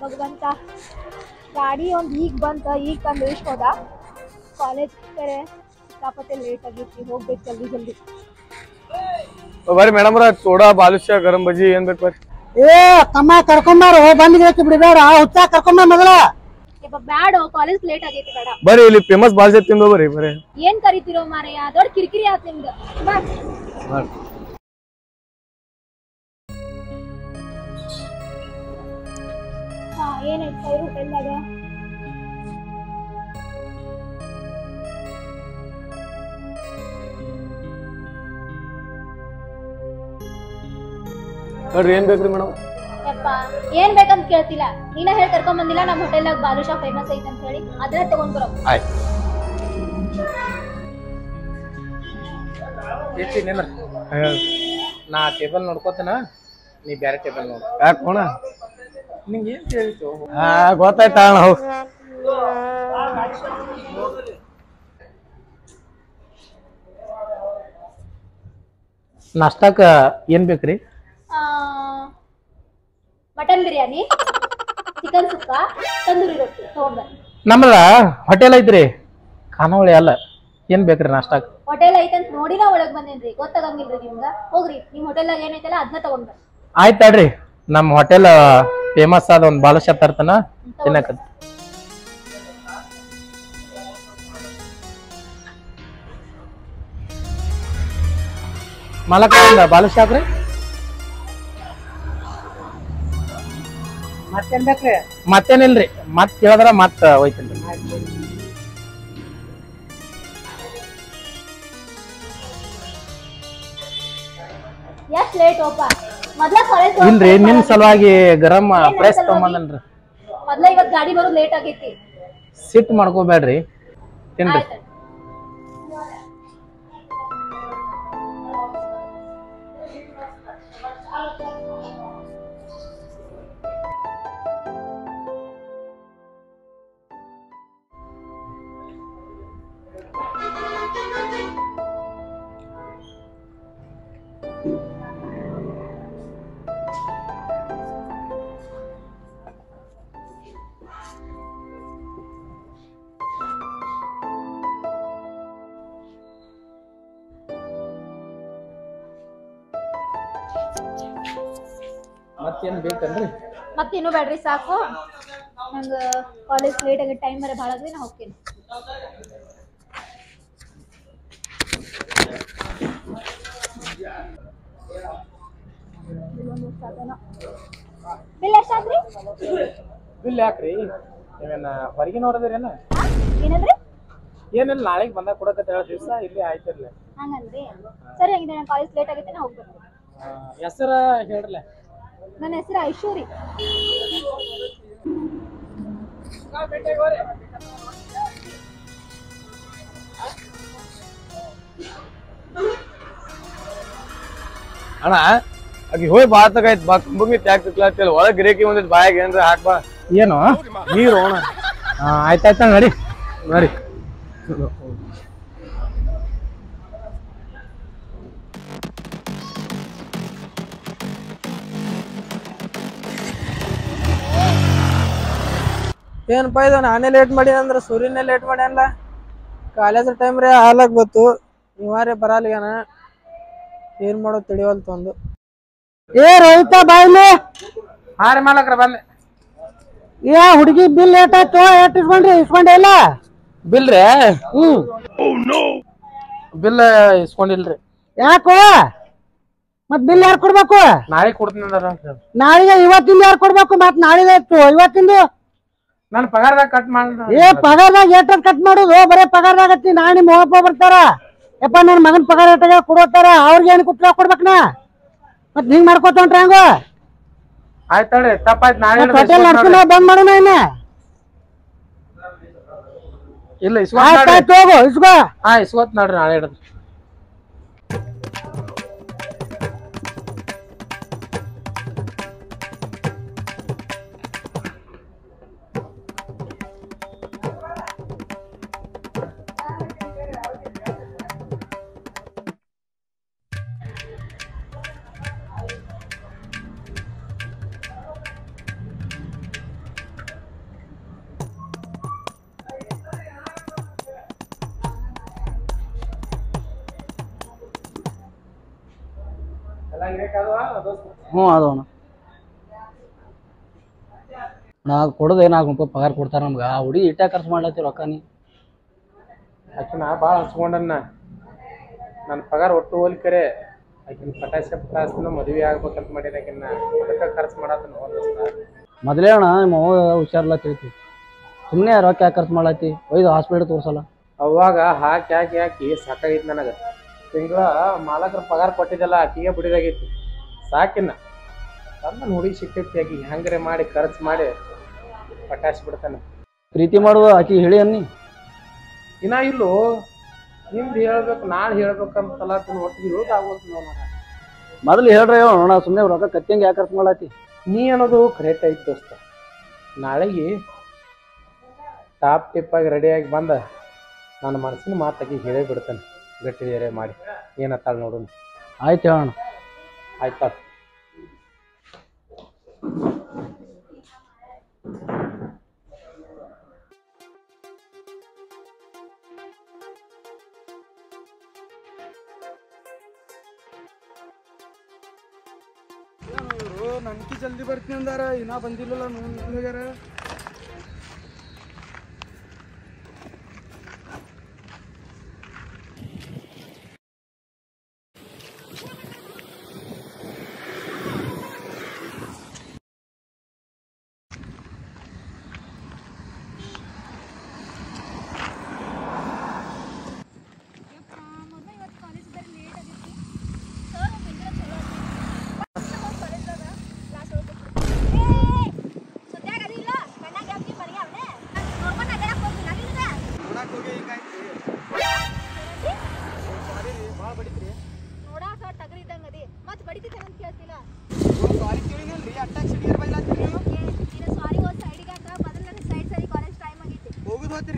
ಭಗವಂತ ಗಾಡಿ ಒಂದು ಈಗ ಬಂತ ಈಗ ತಂದು ಇಷ್ಟು ಹೋದ ಕಾಲೇಜ್ ಕರೆ ಸಿಕ್ಕಾಪಟ್ಟೆ ಲೇಟ್ ಆಗೈತಿ ಹೋಗ್ಬೇಕು ಜಲ್ದಿ ಜಲ್ದಿ ಬರ್ರಿ ಮೇಡಮ್ ಚೂಡಾ ಬಾಲುಷ್ಯ ಗರಂ ಬಜಿ ಏನ್ ಬೇಕು ಬರ್ರಿ ಏ ತಮ್ಮ ಕರ್ಕೊಂಬಾರು ಬಂದಿಗೆ ಬಿಡಬೇಡ ಹುಚ್ಚ ಕರ್ಕೊಂಬ ಮೊದಲ ಬ್ಯಾಡ ಕಾಲೇಜ್ ಲೇಟ್ ಆಗೈತಿ ಬೇಡ ಬರ್ರಿ ಇಲ್ಲಿ ಫೇಮಸ್ ಬಾಲ್ಜಿ ತಿಂದು ಬರ್ರಿ ಬರ್ರಿ ಏನ್ ಕರಿತಿರೋ ಮಾರಯ್ಯ ದೊಡ್ಡ ಕಿರಿಕಿರಿ ಆತ್ ನಿಮ್ದು ಬಾ ಹಾ ಏನಾಯ್ತು ಹೋಟೆಲ್ದಾಗ ನೋಡ್ರಿ ಏನ್ ಬೇಕ್ರಿ ಮೇಡಮ್ ಯಪ್ಪ ಏನ್ ಬೇಕಂತ ಕೇಳ್ತಿಲ್ಲ ನೀನ ಹೇಳಿ ಕರ್ಕೊಂಡ್ ಬಂದಿಲ್ಲ ನಮ್ಮ ಹೋಟೆಲ್ದಾಗ ಬಾದುಷಾ ಫೇಮಸ್ ಐತೆ ಅಂತ ಹೇಳಿ ಅದನ್ನ ತಗೊಂಡ್ ಬರೋ ಆಯ್ತು ನಾ ಟೇಬಲ್ ನೋಡ್ಕೋತೇನ ನೀ ಬ್ಯಾರೆ ಟೇಬಲ್ ನೋಡು ಯಾಕೆ ಹೋಣ ನಿಂಗೆ ಏನ್ ಕೇಳಿತು ಗೊತ್ತಾಯ್ತಾ ಅಣ್ಣ ಹೋಗ್ ನಾಷ್ಟಾಕ ಏನ್ ಬೇಕ್ರಿ ಮಟನ್ ಬಿರಿಯಾನಿ ಚಿಕನ್ ಸುಕ್ಕ ತಂದೂರಿ ರೊಟ್ಟಿ ತಗೊಂಡ್ ನಮ್ಮದ ಹೋಟೆಲ್ ಐತ್ರಿ ಖಾನಾವಳಿ ಅಲ್ಲ ಏನ್ ಬೇಕ್ರಿ ನಾಷ್ಟಾಕ ಹೋಟೆಲ್ ಐತಂತ ನೋಡಿನ ಒಳಗ್ ಬಂದೇನ್ರಿ ಗೊತ್ತಾಗಂಗಿಲ್ರಿ ನಿಮ್ಗ ಹೋಗ್ರಿ ನಿಮ್ ಹೋಟೆಲ್ದಾಗ ಏನೈತಲ್ಲ ಅದನ್ನ ತಗೊಂಡ್ ಬರ್ರಿ ಆಯ್ತ್ ತಡ್ರಿ ನಮ್ ಹೋಟೆಲ್ ಫೇಮಸ್ ಆದ ಒಂದ್ ಬಾಲುಷಾ ತರ್ತನ ತಿನ್ನಕ ಮಾಲಕ ಒಂದ ಬಾಲುಷಾ ಹಾಕ್ರಿ ಮತ್ತೇನ್ ಬೇಕ್ರಿ ಮತ್ತೇನಿಲ್ರಿ ಮತ್ ಕೇಳಿದ್ರ ಮತ್ ಹೋಯ್ತೇನ್ರಿ ಎಷ್ಟ್ ಲೇಟ್ ಓಪ ಮೊದ್ಲ ಕಾಲೇಜ್ ಇಲ್ರಿ ನಿಮ್ ಸಲುವಾಗಿ ಗರಂ ಫ್ರೆಶ್ ತಗೊಂಬಂದನ್ರಿ ಮೊದ್ಲ ಇವತ್ ಗಾಡಿ ಬರೋದ್ ಲೇಟ್ ಆಗೈತಿ ಸಿಟ್ ಮಾಡ್ಕೋಬೇಡ್ರಿ ತಿನ್ರಿ ಮತ್ತೇನ್ ಬೇಕನ್ರಿ ಮತ್ತೇನು ಬೇಡ್ರಿ ಸಾಕು ನಂಗ ಕಾಲೇಜ್ ಲೇಟ್ ಆಗಿ ಟೈಮ್ ಬರ ಭಾಳ ಆದ್ರಿ ನಾ ಹೋಗ್ತೀನಿ ಬಿಲ್ ಎಷ್ಟಾದ್ರಿ ಬಿಲ್ ಯಾಕ್ರಿ ನೀವೇನ ಹೊರಗಿನವ್ರದಿರೇನ ಏನಂದ್ರಿ ಏನಿಲ್ಲ ನಾಳೆಗೆ ಬಂದಾಗ ಕೊಡಕತ್ತ ಹೇಳ ದಿವಸ ಇಲ್ಲಿ ಆಯ್ತಿರ್ಲಿ ಹಂಗಂದ್ರಿ ಸರಿ ಹಂಗಿದೆ ನಾನು ಕಾಲೇಜ್ ಲೇಟ್ ಆಗೈತೆ ನಾ ಹೋಗ್ಬೇಕು ಹೆಸರ ಹೇಳ್ರಲ್ಲ ನನ್ನ ಹೆಸರು ಐಶ್ವರಿ ಅಣ್ಣ ಆಕಿ ಹೋಗಿ ಬಾತಕಾಯ್ತು ಬಾ ತುಂಬಿ ತ್ಯಾಕ್ ತಿಕ್ಲಾತಿಲ್ಲ ಒಳಗ್ ಗಿರೇಕಿ ಒಂದಿಟ್ಟು ಬಾಯಾಗ ಏನ್ರ ಹಾಕ್ಬಾ ಏನು ನೀರು ಅಣ್ಣ ಆಯ್ತಾಯ್ತ ನಡಿ ನೋಡಿ ಏನಪ್ಪ ಇದು ನಾನೇ ಲೇಟ್ ಮಾಡಿ ಅಂದ್ರೆ ಸೂರ್ಯನೇ ಲೇಟ್ ಮಾಡ್ಯಾನಲ್ಲ ಕಾಲೇಜ್ ಟೈಮ್ ರೇ ಹಾಲಾಗ್ ಗೊತ್ತು ಇವಾರೇ ಬರಲ್ಗೇನ ಏನ್ ಮಾಡೋದು ತಿಳಿವಲ್ತು ಒಂದು ಏ ರೋಹಿತ ಬಾಯ್ಲಿ ಹಾ ರೀ ಮಾಲಕ್ರ ಬಂದೆ ಏ ಹುಡುಗಿ ಬಿಲ್ ಲೇಟ್ ಆಯ್ತು ಏಟ್ ಇಸ್ಕೊಂಡೆ ಇಲ್ಲ ಬಿಲ್ ರೀ ಬಿಲ್ ಇಸ್ಕೊಂಡಿಲ್ರಿ ಯಾಕೋ ಮತ್ ಬಿಲ್ ಯಾರು ಕೊಡ್ಬೇಕು ನಾಳೆ ಕೊಡ್ತೀನಿ ನಾಳೆಗೆ ಇವತ್ತಿಂದ ಯಾರು ಕೊಡ್ಬೇಕು ಮತ್ ನಾಳೆಗೆ ಆಯ್ತು ಇವತ್ತಿಂದು ನಾನು ಪಗಾರದಾಗ ಕಟ್ ಮಾಡಿ ಏ ಪಗಾರದಾಗ ಏಟರ್ ಕಟ್ ಮಾಡುದು ಬರೇ ಪಗಾರದಾಗ ನಾಳೆ ನಿಮ್ಮ ಹೋಗಪ್ಪ ಬರ್ತಾರ ಯಪ್ಪ ನನ್ನ ಮಗನ್ ಪಗಾರ ಏಟಾಗ ಕೊಡೋತಾರ ಅವ್ರಿಗೆ ಏನು ಕುಟ್ಟ ಕೊಡ್ಬೇಕನ ಮತ್ ಹಿಂಗ್ ಮಾಡ್ಕೋತ ಹೊಂಟ್ರ ಹಂಗ ಆಯ್ತಾಳ್ರಿ ತಪ್ಪಾಯ್ತು ನಾಳೆ ಹೋಟೆಲ್ ನಡ್ಸ್ಕೊಂಡ ಬಂದ್ ಮಾಡೋಣ ಇನ್ನ ಇಲ್ಲ ಆಯ್ತು ಹೋಗು ಇಸ್ಕೋ ಹಾ ಇಸ್ಕೊತ್ ನೋಡ್ರಿ ನಾಳೆ ಹಿಡಿದು ಹ್ಞೂ ಅದವಣ ನಾ ಕೊಡೋದು ಏನಾಗ ಪಗಾರ ಕೊಡ್ತಾರ ನಮ್ಗೆ ಆ ಹುಡುಗಿ ಇಟ್ಟ ಖರ್ಚು ಮಾಡ್ಲತ್ತಿ ರೊಕ್ಕ ನೀ ಆಕಿನ ಭಾಳ ಹಚ್ಕೊಂಡನ್ನ ನನ್ನ ಪಗಾರ ಒಟ್ಟು ಹೋಲಿಕರೆ ಆಕಿನ ಪಟಾಸ್ನ ಮದುವೆ ಆಗ್ಬೇಕಂತ ಮಾಡಿರ ಆಕಿನ ಅದಕ್ಕೆ ಖರ್ಚು ಮಾಡತ್ತ ಮೊದಲೇ ಅಣ್ಣ ನಿಮ್ಮ ಅವ್ವ ಹುಷಾರಿಲ್ಲ ತಿಳ್ತಿ ಸುಮ್ಮನೆ ರೊಕ್ಕ ಯಾಕೆ ಖರ್ಚು ಮಾಡ್ಲತ್ತಿ ಒಯ್ದು ಹಾಸ್ಪಿಟಲ್ ತೋರ್ಸಲ್ಲ ಅವಾಗ ಹಾಕಿ ಹಾಕಿ ಹಾಕಿ ಸಾಕಾಗಿತ್ತು ನನಗೆ ತಿಂಗಳ ಮಾಲಕರ ಪಗಾರ ಕೊಟ್ಟಿದ್ದಲ್ಲ ಆಕಿಗೆ ಬಿಡಿದಾಗೈತಿ ಸಾಕಿನ್ನ ತಂದ ಹುಡುಗಿ ಸಿಕ್ಕೈತಿ ಆಕಿ ಹೆಂಗ್ರೆ ಮಾಡಿ ಖರ್ಚು ಮಾಡಿ ಪಟಾಸ್ ಬಿಡ್ತಾನೆ ಪ್ರೀತಿ ಮಾಡುವ ಆಕಿ ಹೇಳಿ ಅನ್ನಿ ಇನ್ನ ಇಲ್ಲೋ ನಿಮ್ದು ಹೇಳ್ಬೇಕು ನಾನು ಹೇಳ್ಬೇಕಂತಲ್ಲ ಒಟ್ಟಿಗೆ ಹೇಳೋದು ಆಗೋದು ನೋಡ ಮೊದಲು ಹೇಳ್ರಿ ಅಣ್ಣ ಸುಮ್ಮನೆ ರೊಕ್ಕ ಕತ್ತಿಂಗ್ ಯಾಕೆ ಖರ್ಚು ಮಾಡತ್ತಿ ನೀ ಅನ್ನೋದು ಕರೆಕ್ಟ್ ಐತಿ ದೋಸ್ತ ನಾಳೆಗೆ ಟಾಪ್ ಟಿಪ್ಪಾಗಿ ರೆಡಿಯಾಗಿ ಬಂದ ನನ್ನ ಮನಸ್ಸಿನ ಮಾತಾಗಿ ಹೇಳೇ ಬಿಡ್ತಾನೆ ಗಟ್ಟಿದೇರೆ ಮಾಡಿ ಏನತ್ತಾಳ ನೋಡು ಆಯ್ತು ಹೇಳೋಣ ಆಯ್ತಾ ನನ್ಕಿ ಜಲ್ದಿ ಬರ್ತೀನಿ ಅಂದಾರ ಇನ್ನ ಬಂದಿಲ್ಲಲ್ಲ ಹೋಗ್ಯಾರ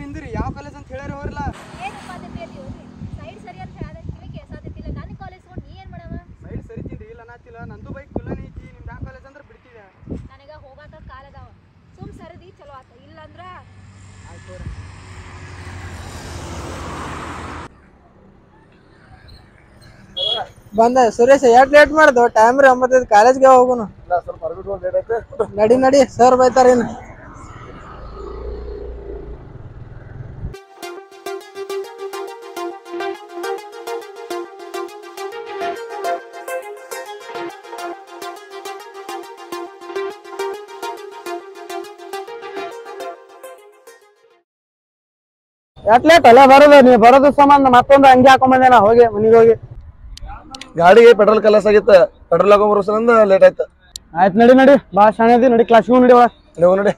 ಹಿಂದಿರಿ ಯಾವ ಕಾಲೇಜ್ ಅಂತ ಹೇಳ್ಯಾರ ಅವ್ರಲ್ಲ ಸೈಡ್ ಸರಿತೀನಿ ಇಲ್ಲ ನಾತಿಲ್ಲ ನಂದು ಬೈಕ್ ಕುಲ್ಲನೇ ಐತಿ ನಿಮ್ ಯಾವ ಕಾಲೇಜ್ ಅಂದ್ರೆ ಬಿಡ್ತಿದ್ದೆ ನನಗ ಹೋಗಾಕ ಕಾಲ ಅದಾವ ಸುಮ್ ಸರದಿ ಚಲೋ ಆತ ಇಲ್ಲಂದ್ರ ಬಂದ ಸುರೇಶ್ ಯಾಕೆ ಲೇಟ್ ಮಾಡ್ದು ಟೈಮ್ ರೀ 9 ಕಾಲೇಜ್ಗೆ ಹೋಗುನು ನಡಿ ನಡಿ ಸರ್ ಬೈತಾರೇನು ಯಾಕೆ ಲೇಟ್ ಅಲ್ಲ ಬರೋದು ನೀ ಬರೋದು ಸಂಬಂಧ ಮತ್ತೊಂದು ಅಂಗಿ ಹಾಕೊಂಡ್ ನಾ ಹೋಗಿ ಮನಿಗೆ ಹೋಗಿ ಗಾಡಿಗೆ ಪೆಟ್ರೋಲ್ ಕಲಸ್ ಆಗಿತ್ತು ಪೆಟ್ರೋಲ್ ಹಾಕೊಂಡ್ ಬರೋಸಲಿಂದ ಲೇಟ್ ಆಯ್ತು ಆಯ್ತು ನಡಿ ನಡಿ ಬಾ ಶಾಣೆ ಅದಿ ನಡಿ ಕ್ಲಾಸ್ಗೂ ನಡಿ ಒಳಗೆ ನೀವು ನೋಡಿ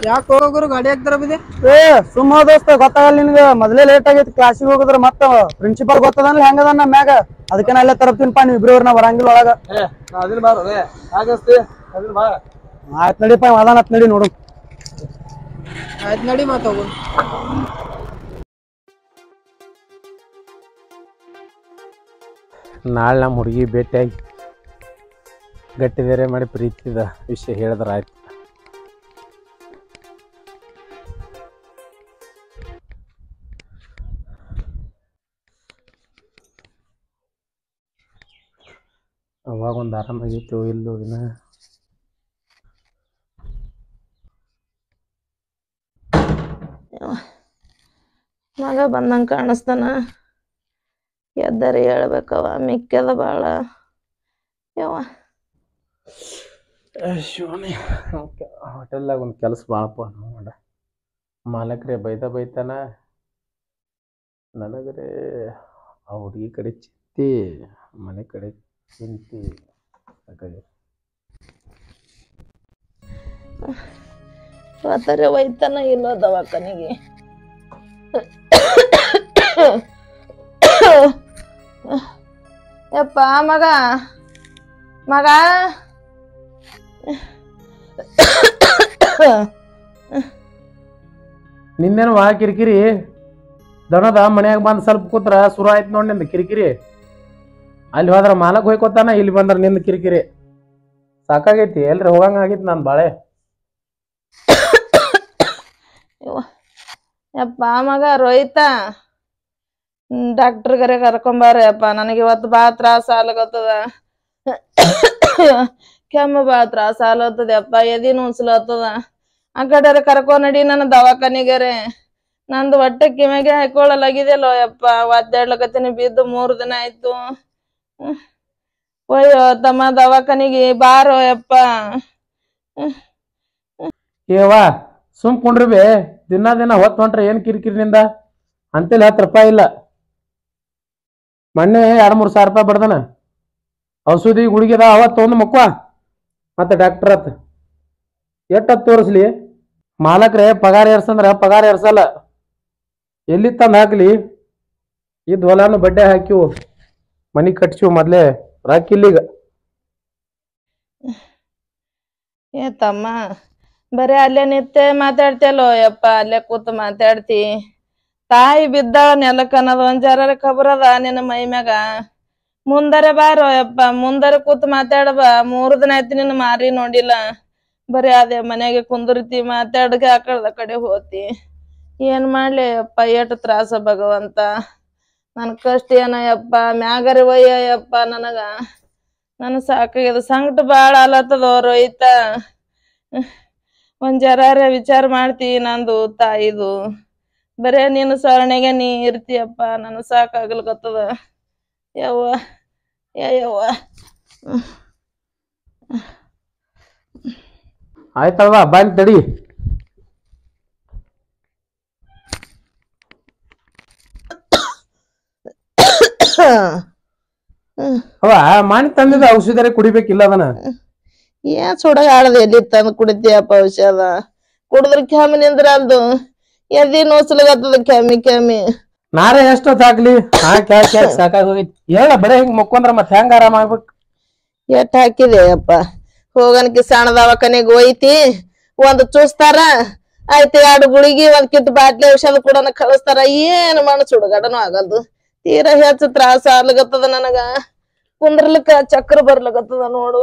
ಯಾಕೆ ಹೋಗೋರು ಗಾಡಿ ಹಾಕ್ತಾರ ಬಿದೆ ಏ ಸುಮ್ಮ ದೋಸ್ತ ಗೊತ್ತಾಗಲ್ಲ ನಿನ್ಗ ಮೊದಲೇ ಲೇಟ್ ಆಗೈತಿ ಕ್ಲಾಸಿಗೆ ಹೋಗಿದ್ರ ಮತ್ತ ಪ್ರಿನ್ಸಿಪಾಲ್ ಗೊತ್ತದನ್ಲ ಹೆಂಗದ ನಮ್ಮ ಮ್ಯಾಗ ಅದಕ್ಕೆ ನಾ ಎಲ್ಲ ತರಪ್ತೀನಪ್ಪ ನೀವು ಇಬ್ರವ್ರನ್ನ ಬರಂಗಿಲ್ಲ ಒಳಗ ಅದನ್ನ ಬಾರ ಹಾಗಸ್ತಿ ಅದನ್ನ ಬಾ ಆಯ್ತು ನಡಿಪ್ಪ ಅದಾನತ್ ನಡಿ ನೋಡು ಆಯ್ತು ನಡಿ ಮಾತು ಹೋಗು ನಾಳೆ ನಮ್ಮ ಹುಡುಗಿ ಭೇಟಿಯಾಗಿ ಗಟ್ಟಿದೇರೆ ಮಾಡಿ ಪ್ರೀತಿದ ವಿಷಯ ಹೇಳಿದ್ರ ಆಯ್ತು ಅವಾಗ ಒಂದು ಆರಾಮಾಗಿತ್ತು ಇಲ್ಲೋ ಇನ್ನ ಮಗ ಬಂದಂಗೆ ಕಾಣಿಸ್ತಾನ ಎದ್ದರಿ ಹೇಳ್ಬೇಕವ ಮಿಕ್ಕದ ಭಾಳ ಯವ್ವ ಶಿವನೇ ಹೋಟೆಲ್ದಾಗ ಒಂದು ಕೆಲಸ ಭಾಳಪ್ಪ ನೋಡ ಮಾಲಕ್ರೆ ಬೈತಾನ ನನಗರೆ ಆ ಹುಡುಗಿ ಕಡೆ ಚಿಂತಿ ಮನೆ ಕಡೆ ಚಿಂತಿ ಇವತ್ತರೆ ಒಯ್ತಾನ ಇಲ್ಲೋ ದವಾಖಾನಿಗೆ ಯಪ್ಪ ಮಗ ಮಗ ನಿನ್ನೇನು ವಾ ಕಿರಿಕಿರಿ ದನದ ಮನ್ಯಾಗ ಬಂದು ಸ್ವಲ್ಪ ಕೂತ್ರ ಶುರು ಆಯ್ತು ನೋಡಿ ನಿಂದ ಕಿರಿಕಿರಿ ಅಲ್ಲಿ ಹೋದ್ರ ಮಾಲಕ್ ಹೋಯ್ಕೋತಾನ ಇಲ್ಲಿ ಬಂದ್ರ ನಿಂದ ಕಿರಿಕಿರಿ ಸಾಕಾಗೈತಿ ಎಲ್ರಿ ಹೋಗಂಗ ಆಗಿತ್ತು ನಾನು ಬಾಳೆ. ಯಪ್ಪ ಮಗ ರೋಹಿತ ಡಾಕ್ಟರ್ ಗರೆ ಕರ್ಕೊಂಬಾರ ಯಪ್ಪ, ನನಗೆ ಇವತ್ತು ಭಾಳ ತ್ರಾಸ ಆಗ್ಲತ್ತದ. ಕೆಮ್ಮು ಭಾಳ ತ್ರಾಸ ಆಗ್ಲತ್ತದ ಯಪ್ಪ, ಎದಿ ನುಸ್ಲತ್ತದ. ಆ ಕಡೆ ಕರ್ಕೊಂಡ್ ನಡಿ ನನ್ನ ದವಾಖಾನಿಗರೆ. ನಂದು ಹೊಟ್ಟೆ ಕಿವಿಗೆ ಹಾಕೊಳ್ಳಲಾಗಿದೆಯಲ್ಲೋ ಯಪ್ಪ, ಒದ್ದಾಡ್ಲಕತ್ತೀನಿ, ಬಿದ್ದು 3 ದಿನ ಆಯ್ತು. ಒಯ್ಯೋ ತಮ್ಮ ದವಾಖಾನಿಗೆ ಬಾರೋ ಯಪ್ಪ. ಏವಾ ಸುಮ್ ಕುಂಡ್ರಿ ಬೇ, ದಿನ ಹೊತ್ತು ಹೊಂಟ್ರೆ ಏನ್ ಕಿರಿಕಿರಿನಿಂದ ಅಂತೇಳಿ 10 ರೂಪಾಯಿ ಇಲ್ಲ. ಮೊನ್ನೆ 2-3 ಸಾವಿರ ರೂಪಾಯಿ ಬಡ್ದನ. ಔಷಧಿ ಗುಳಿಗೆದ ಅವತ್ತು ತೊಗೊಂಡು ಮಕ್ಕವ ಮತ್ತೆ ಡಾಕ್ಟರ್ ಹತ್ ಎಟ್ಟತ್ ತೋರಿಸ್ಲಿ. ಮಾಲಕ್ರೆ ಪಗಾರ ಏರ್ಸಂದ್ರ ಪಗಾರ ಏರ್ಸಲ್ಲ, ಎಲ್ಲಿ ತಂದು ಹಾಕ್ಲಿ. ಇದ್ ಹೊಲಾನು ಬಡ್ಡೆ ಹಾಕಿವು, ಮನಿ ಕಟ್ಸಿವು, ಮೊದ್ಲೇ ರಾಕಿಲ್ಲೀಗ. ಏ ತಮ್ಮ ಬರೀ ಅಲ್ಲೇ ನಿತ್ಯ ಮಾತಾಡ್ತಿಯಲ್ಲೋ ಯಪ್ಪ, ಅಲ್ಲೇ ಕೂತು ಮಾತಾಡ್ತಿ. ತಾಯಿ ಬಿದ್ದಾಳ ನೆಲಕ್ಕ ಅನ್ನೋದು ಒಂದ್ ಜರ ಖಬರದ ನಿನ್ನ ಮೈ ಮ್ಯಾಗ. ಮುಂದರೆ ಬಾರೋ ಯಪ್ಪ, ಮುಂದರೆ ಕೂತು ಮಾತಾಡಬ. 3 ದಿನ ಆಯ್ತು ನಿನ್ನ ಮಾರಿ ನೋಡಿಲ್ಲ. ಬರೀ ಅದೇ ಮನೆಗೆ ಕುಂದಿರ್ತಿ, ಮಾತಾಡಗೆ ಆ ಕಡೆ ಹೋತಿ. ಏನ್ ಮಾಡ್ಲಿ ಯಪ್ಪ, ಎಷ್ಟು ತ್ರಾಸ ಭಗವಂತ. ನನ್ ಕಷ್ಟ ಏನ ಯಪ್ಪ, ಮ್ಯಾಗರಿ ಒಯ್ಯ ಯಪ್ಪ. ನನ್ ಸಾಕಾಗ್ಯದ, ಸಂಕಟ ಬಾಳ ಆಲತ್ತದ ರೋಹಿತ. ಒಂದ್ ಜರಾರ ವಿಚಾರ ಮಾಡ್ತಿ ನಂದು ತಾಯಿದು. ಬರೇ ನೀನು ಸರಣೆಗೆ ನೀ ಇರ್ತೀಯಪ್ಪ, ನನ್ ಸಾಕಾಗ್ಲಕತ್ತದ ಯವ್ವ ಯವ್ವ. ಆಯ್ತಲ್ವಾ ಬಾಯ್ ತಡಿ. ಅವ ಮಾಡಿ ತಂದಿದ ಔಷಧಿ ಕುಡಿಬೇಕಿಲ್ಲ ಅದನ್ನ. ಏನ್ ಸುಡಗ ಆಳದ ಎಲ್ಲಿ ತಂದು ಕುಡಿತೀಯಪ್ಪ ಔಷಧ? ಕುಡಿದ್ರ ಕೆಮ್ಮಿ ನಿಂದ್ರ ಅಲ್ದು, ಎದಿ ನೋಸ್ಲಿಗತ್ತದ ಕೆಮ್ಮಿ. ನಾರೇ ಎಷ್ಟೊತ್ತು ಹಾಕ್ಲಿ, ಸಾಕಾಗಿ ಹೋಗೈತಿ. ಹೇಳ ಬರೇ ಹಿಂಗ್ ಮಕ್ಕೊಂದ್ರ ಮತ್ ಹೆಂಗ ಆರಾಮ ಆಗ್ಬೇಕು? ಎಟ್ ಹಾಕಿದೆ ಅಪ್ಪ, ಹೋಗನ್ಕಿ ಸಣ್ಣ ದವಾಖಾನೆಗೆ ಒಯ್ತಿ, ಒಂದ್ ಚೂಸ್ತಾರ ಆಯ್ತು, 2 ಗುಳಿಗಿ 1 ಕಿಟ್ ಬಾಟ್ಲಿ ಔಷಧ ಕೊಡೋನ ಕಳಿಸ್ತಾರ. ಏನ್ ಮನಸ್ಸು ಹುಡುಗಾಡನು ಆಗಲ್ದು, ತೀರಾ ಹೆಚ್ಚು ತ್ರಾಸ ಆಗ್ಲಿಕತ್ತದ ನನಗ. ಕುಂದ್ರಲಿಕ್ಕ ಚಕ್ರ ಬರ್ಲಿಕತ್ತದ ನೋಡು.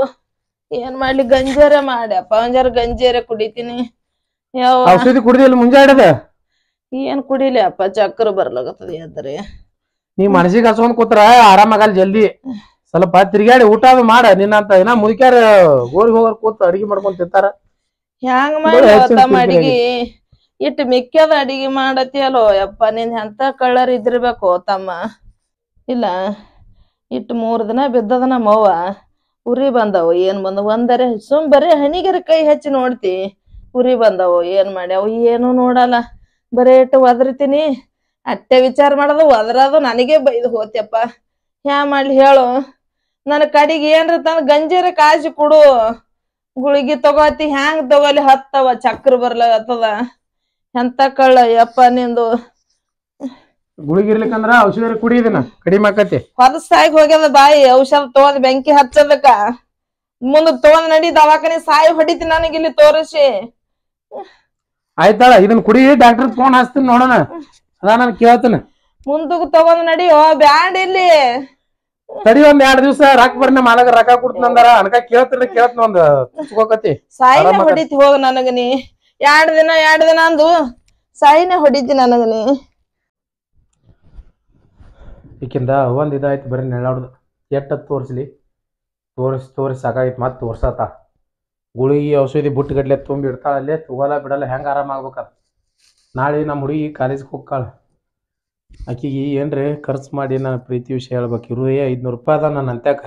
ಏನ್ ಮಾಡ್ಲಿ, ಗಂಜಾರ ಮಾಡ್ಯಪ್ಪ, ಒಂಜಾರ ಗಂಜಾರ ಕುಡಿತೀನಿ. ಔಷಧಿ ಕುಡ್ದಿಲ್ಲ ಮುಂಜಾನೆ? ಏನ್ ಕುಡಿಲಿ ಅಪ್ಪ, ಚಕ್ರ ಬರ್ಲಾಗತ್ತದ ಎದ್ರೆ. ನೀ ಮನಸ್ಸಿಗೆ ಹಚ್ಕೊಂಡ್ ಕೂತ್ರ ಆರಾಮಾಗಲ್ಲ ಜಲ್ದಿ. ಸ್ವಲ್ಪ ತಿರ್ಗಾಡಿ ಊಟ ಅದು ಮಾಡ. ನಿನ್ನಂತ ಏನ ಮುದುಕ್ಯಾರ ಗೋರಿಗೆ ಹೋಗೋರ್ ಕೂತ್ ಅಡಿಗೆ ಮಾಡ್ಕೊಂಡ್ ತಿಂತಾರ. ಹ್ಯಾಂಗ ಮಾಡಿ ತಮ್ಮ ಅಡಿಗೆ ಇಟ್ಟು ಮಿಕ್ಕದ ಅಡಿಗೆ ಮಾಡತಿಯಲ್ಲೋ ಯಪ್ಪ. ನಿನ್ ಎಂತ ಕಳ್ಳರ್ ಇದ್ದಿರ್ಬೇಕು ತಮ್ಮ. ಇಲ್ಲ ಇಟ್ಟು 3 ದಿನ ಬಿದ್ದದ ನಮ್ಮವ್ವ, ಉರಿ ಬಂದವು. ಏನ್ ಬಂದವು ಒಂದರೆ ಸುಮ್ ಬರೀ ಹಣಿಗೆರ ಕೈ ಹಚ್ಚಿ ನೋಡ್ತಿ, ಉರಿ ಬಂದವು. ಏನ್ ಮಾಡ್ಯಾವು ಏನು ನೋಡಲ್ಲ, ಬರೀ ಇಟ್ಟು ಒದರ್ತೀನಿ. ಅಟ್ಟೆ ವಿಚಾರ ಮಾಡೋದು, ಒದರದು ನನಗೆ ಬೈದು ಹೋತ್ಯಪ್ಪ. ಹ್ಯಾ ಮಾಡ್ಲಿ ಹೇಳು? ನನ್ನ ಕಡೆಗೆ ಏನ್ರ ತಂದ್ ಗಂಜೀರ ಕಾಸಿ ಕೊಡು, ಗುಳಿಗೆ ತಗೋತಿ. ಹ್ಯಾಂಗ ತಗೋಲಿ, ಹತ್ತವ ಚಕ್ರ ಬರ್ಲಾಗತ್ತದ. ಎಂತ ಕಳ್ಳ ಯಪ್ಪ ನಿಂದು. ಗುಳಿಗೆ ಇರ್ಲಿಕ್ಕಂದ್ರ ಔಷಧಿ ಕುಡಿದಿನ ಕಡಿಮೆ ಆಕತಿ. ಹೊಲಸಾಗಿ ಹೋಗ್ಯದ ಬಾಯಿ, ಔಷಧ ತಗೊಂಡ್ ಬೆಂಕಿ ಹಚ್ಚದಕ್ಕ. ಮುಂದ ತಗೊಂಡ್ ನಡಿ ದವಾಖಾನೆ, ಸಾಯಿ ಹೊಡಿತಿ ನನಗಿಲ್ಲಿ ತೋರಿಸಿ. ಆಯ್ತಾಳ, ಇದನ್ ಕುಡಿ, ಡಾಕ್ಟರ್ ಫೋನ್ ಹಚ್ತೀನಿ ನೋಡೋಣ. ಅದ ನಾನು ಕೇಳ್ತೀನಿ. ಮುಂದಕ್ ತಗೊಂಡ್ ನಡಿ, ಬ್ಯಾಡ ಇಲ್ಲಿ. ತಡಿ, 1-2 ದಿವಸ ರಾಕ್ ಬರ್ನ ಮಾಲಕ ರೊಕ್ಕ ಕೊಡ್ತಂದಾರ ಅನ್ಕ ಕೇಳ್ತೀನಿ ಒಂದ್ ತುಚ್ಕೋಕತಿ. ಸಾಯಿನೇ ಹೊಡಿತಿ ಹೋಗ ನನಗ ನೀ. 2 ದಿನ ಅಂದು ಸಾಯಿನೇ ಹೊಡಿತಿ ನನಗ ನೀ. ಈಕಿಂದ ಒಂದ್ ಇದಾಯ್ತು, ಬರೀ ನೆಳ್ಳಾಡ್ದು. ಎಟ್ಟದ್ ತೋರಿಸ್ಲಿ, ತೋರಿಸಿ ಸಾಕಾಗಿತ್ತು. ಮತ್ತೆ ತೋರ್ಸತ್ತ ಗುಳಿಗೆ ಔಷಧಿ ಬುಟ್ಟಗಡ್ಲೆ ತುಂಬಿ ಇಡ್ತಾಳಲ್ಲೇ, ತಗೋಲ್ಲ ಬಿಡಲ್ಲ. ಹೆಂಗ ಆರಾಮ ಆಗ್ಬೇಕದ? ನಾಳೆ ನಮ್ಮ ಹುಡುಗಿ ಕಾಲೇಜ್ಗೆ ಹೋಗ್ತಾಳ. ಆಕಿಗೆ ಏನ್ರಿ ಖರ್ಚು ಮಾಡಿ ನಾನು ಪ್ರೀತಿ ವಿಷಯ ಹೇಳ್ಬೇಕು. 500 ರೂಪಾಯಿ ಅದ ನನ್ನ ಅಂತ್ಯಾಕ.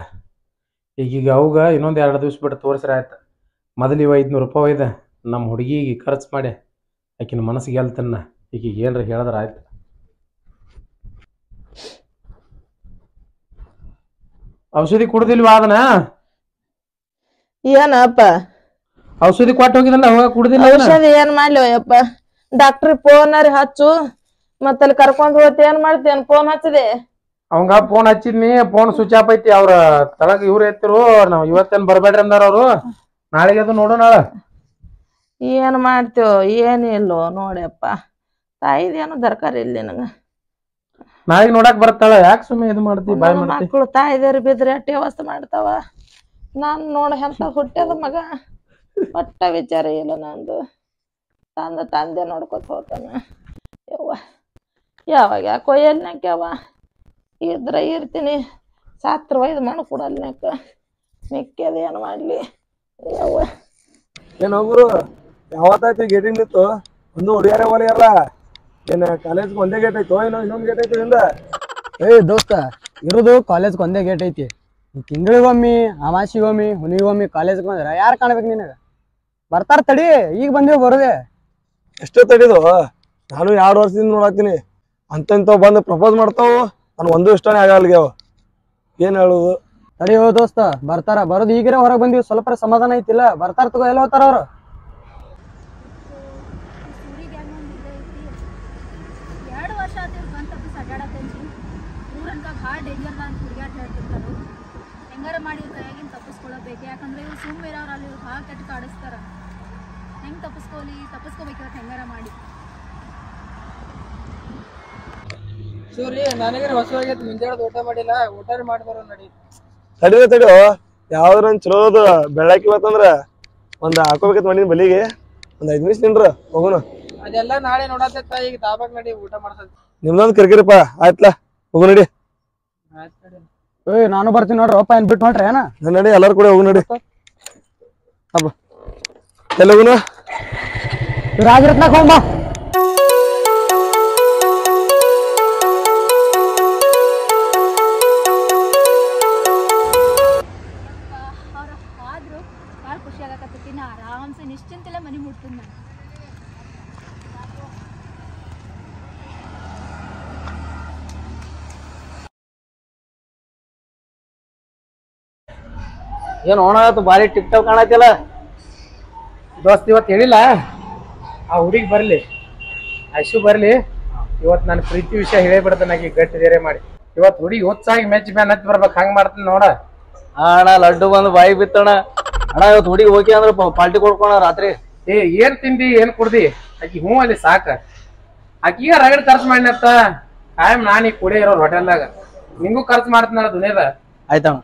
ಈಗ ಅವಾಗ ಇನ್ನೊಂದು 2 ದಿವ್ಸ ಬಿಟ್ಟು ತೋರಿಸ್ರೆ ಆಯ್ತು. ಮೊದಲು 500 ರೂಪಾಯಿ ಒಯ್ದ ನಮ್ಮ ಹುಡುಗಿಗೆ ಖರ್ಚು ಮಾಡಿ ಆಕಿನ ಮನಸ್ಸಿಗೆ ಗೆಲ್ತನ್ನ. ಈಗೀಗ ಏನ್ರಿ ಹೇಳಿದ್ರ ಆಯ್ತು. ಔಷಧಿ ಕುಡ್ದಿಲ್ವಾ ಅದನ್ನ? ಏನಪ್ಪ ಔಷಧಿ ಕೊಟ್ಟು ಹೋಗಿದಲ್ಲ, ಹೋಗ ಕುಡ್ದಿಲ್ಲ. ಔಷಧಿ ಏನ್ ಮಾಡ್ಲಿ ಯಪ್ಪ? ಡಾಕ್ಟರ್ ಫೋನ್ ಹಚ್ಚು, ಮತ್ತಲ್ಲಿ ಕರ್ಕೊಂಡ್ ಹೋಗ್ತಿ. ಏನ್ ಮಾಡ್ತೇನ್? ಫೋನ್ ಹಚ್ಚದೆ ಅವಂಗ ಫೋನ್ ಹಚ್ಚಿದ್ನಿ, ಫೋನ್ ಸ್ವಿಚ್ ಆಫ್ ಐತಿ. ಅವ್ರ ತಳಗ ಇವ್ರು ಎತ್ತಿರು, ನಾವ್ ಇವತ್ತೇನ್ ಬರ್ಬೇಡ್ರಿ ಅಂದಾರ ಅವ್ರು. ನಾಳೆಗೆ ಅದು ನೋಡೋಣ. ಏನ್ ಮಾಡ್ತೇವ ಏನಿಲ್ಲೋ ನೋಡ್ಯಪ್ಪ. ತಾಯಿದೇನು ದರ್ಕಾರ ಇಲ್ಲ ನನಗ. ನಾಳೆಗೆ ನೋಡಕ್ ಬರ್ತಾಳ, ಯಾಕೆ ಸುಮ್ಮನೆ ಇದು ಮಾಡ್ತಿ ಬಾಯ್ ಮಾಡ್ತಿ? ಮಕ್ಕಳು ತಾಯಿದೇವ್ರು ಬಿದ್ರೆ ಅಟ್ಟಿ ಅವಸ್ಥೆ ಮಾಡ್ತಾವ. ನಾನ್ ನೋಡ ಎಂತ ಹುಟ್ಟ್ಯದ ಮಗ ಒಟ್ಟ ವಿಚಾರ ಇಲ್ಲ ನಂದು. ತಂದೆ ನೋಡ್ಕೊತ ಹೋತಾನ. ಯವ್ವ ಯಾವಾಗ ಯಾಕೋ ಎಲ್ನ್ಯಾಕ್ಯವ ಇದ್ರ ಇರ್ತೀನಿ, ಸಾತ್ರ ಒಯ್ದು ಮಣ್ಣು ಕೊಡಲ್ನ್ಯಾಕ ಮಿಕ್ಕದ ಏನು ಮಾಡ್ಲಿ. ಯವ್ವ ಏನೊಬ್ರು ಯಾವತ್ತಾಯ್ತು ಗೇಟಿಂಗ್ ನಿಂತು ಒಂದು ಹುಡುಗಿಯರೇ ಒಲಿಯಲ್ಲ. ಏನ ಕಾಲೇಜ್ ಒಂದೇ ಗೇಟ್ ಐತೋ ಏನೋ ಇನ್ನೊಂದು ಗೇಟ್ ಐತಿ ಇಂದ? ದೋಸ್ತ ಇರೋದು ಕಾಲೇಜ್ಗೆ ಒಂದೇ ಗೇಟ್ ಐತಿ. ತಿಂಗಳಿಗೊಮ್ಮಿ ಅಮಾಸಿಗೊಮ್ಮಿ ಹುಣಿಗೊಮ್ಮಿ ಕಾಲೇಜ್ಗೆ ಬಂದ್ರ ಯಾರು ಕಾಣ್ಬೇಕು ನಿನಗ? ಬರ್ತಾರ ತಡಿ, ಈಗ ಬಂದೇವು ಬರೋದೆ. ಎಷ್ಟೋ ತಡಿದು ನಾನು 2 ವರ್ಷದಿಂದ ನೋಡಾಕ್ತೀನಿ. ಅಂತಂತವ್ ಬಂದು ಪ್ರಪೋಸ್ ಮಾಡ್ತಾವು, ನಾನು ಒಂದು ಇಷ್ಟನೇ ಆಗಲ್ಗ್ಯಾವ. ಏನ್ ಹೇಳುದು? ತಡಿ ಹೋ ದೋಸ್ತ, ಬರ್ತಾರ. ಬರೋದು ಈಗಿರ ಹೊರಗೆ ಬಂದಿವಿ, ಸ್ವಲ್ಪ ಸಮಾಧಾನ ಐತಿಲ್ಲ. ಬರ್ತಾರ ತಗೋ. ಎಲ್ಲ ಹೋಗ್ತಾರ ಅವ್ರು? ಎರಡು ವರ್ಷ ಆತಿವ್ರು ಬಂದು ತಪ್ಪಿಸಿ ಅಡ್ಡಾಡತ್ತೇನ್ರಿ. ಊರನ್ಕ ಭಾಳ ಡೇಂಜರ್ ಅಂತ ಹುಡುಗಾಟ ಹೇಳ್ತಿರ್ತಾರೆ. ಹೆಂಗಾರ ಮಾಡಿ ಇವ್ರ ಕೈಯಾಗಿನ ತಪ್ಪಿಸ್ಕೊಳಬೇಕು. ಯಾಕಂದ್ರೆ ಇವ್ರು ಸುಮ್ಮನೆ ಇರೋರು ಅಲ್ಲಿ ಇವ್ರು ಭಾಳ ಕೆಟ್ಟ ಕಾಡಿಸ್ತಾರ. ಹೆಂಗೆ ತಪ್ಪಿಸ್ಕೋಬೇಕಿವತ್ತು ಹೆಂಗಾರ ಮಾಡಿ. ಸೂರಿ ನನಗೆ ಹೊಸವಾಗೈತಿ, ಮುಂಜಾನೆ ಊಟ ಮಾಡಿಲ್ಲ. ಊಟ ಮಾಡಿ ಬರೋ ನಡಿ. ತಡಿಯೋ ಯಾವ್ದ್ರಂದ್ ಚಲೋದು ಬೆಳ್ಳಾಕಿ ಬಂತಂದ್ರ ಒಂದ್ ಹಾಕೋಬೇಕತ್ ಮಾಡಿನ ಬಲಿಗೆ. ಒಂದ್ 5 ನಿಮಿಷ ನಿಂಡ್ರ ಹೋಗೋಣ. ಅದೆಲ್ಲ ನಾಳೆ ನೋಡತ್ತ. ಈಗ ದಾಬಾಗ್ ನಡಿ, ಊಟ ಮಾಡ್ಸತ್. ನಿಮ್ದೊಂದ್ ಕಿರಿಕಿರಿಪ್ಪ. ಆಯ್ತಲ್ಲ ಹೋಗು ನಡಿ. ನಾನು ಬರ್ತೀನಿ ನೋಡ್ರಿ. ಒಪ್ಪ ಏನ್ ಬಿಟ್ಟು ಹೊಂಟ್ರಿ ಏನ? ನಡಿ ಎಲ್ಲಾರು ಕೂಡ ಹೋಗು ನಡಿ. ಹಬ್ಬ ಎಲ್ಲ ಹೋಗುನ. ರಾಜರತ್ನಕ್ ಹೋಗ್ಬಾ. ಅವ್ರು ಆದ್ರು ಭಾಳ ಖುಷಿ ಆಗಕತ್ತೈತಿ. ನಾ ಆರಾಮ್ಸೆ ನಿಶ್ಚಿಂತೆಲ್ಲ ಮನೆ ಮುಟ್ತೀನಿ ನಾನು. ಏನ್ ಓಣಾತು ಬಾರಿ ಟಿಪ್ ಟಾಪ್ ಕಾಣತಿಲ್ಲ ದೋಸ್ತ್. ಇವತ್ತು ಹೇಳಿಲ್ಲ ಆ ಹುಡುಗಿ ಬರ್ಲಿ, ಐಶು ಬರ್ಲಿ. ಇವತ್ತು ನಾನು ಪ್ರೀತಿ ವಿಷಯ ಹೇಳೇ ಬಿಡ್ತಾನೆ. ಆಕಿ ಗಟ್ಟಿ ಧೈರ್ಯ ಮಾಡಿ ಇವತ್ತು ಹುಡುಗಿ ಉತ್ಸಾಗಿ ಮೆಚ್ಚಿ ಮ್ಯಾನ್ ಹತ್ತಿ ಬರ್ಬೇಕು. ಹಂಗ್ ಮಾಡ್ತೀನಿ ನೋಡ. ಅಣ್ಣ ಲಡ್ಡು ಬಂದು ಬಾಯಿ ಬಿತ್ತಣ. ಅಣ್ಣ ಇವತ್ತು ಹುಡುಗಿ ಹೋಗಿ ಅಂದ್ರೆ ಪಾರ್ಟಿ ಕೊಡ್ಕೋಣ ರಾತ್ರಿ. ಏನ್ ತಿಂದಿ ಏನ್ ಕುಡ್ದಿ? ಆಕಿ ಹ್ಞೂ ಅಲ್ಲಿ ಸಾಕ. ಆಕಿಗ ರಗಡ್ ಖರ್ಚು ಮಾಡಿನತ್ತ. ಕಾಯಂ ನಾನೀಗ ಕುಡಿಯ ಇರೋರು ಹೋಟೆಲ್ದಾಗ. ನಿಂಗೂ ಖರ್ಚು ಮಾಡ್ತೀನಲ್ಲ ದುನಿಯಾದ. ಆಯ್ತಣ್ಣ.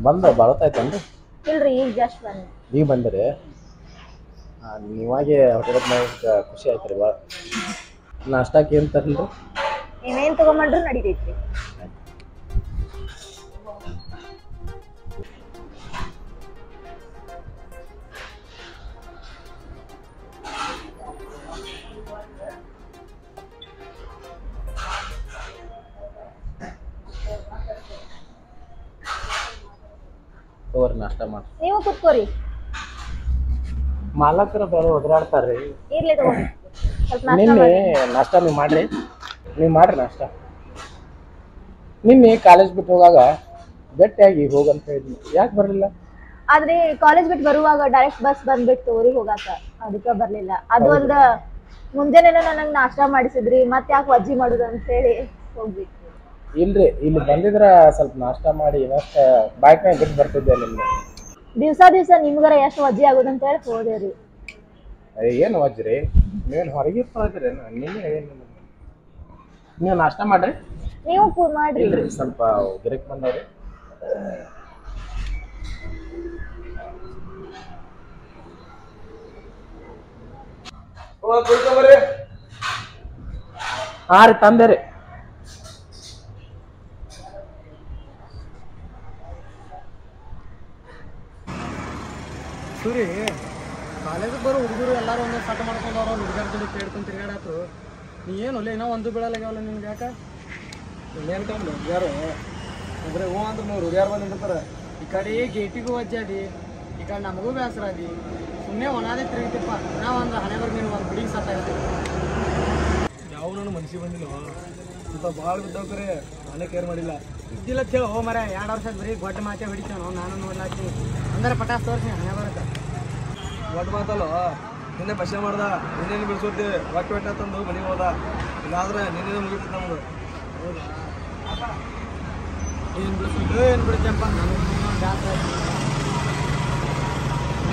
ಬಂದ ಬಳತಾಯ್ತನ್ರಿ? ಇಲ್ರಿ ಈಗ ಜಸ್ಟ್ ಬಂದೆ. ಈಗ ಬಂದಿರಿ? ನೀವಾಗೆ ಹೊಟ್ಟೆ ಖುಷಿ ಆಯ್ತು ರೀ ಭಾಳ. ನಾಷ್ಟಾಕ್ ಏನು ತರಲ್ರಿ? ಏನೇನ್ ತಗೊಂಡ್ರು ನಡೀತೈತ್ರಿ. ತಗೋರಿ ನಾಷ್ಟ ಮಾಡಿ. ನೀವು ಕುತ್ಕೋರಿ. ಮಾಲಕರ ಬೇರೆ ಒದರಾಡ್ತಾರ್ರಿ. ಇರ್ಲಿ ತಗೋರಿ, ಸ್ವಲ್ಪ ನಾಷ್ಟ ನಿನ್ನೆ ಮಾಡಿ. ನಾಷ್ಟ ನೀವು ಮಾಡ್ರಿ ನಾಷ್ಟ. ನಿನ್ನೆ ಕಾಲೇಜ್ ಬಿಟ್ಟು ಹೋಗಾಗ ಗಟ್ಟಿಯಾಗಿ ಹೋಗಂತ ಹೇಳಿದ್ನಿ, ಯಾಕೆ ಬರಲಿಲ್ಲ? ಆದ್ರೆ ಕಾಲೇಜ್ ಬಿಟ್ಟು ಬರುವಾಗ ಡೈರೆಕ್ಟ್ ಬಸ್ ಬಂದ್ಬಿಟ್ಟು ಊರಿಗೆ ಹೋಗಾಕ, ಅದಕ್ಕೆ ಬರ್ಲಿಲ್ಲ. ಅದು ಒಂದ ಮುಂಜಾನೆ ನನಗ್ ನಾಷ್ಟ ಮಾಡಿಸಿದ್ರಿ, ಮತ್ತೆ ಯಾಕೆ ವಜ್ಜಿ ಮಾಡುದು ಅಂತ ಹೇಳಿ ಹೋಗ್ಬಿಟ್ಟು. ಇಲ್ರಿ, ಇಲ್ಲಿ ಬಂದಿದ್ರ ಸ್ವಲ್ಪ ನಾಷ್ಟ ಮಾಡಿ ಇನ್ನಷ್ಟ ಬೈಕ್ ಮ್ಯಾಗ ಬಿಟ್ಟು ಬರ್ತಿದ್ದೆ ನಿಮ್ಗೆ. ದಿವ್ಸ ನಿಮ್ಗಾರ ಎಷ್ಟು ವಜ್ಜಿ ಆಗುದಂತ ಹೇಳಿ ಹೋದೇವ್ರಿ. ಏನು ವಜ್ರಿ, ನೀವೇನು ಹೊರಗೆ ಹೋದ್ರಿ? ನೀವು ನಾಷ್ಟ ಮಾಡ್ರಿ. ನೀವು ಮಾಡ್ರಿ. ಇಲ್ರಿ, ಸ್ವಲ್ಪ ಗಿರಕ್ ಬಂದವ್ರಿ. ಹಾ ರೀ, ತಂದೆ ರೀ. ಹುಡುಗಾರ ಜೋಡಿ ಕೇಳ್ಕೊಂಡು ತಿರ್ಗಾಡತ್ರು ನೀ ಏನು ಒಳ್ಳೆ ಇನ್ನೂ ಒಂದು ಬೀಳಲ್ಲಾಗ್ಯಾವಲ್ಲ ನಿಮ್ಗೆ ಯಾಕೆ ಏನು ಕಂಡು ಯಾರು ಅಂದ್ರೆ ಹ್ಞೂ ಅಂದ್ರೆ ನೋಡು ಯಾರು ಬಂದಿರ್ತಾರೆ ಈ ಕಡೆ ಗೇಟಿಗೂ ಅಜ್ಜಾದಿ ಈ ಕಡೆ ನಮಗೂ ಬೇಸರ ಅದಿ ಸುಮ್ಮನೆ ಒಣಾದೇ ತಿರುಗಿತಿಪ್ಪ ನಾವು ಒಂದು ಹಣೆ ಬರ್ಗ ನೀವು ಒಂದು ಹುಡುಗಿ ಸಾಕಾಗ್ತೀವಿ ಯಾವ ನನ್ನ ಮನ್ಸಿಗೆ ಬಂದಿಲ್ಲ ಸ್ವಲ್ಪ ಭಾಳ ಬಿದ್ದವ್ರೆ ನಾನೇ ಕೇರ್ ಮಾಡಿಲ್ಲ ಇದ್ದಿಲ್ಲ ಹೇಳಿ ಹೋ ಮರ 2 ವರ್ಷದ ಬರೀ ಗೊಡ್ಡ ಮಾತೆ ಹೊಡಿತೇವೆ ನಾನು ನೋಡ್ಲಾಕ್ತೀನಿ ಅಂದ್ರೆ ಪಟಾಸ್ ತೋರಿಸಿ ಹಣೆ ಬರುತ್ತೆ ಒಟ್ಟು ಮಾತಲ್ಲ ನಿನ್ನೆ ಪಶ್ಯ ಮಾಡ್ದ ನಿನ್ನೆ ಬಿಡಿಸೋತಿ ಒಟ್ಟು ತಂದು ಮನೆಗೆ ಹೋದ ಇಲ್ಲಾಂದ್ರೆ ನಿನ್ನೆ ಮುಗಿತೈತೆ ನಮ್ದು ಏನು ಬಿಡಿಸಿದ್ದು ಏನು ಬಿಡ್ತೇಪ್ಪ ನನಗೆ ಜಾಸ್ತಿ ಆಯ್ತು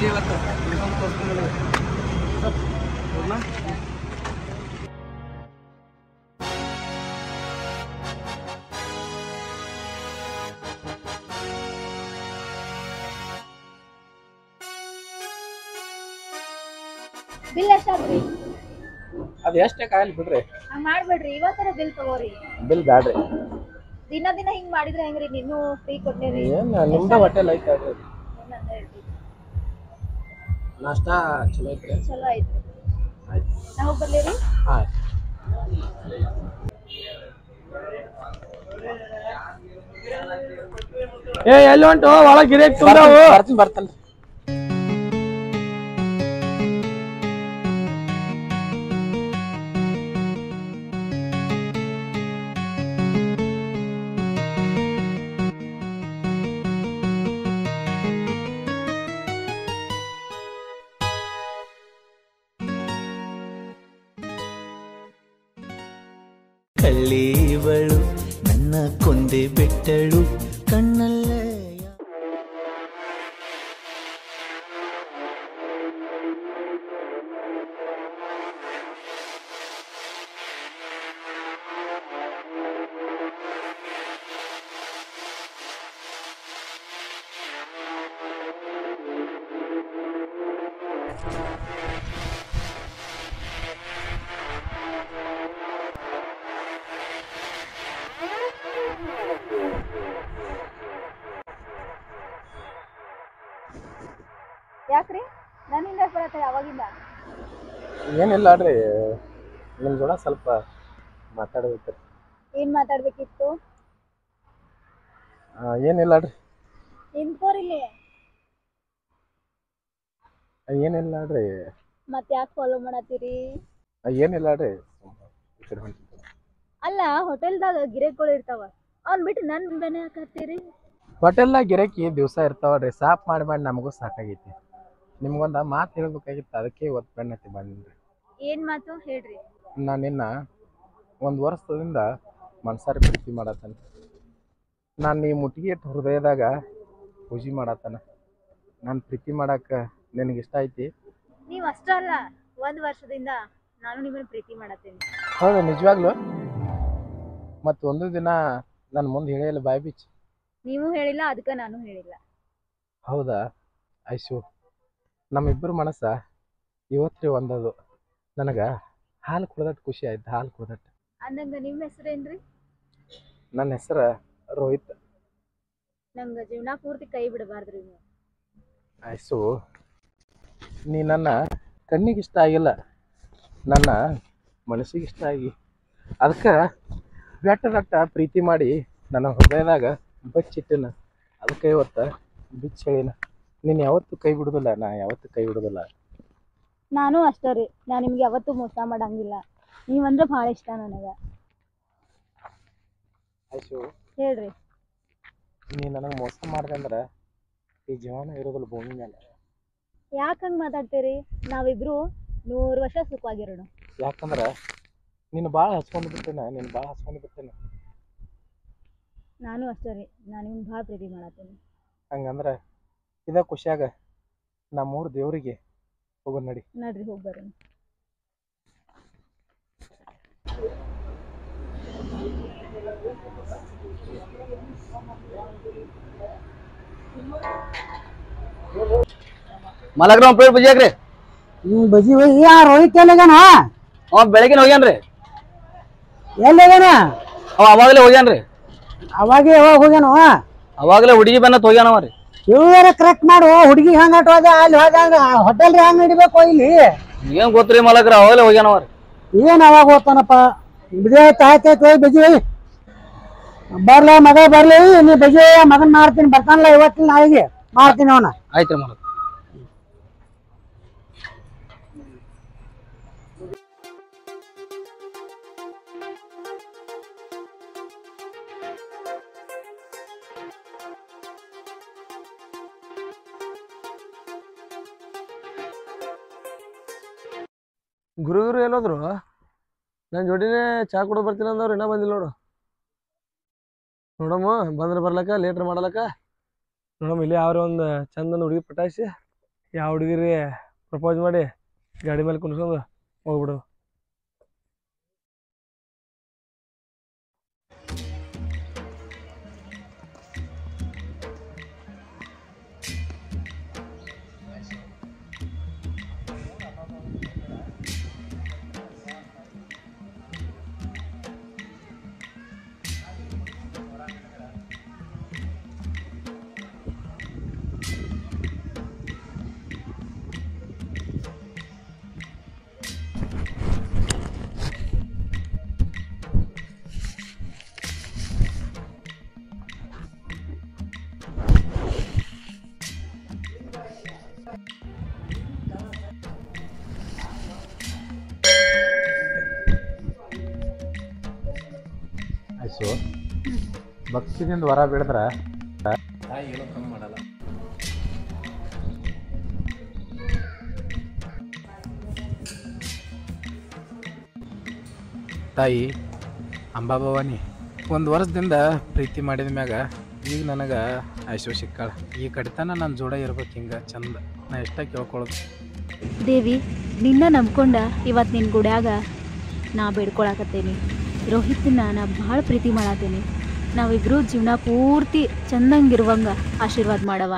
ಇವತ್ತು ಇಳ್ಕೊಂಡು ತೋರಿಸ್ತೀನಿ ಬಿಲ್ ಎಷ್ಟಾದ್ರಿ? ಅದು ಎಷ್ಟೇ ಕಾಯಲ್ ಬಿಡ್ರಿ, ಹಂಗ್ ಮಾಡ್ಬೇಡ್ರಿ, ಇವತ್ತರ ಬಿಲ್ ತಗೋರಿ. ಬಿಲ್ ಬ್ಯಾಡ್ರಿ. ದಿನ ದಿನ ಹಿಂಗ್ ಮಾಡಿದ್ರೆ ಹೆಂಗ್ರಿ? ನೀನು ಫ್ರೀ ಕೊಟ್ಟೇರಿ. ಏನ್ ನಿಮ್ದ ಹೋಟೆಲ್ ಐತೆ ಅಲ್ರಿ? ಏನಂತ ಹೇಳ್ತಿ? ನಾಷ್ಟಾ ಚಲೋ ಐತ್ರಿ? ಚಲೋ ಐತ್ರಿ. ಆಯ್ತು, ನಾ ಹೋಗಿ ಬರ್ಲೇರಿ? ಆಯ್ತು. ಏ ಎಲ್ಲಿ ಹೊಂಟು ಒಳಗೆ ಗಿರೇಕ್ ತುಂಬ್ಯಾವು ಬರ್ತೇನೆ. ಕಳ್ಳೀವಳು ನನ್ನ ಕೊಂದೆ ಬಿಟ್ಟಳು ಕಣ್ಣಲ್ಲೇ. ಯಾಕ್ರಿ ನನ್ನಿಂದ ಬರತ್ತೆ ಯಾವಾಗಿಂದ? ಏನಿಲ್ಲ ಅಡ್ರಿ, ನಿಮ್ ಜೋಡ ಸ್ವಲ್ಪ ಮಾತಾಡ್ಬೇಕ್ರಿ. ಏನ್ ಮಾತಾಡ್ಬೇಕಿತ್ತು? ಏನಿಲ್ಲ ಅಡ್ರಿ. ನಿಂತ್ಕೋರಿಲ್ಲಿ. ಏನಿಲ್ಲ ಅಡ್ರಿ. ಮತ್ತೆ ಯಾಕೆ ಫಾಲೋ ಮಾಡತ್ತೀರಿ? ಏನಿಲ್ಲ ಅಡ್ರಿ. ಅಲ್ಲ, ಹೋಟೆಲ್ದಾಗ ಗಿರಾಕಿಗಳು ಇರ್ತಾವ, ಅವ್ನ್ ಬಿಟ್ಟು ನನ್ ಬೆನೆ ಹಾಕತ್ತೀರಿ? ಹೋಟೆಲ್ದಾಗ ಗಿರಾಕಿ ದಿವಸ ಇರ್ತಾವಲ್ರಿ, ಸಾಫ್ ಮಾಡಿ ಮಾಡಿ ನಮಗೂ ಸಾಕಾಗೈತಿ. ನಿಮ್ಗೊಂದು ಮಾತು ಹೇಳ್ಬೇಕಾಗಿತ್ತು, ಅದಕ್ಕೆ ಇವತ್ತು ಬೆನ್ನತ್ತಿ ಬಂದ್ರಿ. ಏನ್ ಮಾತು ಹೇಳ್ರಿ? ನಾನು ನಿನ್ನ 1 ವರ್ಷದಿಂದ ಮನ್ಸಾರಿ ಪ್ರೀತಿ ಮಾಡತ್ತಾನ. ನಾನು ಈ ಮುಟ್ಟಿಗೆ ಇಟ್ಟು ಹೃದಯದಾಗ ಪೂಜೆ ಮಾಡತ್ತಾನ. ನಾನು ಪ್ರೀತಿ ಮಾಡಕ್ಕೆ ನಿನಗೆ ಇಷ್ಟ ಐತಿ? ನೀವ್ ಅಷ್ಟ ಅಲ್ಲ, 1 ವರ್ಷದಿಂದ ನಾನು ನಿಮ್ಮನ್ನ ಪ್ರೀತಿ ಮಾಡತ್ತೇನೆ. ಹೌದು, ನಿಜವಾಗ್ಲು? ಮತ್ತು ಒಂದು ದಿನ ನನ್ನ ಮುಂದೆ ಹೇಳಿಲ್ಲ ಬಾಯ್ ಬಿಚ್ಚಿ? ನೀವು ಹೇಳಿಲ್ಲ, ಅದಕ್ಕೆ ನಾನು ಹೇಳಿಲ್ಲ. ಹೌದಾ ಐಶು, ನಮ್ಮಿಬ್ಬರು ಮನಸ್ಸ ಇವತ್ತು ಒಂದದು. ನನಗೆ ಹಾಲು ಕುಡ್ದಟ್ಟು ಖುಷಿ ಆಯ್ತು, ಹಾಲು ಕುಡ್ದಟ್ಟು. ಅಂದಂಗ ನಿಮ್ಮ ಹೆಸರೇನ್ರಿ? ನನ್ನ ಹೆಸರು ರೋಹಿತ್. ನಂಗೆ ಜೀವನ ಪೂರ್ತಿ ಕೈ ಬಿಡಬಾರ್ದ್ರಿ ನೀವು. ಐಸು, ನೀ ನನ್ನ ಕಣ್ಣಿಗೆ ಇಷ್ಟ ಆಗಿಲ್ಲ, ನನ್ನ ಮನಸ್ಸಿಗೆ ಇಷ್ಟ ಆಗಿ, ಅದಕ್ಕೆ ಬೆಟ್ಟದಟ್ಟ ಪ್ರೀತಿ ಮಾಡಿ ನನ್ನ ಹೃದಯದಾಗ ಬಚ್ಚಿಟ್ಟಿನ. ಅದಕ್ಕೆ ಇವತ್ತು ಬಿಚ್ಚ ಹೇಳಿನ, ನೀನು ಯಾವತ್ತೂ ಕೈ ಬಿಡೋದಿಲ್ಲ, ನಾ ಯಾವತ್ತೂ ಕೈ ಬಿಡೋದಿಲ್ಲ. ನಾನು ಅಷ್ಟೇ ರೀ, ನಾನು ನಿಮ್ಗೆ ಯಾವತ್ತೂ ಮೋಸ ಮಾಡಂಗಿಲ್ಲ. ನೀವಂದ್ರೆ ಭಾಳ ಇಷ್ಟ ನನಗೆ. ಐಶು, ಹೇಳ್ರಿ. ನೀ ನನಗೆ ಮೋಸ ಮಾಡಿದೆ ಅಂದ್ರೆ ಈ ಜೀವನ ಇರೋದಿಲ್ಲ ಭೂಮಿ ಮೇಲೆ. ಯಾಕೆ ಹಂಗೆ ಮಾತಾಡ್ತೀರಿ? ನಾವಿಬ್ರು 100 ವರ್ಷ ಸುಖವಾಗಿರೋಣ. ಯಾಕಂದ್ರೆ ನೀನು ಭಾಳ ಹಚ್ಕೊಂಡು ಬಿಡ್ತೇನೆ, ನಾನು ಅಷ್ಟೇ ರೀ, ನಾನು ನಿಮ್ಗೆ ಭಾಳ ಪ್ರೀತಿ ಮಾಡತ್ತೇನೆ. ಹಂಗಂದ್ರೆ ಇದ ಖುಷಿಯಾಗ ನಮ್ಮೂರು ದೇವರಿಗೆ ಹೋಗೋಣ ನಡಿ. ನಡ್ರಿ, ಹೋಗಿ ಬರ್ರಿ. ಮಲಗ್ರ ಒಂದು ಪ್ಲೇಟ್ ಬಜಿ ಹಾಕ್ರಿ. ಬಜಿ ರೋಹಿತ್ ಎಲ್ಲಗನ? ಅವ ಬೆಳಗಿನ ಹೋಗ್ಯಾನ್ರಿ. ಎಲ್ಲಗನ? ಅವ ಅವಾಗಲೇ ಹೋಗ್ಯಾನ್ರಿ. ಅವಾಗೆ ಯಾವಾಗ ಹೋಗ್ಯಾನೋ? ಅವಾಗಲೇ ಹುಡುಗಿ ಬೆನ್ನ ಹೋಗ್ಯಾನವ ರೀ. ಇವ್ರ ಕರೆಕ್ಟ್ ಮಾಡು. ಹುಡುಗಿ ಹಂಗ ಹೋದ, ಅಲ್ಲಿ ಹೋದಂಗ ಹೋಟೆಲ್ ಹಂಗ ಹಿಡಿಬೇಕು ಇಲ್ಲಿ. ಏನ್ ಗೊತ್ತ್ರಿ ಮಾಲಕ್ರ ಅವಾಗಲೇ ಹೋಗ್ಯಾನವ. ಏನ್ ಅವಾಗ ಹೋಗ್ತಾನಪ್ಪ ಬಿಜಿ ಆಯ್ತಾಯ್ತು ಬಿಜಿ ಬರ್ಲ ಮಗ ಬರ್ಲಿ ನೀ ಬಿಜಿ ಮಗನ್ ಮಾಡ್ತೀನಿ ಬರ್ತಾನಲ್ಲ ಇವತ್ತಿನ ನಾಳೆಗೆ ಮಾಡ್ತೀನಿ ಅವನ. ಆಯ್ತ್ರಿ ಮಾಲಕ್ರ. ಗುರು ಎಲ್ಲೋದ್ರು? ನನ್ನ ಜೋಡಿನೇ ಚಾ ಕೊಡೋ ಬರ್ತೀನಿ ಅಂದವ್ರು ಇನ್ನೂ ಬಂದಿಲ್ಲ ನೋಡು. ನೋಡಮ್ಮ ಬಂದ್ರೆ ಬರ್ಲಕ್ಕ ಲೇಟ್ರ್ ಮಾಡಲಕ್ಕ. ನೋಡಮ್ಮ ಇಲ್ಲಿ ಯಾವ್ರಿ ಒಂದು ಚಂದನ ಹುಡುಗಿ ಪಟಾಯಿಸಿ ಯಾವ ಹುಡುಗಿರಿ ಪ್ರಪೋಸ್ ಮಾಡಿ ಗಾಡಿ ಮೇಲೆ ಕುಣಿಸ್ಕೊಂಡು ಹೋಗ್ಬಿಡು. ಆಯ್ಸು ಭಕ್ತಿನಿಂದ ವರ ಬಿಡಿದ್ರ ತಾಯಿ ಏನೂ ಕಮ್ಮಿ ಮಾಡಲ್ಲ. ತಾಯಿ ಅಂಬಾಭವಾನಿ ಒಂದು ವರ್ಷದಿಂದ ಪ್ರೀತಿ ಮಾಡಿದ ಮ್ಯಾಗ ಈಗ ನನಗೆ ಆಯ್ಸು ಸಿಕ್ಕಾಳ. ಈ ಕಡಿತನ ನನ್ನ ಜೋಡ ಇರ್ಬೇಕು ಹಿಂಗೆ ಚಂದ ನಾ ಎಷ್ಟ ಕೇಳ್ಕೊಳ್ಳೋದು. ದೇವಿ ನಿನ್ನ ನಂಬ್ಕೊಂಡ ಇವತ್ತು ನಿನ್ನ ಗುಡ್ಯಾಗ ನಾ ಬೇಡ್ಕೊಳಕತ್ತೇನಿ. ರೋಹಿತನ ನಾ ಭಾಳ ಪ್ರೀತಿ ಮಾಡತ್ತೇನೆ. ನಾವಿಬ್ರು ಜೀವನ ಪೂರ್ತಿ ಚಂದಂಗಿರುವಂಗ ಆಶೀರ್ವಾದ ಮಾಡವ.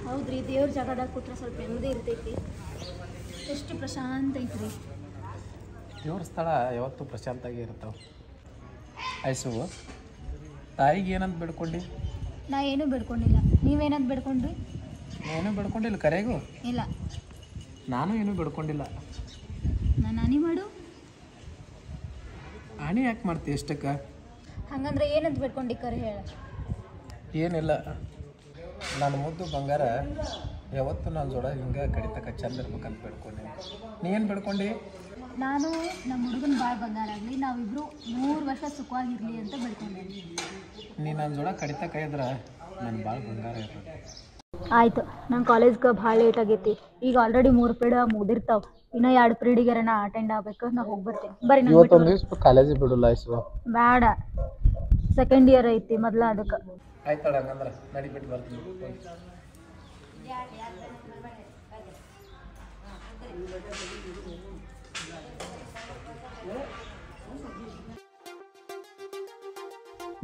ಹೌದ್ರಿ, ದೇವ್ರ ಜಾಗದಾಗ ಕೊಟ್ರೆ ಸ್ವಲ್ಪ ನೆಮ್ಮದಿ ಇರ್ತೈತಿ. ಎಷ್ಟು ಪ್ರಶಾಂತ ಐತ್ರಿ. ದೇವ್ರ ಸ್ಥಳ ಯಾವತ್ತೂ ಪ್ರಶಾಂತಾಗಿ ಇರ್ತಾವೆ. ಆಯ್ಸು ತಾಯಿಗೆ ಏನಂತ ಬೇಡ್ಕೊಂಡಿ? ನಾ ಏನೂ ಬೇಡ್ಕೊಂಡಿಲ್ಲ. ನೀವೇನಂತ ಬೇಡ್ಕೊಂಡ್ರಿ? ಏನೂ ಬೇಡ್ಕೊಂಡಿಲ್ಲ ಕರೆಗೂ. ಇಲ್ಲ, ನಾನು ಏನೂ ಬೇಡ್ಕೊಂಡಿಲ್ಲ. ನಾನು ಆನಿ ಮಾಡು. ಆಣಿ ಯಾಕೆ ಮಾಡ್ತೀವಿ ಇಷ್ಟಕ್ಕೆ? ಹಂಗಂದ್ರೆ ಏನಂತ ಬೇಡ್ಕೊಂಡಿ ಕರೆ ಹೇಳ. ಏನಿಲ್ಲ, ನಾನು ಮುದ್ದು ಬಂಗಾರ ಯಾವತ್ತು ನಾನು ಜೋಡ ಹಿಂಗೆ ಕಡಿತಕ್ಕ ಚಂದ ಇರ್ಬೇಕಂತ ಬೇಡ್ಕೊಂಡೆ. ನೀ ಏನು ಬೇಡ್ಕೊಂಡಿ? ನಾನು ನಮ್ಮ ಹುಡುಗನ ಭಾಳ ಬಂಗಾರ ಆಗಲಿ, ನಾವಿಬ್ರು 100 ವರ್ಷ ಸುಖವಾಗಿರಲಿ ಅಂತ ಬೇಡ್ಕೊಂಡೆ. ನೀ ನನ್ನ ಜೋಡ ಕಡಿತಕ್ಕ ಇದ್ರೆ ನಾನು ಭಾಳ ಬಂಗಾರ ಇರ್ತದೆ. ಆಯ್ತು, ನನ್ನ ಕಾಲೇಜ್ಗೆ ಭಾಳ ಲೇಟ್ ಆಗೈತಿ. ಈಗ ಆಲ್ರೆಡಿ 3 ಪೀರಿಯಡ್ ಮುಗಿದಿರ್ತಾವೆ. ಇನ್ನೂ 2 ಪೀರಿಯಡಿಗೆ ನಾ ಅಟೆಂಡ್ ಆಗ್ಬೇಕು. ನಾ ಹೋಗಿ ಬರ್ತೀನಿ. ಬರ್ರಿ. ಇವತ್ತೊಂದು ದಿವಸ ಕಾಲೇಜಿಗೆ ಬಿಡಲ್ಲ ಆಯ್ಸು. ಬೇಡ, ಸೆಕೆಂಡ್ ಇಯರ್ ಐತಿ ಮೊದಲ, ಅದಕ್ಕೆ. ಆಯ್ತಾಳ ಹಂಗಂದ್ರೆ ನಡಿ ಬಿಟ್ಟು ಬರ್ತೀನಿ.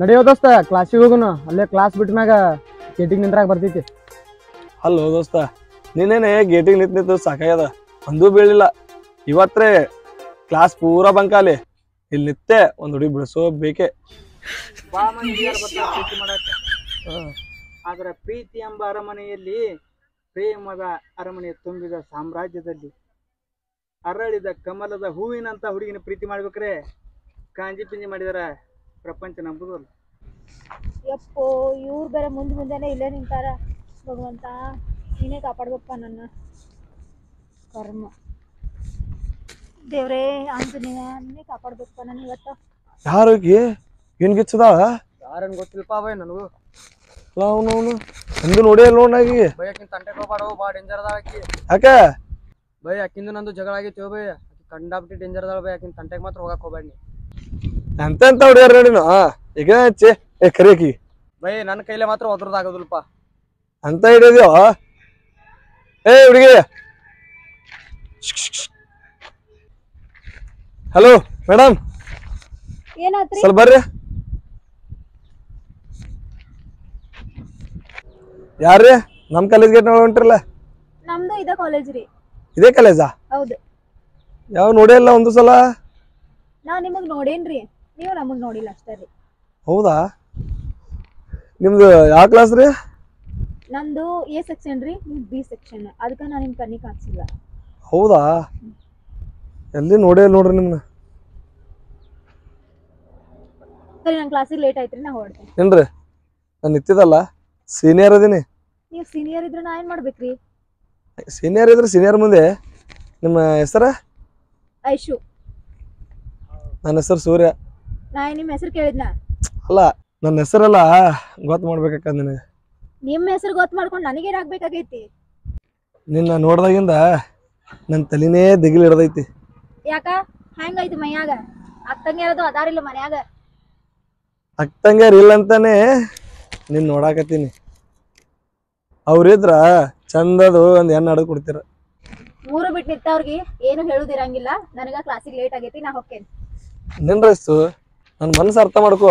ನಡೆಯೋ ದೋಸ್ತ ಕ್ಲಾಸಿಗೆ ಹೋಗುನು. ಅಲ್ಲೇ ಕ್ಲಾಸ್ ಬಿಟ್ಟ ಮ್ಯಾಗ ಗೇಟಿಗೆ ನಿಂದ್ರಾಗ ಬರ್ತೈತಿ. ಅಲ್ಲೋ ದೋಸ್ತ, ನೀನೇನೆ ಗೇಟಿಗೆ ನಿಂತು ಸಾಕಾಗ್ಯದ, ಒಂದೂ ಬೀಳಿಲ್ಲ. ಇವತ್ತೇ ಕ್ಲಾಸ್ ಪೂರಾ ಬಂಕಾಲಿ. ಇಲ್ಲಿ ನಿತ್ತೆ ಒಂದು ಹುಡುಗಿ ಬಿಡಿಸೋ ಬೇಕೆ. ಆದ್ರೆ ಪ್ರೀತಿ ಎಂಬ ಅರಮನೆಯಲ್ಲಿ, ಪ್ರೇಮದ ಅರಮನೆ ತುಂಬಿದ ಸಾಮ್ರಾಜ್ಯದಲ್ಲಿ ಅರಳಿದ ಕಮಲದ ಹೂವಿನಂತ ಹುಡುಗಿನ ಪ್ರೀತಿ ಮಾಡ್ಬೇಕ್ರೆ ಕಾಂಜಿ ಪಿಂಜಿ ಮಾಡಿದಾರ ಪ್ರಪಂಚ ನಂಬುದಲ್ಲ. ಯಪ್ಪೋ, ಇವ್ರು ಬೇರೆ ಮುಂದೆನೇ ಇಲ್ಲೇ ನಿಂತಾರ. ಭಗವಂತ ನೀನೇ ಕಾಪಾಡ್ಬೇಕಪ್ಪ ನನ್ನ. ಕರ್ಮ ದೇವ್ರೇ, ಆಂಜನೇಯ ನೀನೇ ಕಾಪಾಡ್ಬೇಕಪ್ಪ ನನ್ನ ಇವತ್ತು. ಯಾರು ಏನ್ ಗಿಚ್ಚದಾಳ? ಯಾರೇನ್ ಗೊತ್ತಿಲ್ಲಪ್ಪ ಬೈ ನನಗೂ. ಅವನು ಅಂದು ನೋಡಿ ನೋಡಾಗಿ ಬೈ ಆಕಿನ ತಂಟೆಗೆ ಹೋಗ್ಬಾರ್ದು, ಭಾಳ ಡೇಂಜರ್ ಅದಾಳ ಆಕಿ. ಯಾಕೆ ಬೈ ಆಕಿಂದು ನಂದು ಜಗಳ ಆಗೈತಿ ಬೈ. ಆಕಿ ಕಂಡಾಬಿಟ್ಟು ಡೇಂಜರ್ ಅದಾಳ ಬೈ. ಆಕಿನ ತಂಟೆಗೆ ಮಾತ್ರ ಹೋಗಕ್ ಹೋಗ್ಬೇಡಿ. ಎಂತೆಂತ ಹುಡುಗ್ಯಾರ ನೋಡಿನ ಈಗ ಹಚ್ಚಿ ಕರಿಯಕಿ ಬೈ. ನನ್ನ ಕೈಲೇ ಮಾತ್ರ ಒದ್ರದಾಗೋದಿಲ್ಲಪ್ಪ ಅಂತ ಹಿಡಿದ್ಯೋ. ಏ ಹುಡುಗಿ, ಹಲೋ ಮೇಡಮ್, ಏನಾತ್ರಿ? ಸ್ವಲ್ಪ ಬರ್ರಿ. ಯಾರ್ರಿ? ನಮ್ ಕಾಲೇಜ್ ಗೇಟ್ ಹೊಂಟ್ರಲ್ಲ? ನಮ್ದು ಇದ ಕಾಲೇಜ್ ರೀ. ಇದೇ ಕಾಲೇಜಾ? ಹೌದು. ಯಾವ ನೋಡೇ ಇಲ್ಲ ಒಂದು ಸಲ. ನಾ ನಿಮಗ್ ನೋಡೇನ್ರಿ, ನೀವು ನಮಗ್ ನೋಡಿಲ್ಲ ಅಷ್ಟೇ ರೀ. ಹೌದಾ? ನಿಮ್ದು ಯಾವ ಕ್ಲಾಸ್ ರೀ? ನಂದು ಎ ಸೆಕ್ಷನ್ ರೀ, ನಿಮ್ದು ಬಿ ಸೆಕ್ಷನ್. ಅದಕ್ಕೆ ನಾನು ನಿಮ್ ಕಣ್ಣಿಗೆ ಕಾಣಿಸಿಲ್ಲ. ಹೌದಾ? ಎಲ್ಲಿ ನೋಡೇ ಇಲ್ಲ ನೋಡ್ರಿ ನಿಮ್ನ. ಸರಿ, ನನ್ನ ಕ್ಲಾಸಿಗೆ ಲೇಟ್ ಆಯ್ತ್ರಿ, ನಾ ಹೊರಡ್ತೇನೆ. ಏನ್ರಿ ನಾನು ನಿಂತಿದ್ದಲ್ಲ ಸೀನಿಯರ್ ಅದೀನಿ. ನೀವು ಸೀನಿಯರ್ ಇದ್ರೆ ನಾ ಏನ್ ಮಾಡ್ಬೇಕ್ರಿ? ಸೀನಿಯರ್ ಇದ್ರೆ ಸೀನಿಯರ್ ಮುಂದೆ. ನಿಮ್ಮ ಹೆಸರ? ಐಶು. ನನ್ನ ಹೆಸರು ಸೂರ್ಯ. ನಾ ನಿಮ್ಮ ಹೆಸರು ಕೇಳಿದ್ನ? ಅಲ್ಲ, ನನ್ನ ಹೆಸರೆಲ್ಲ ಗೊತ್ತು ಮಾಡ್ಬೇಕಕ್ಕ ನಿನಗೆ. ನಿಮ್ಮ ಹೆಸರು ಗೊತ್ತು ಮಾಡ್ಕೊಂಡು ನನಗೇನಾಗಬೇಕಾಗೈತಿ? ನಿನ್ನ ನೋಡ್ದಾಗಿಂದ ನನ್ನ ತಲೆನೇ ದಿಗಿಲ್ ಹಿಡ್ದೈತಿ. ಯಾಕ ಹೆಂಗೈತಿ ಮೈಯಾಗ? ಅತ್ತಂಗ್ಯಾರದು ಅದಾರಿಲ್ಲ ಮನ್ಯಾಗ? ಅಕ್ಕಂಗ್ಯಾರ ಇಲ್ಲ ಅಂತಾನೆ ನಿನ್ ನೋಡಾಕತ್ತೀನಿ. ಅವ್ರಿದ್ರ ಚಂದದು ಒಂದ್ ಹೆಣ್ಣು ಹಡದ್ ಕೊಡ್ತೀರ. ಮೂರು ಬಿಟ್ಟು ನಿಂತವ್ರಿಗೆ ಏನು ಹೇಳುದಿರಂಗಿಲ್ಲ. ನನಗ ಕ್ಲಾಸಿಗೆ ಲೇಟ್ ಆಗೈತಿ, ನಾ ಹೋಗ್ತೇನೆ. ನಿನ್ ರೈಸು ನನ್ನ ಮನಸ್ಸು ಅರ್ಥ ಮಾಡ್ಕೋ.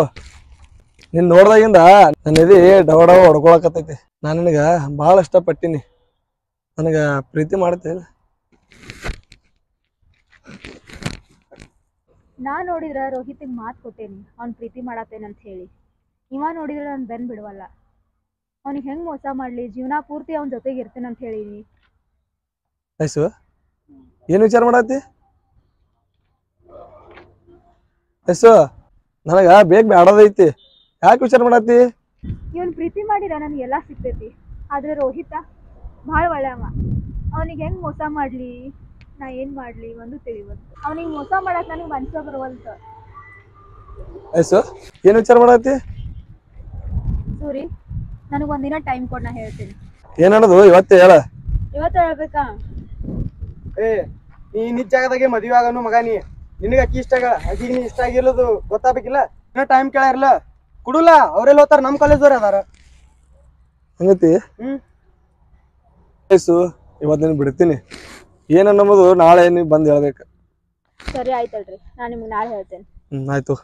ನಿನ್ ನೋಡ್ದಾಗಿಂದ ನನ್ನ ಎದೆ ಡವ ಡವ ಹೊಡ್ಕೊಳಕತ್ತೈತಿ. ನಾನು ನಿನಗ ಭಾಳ ಇಷ್ಟಪಟ್ಟಿನಿ. ನನಗ ಪ್ರೀತಿ ಮಾಡ್ತೇನೆ. ನಾ ನೋಡಿದ್ರ ರೋಹಿತ್ಗೆ ಮಾತು ಕೊಟ್ಟೇನಿ, ಅವ್ನ್ ಪ್ರೀತಿ ಮಾಡತ್ತೇನೆ ಅಂತ ಹೇಳಿ. ಇವ ನೋಡಿದ್ರ ನನ್ ಬೆನ್ ಬಿಡವಲ್ಲ. ಅವ್ನಿಗೆ ಹೆಂಗ್ ಮೋಸ ಮಾಡ್ಲಿ, ಜೀವನ ಪೂರ್ತಿ ಅವನ ಜೊತೆಗೆ ಇರ್ತೇನೆ ಅಂತ ಹೇಳಿನಿ. ರೈಸು ಏನು ವಿಚಾರ ಮಾಡತ್ತಿ? ರೈಸು ನನಗ ಬೇಗ ಬ್ಯಾಡದೈತಿ. ಯಾಕೆ ವಿಚಾರ ಮಾಡತ್ತಿ? ಇವನ್ ಪ್ರೀತಿ ಮಾಡಿರ ನನ್ಗೆ ಎಲ್ಲಾ ಸಿಗ್ತೈತಿ. ಆದ್ರೆ ರೋಹಿತ ಭಾಳ ಒಳ್ಳೆಯವ. ಅವನಿಗೆ ಹೆಂಗ್ ಮೋಸ ಮಾಡ್ಲಿ, ನಾ ಏನ್ ಮಾಡ್ಲಿ ಒಂದು ತಿಳಿವಲ್ತು. ಅವನಿಗೆ ಮೋಸ ಮಾಡಕ್ ನನಗೆ ಮನ್ಸ ಬರವಲ್ತು. ರೈಸು ಏನು ವಿಚಾರ ಮಾಡತ್ತಿ? ಸೂರಿ, ನನಗೊಂದಿನ ಟೈಮ್ ಕೊಡ್, ನಾ ಹೇಳ್ತೀನಿ. ಏನನ್ನೋದು ಇವತ್ತೇ ಹೇಳ. ಇವತ್ತು ಹೇಳ್ಬೇಕಾ? ನೀ ನಿಜ ಜಾಗದಾಗೆ ಮದುವೆ ಆಗನು ಮಗ. ನಿನಗೆ ಅಕ್ಕಿ ಇಷ್ಟ ಆಗ, ಅಕ್ಕಿಗೆ ನೀ ಇಷ್ಟ ಆಗಿರೋದು ಗೊತ್ತಾಗಬೇಕಿಲ್ಲ. ಇನ್ನೂ ಟೈಮ್ ಕೇಳಿರಲ್ಲ ಕುಡುಲ್ಲ. ಅವ್ರೆಲ್ಲ ಹೋಗ್ತಾರ, ನಮ್ಮ ಕಾಲೇಜ್ದವ್ರು ಅದಾರ. ಹಂಗತಿ ರೈಸು, ಇವತ್ತು ನೀನು ಬಿಡ್ತೀನಿ. ಏನನ್ನೋದು ನಾಳೆ ನೀವು ಬಂದು ಹೇಳ್ಬೇಕು. ಸರಿ ಆಯ್ತಲ್ರಿ, ನಾನು ನಿಮ್ಗೆ ನಾಳೆ ಹೇಳ್ತೇನೆ. ಆಯ್ತು.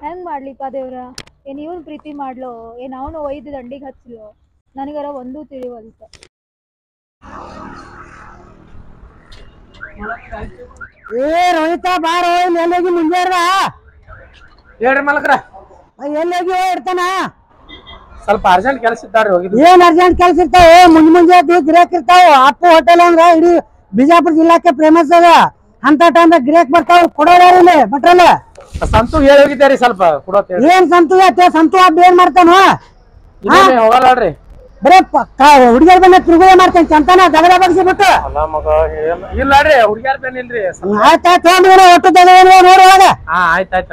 ಹೆಂಗ್ ಮಾಡ್ಲಿಪ್ಪ ದೇವ್ರ? ಏನ್ ಇವನ್ ಪ್ರೀತಿ ಮಾಡ್ಲೋ, ಏನ್ ಅವನು ಒಯ್ದು ದಂಡಿಗೆ ಹಚ್ಚಲೋ? ನನಗರ ಒಂದೂ ತಿಳಿವಲ್ತು. ರೋಹಿತ ಬಾರೋ, ಎಲ್ಲೋಗಿ ಮುಂಜಾರ? ಹೇಳ್ರಿ ಮಲಕ್ರ, ಎಲ್ಲೋಗಿ ಇರ್ತಾನ? ಸ್ವಲ್ಪ ಅರ್ಜೆಂಟ್ ಕೆಲಸ ಇದ್ದಾರ್ರಿ, ಹೋಗಿದ್ವಿ. ಏನ್ ಅರ್ಜೆಂಟ್ ಕೆಲ್ಸ ಇರ್ತಾವ? ಮುಂಜೆ ಗಿರಾಕ್ ಇರ್ತಾವ. ಅಪ್ಪು ಹೋಟೆಲ್ ಅಂದ್ರ ಇಡೀ ಬಿಜಾಪುರ ಜಿಲ್ಲಾಕ್ಕೆ ಫೇಮಸ್ ಅದ. ಅಂತ ಟೈಮ್ ಗಿರಾಕ್ ಬರ್ತಾವ, ಕೊಡೋದಾರಿಲ್ಲ ಬಟ್ರಲ್ಲ. ಸಂತು ಹೇಳಿ ಹೋಗಿದ್ದಾರಿ, ಸ್ವಲ್ಪ ಕೊಡೋತ್ ಹೇಳಿ. ಏನ್ ಸಂತು ಸಂತು ಹಬ್ಬ ಏನ್ ಮಾಡ್ತಾನ? ಹೋಗಲ್ಲ ನೋಡ್ರಿ. ಬರೇ ಹುಡುಗಿಯರ್ ಬಂದ ತಿರುಗುವ ಮಾಡ್ತೇನೆ ಚಂತಾನ ದಗದ ಬಗ್ಸಿ ಬಿಟ್ಟು. ಅಲ್ಲ ಮಗ, ಇಲ್ಲಾಡ್ರಿ ಹುಡುಗ್ಯಾರ ಬೇನಿಲ್ರಿ. ಆಯ್ತಾಯ್ತು ಒಟ್ಟು ನೋಡುವಾಗ. ಹಾ ಆಯ್ತಾಯ್ತ.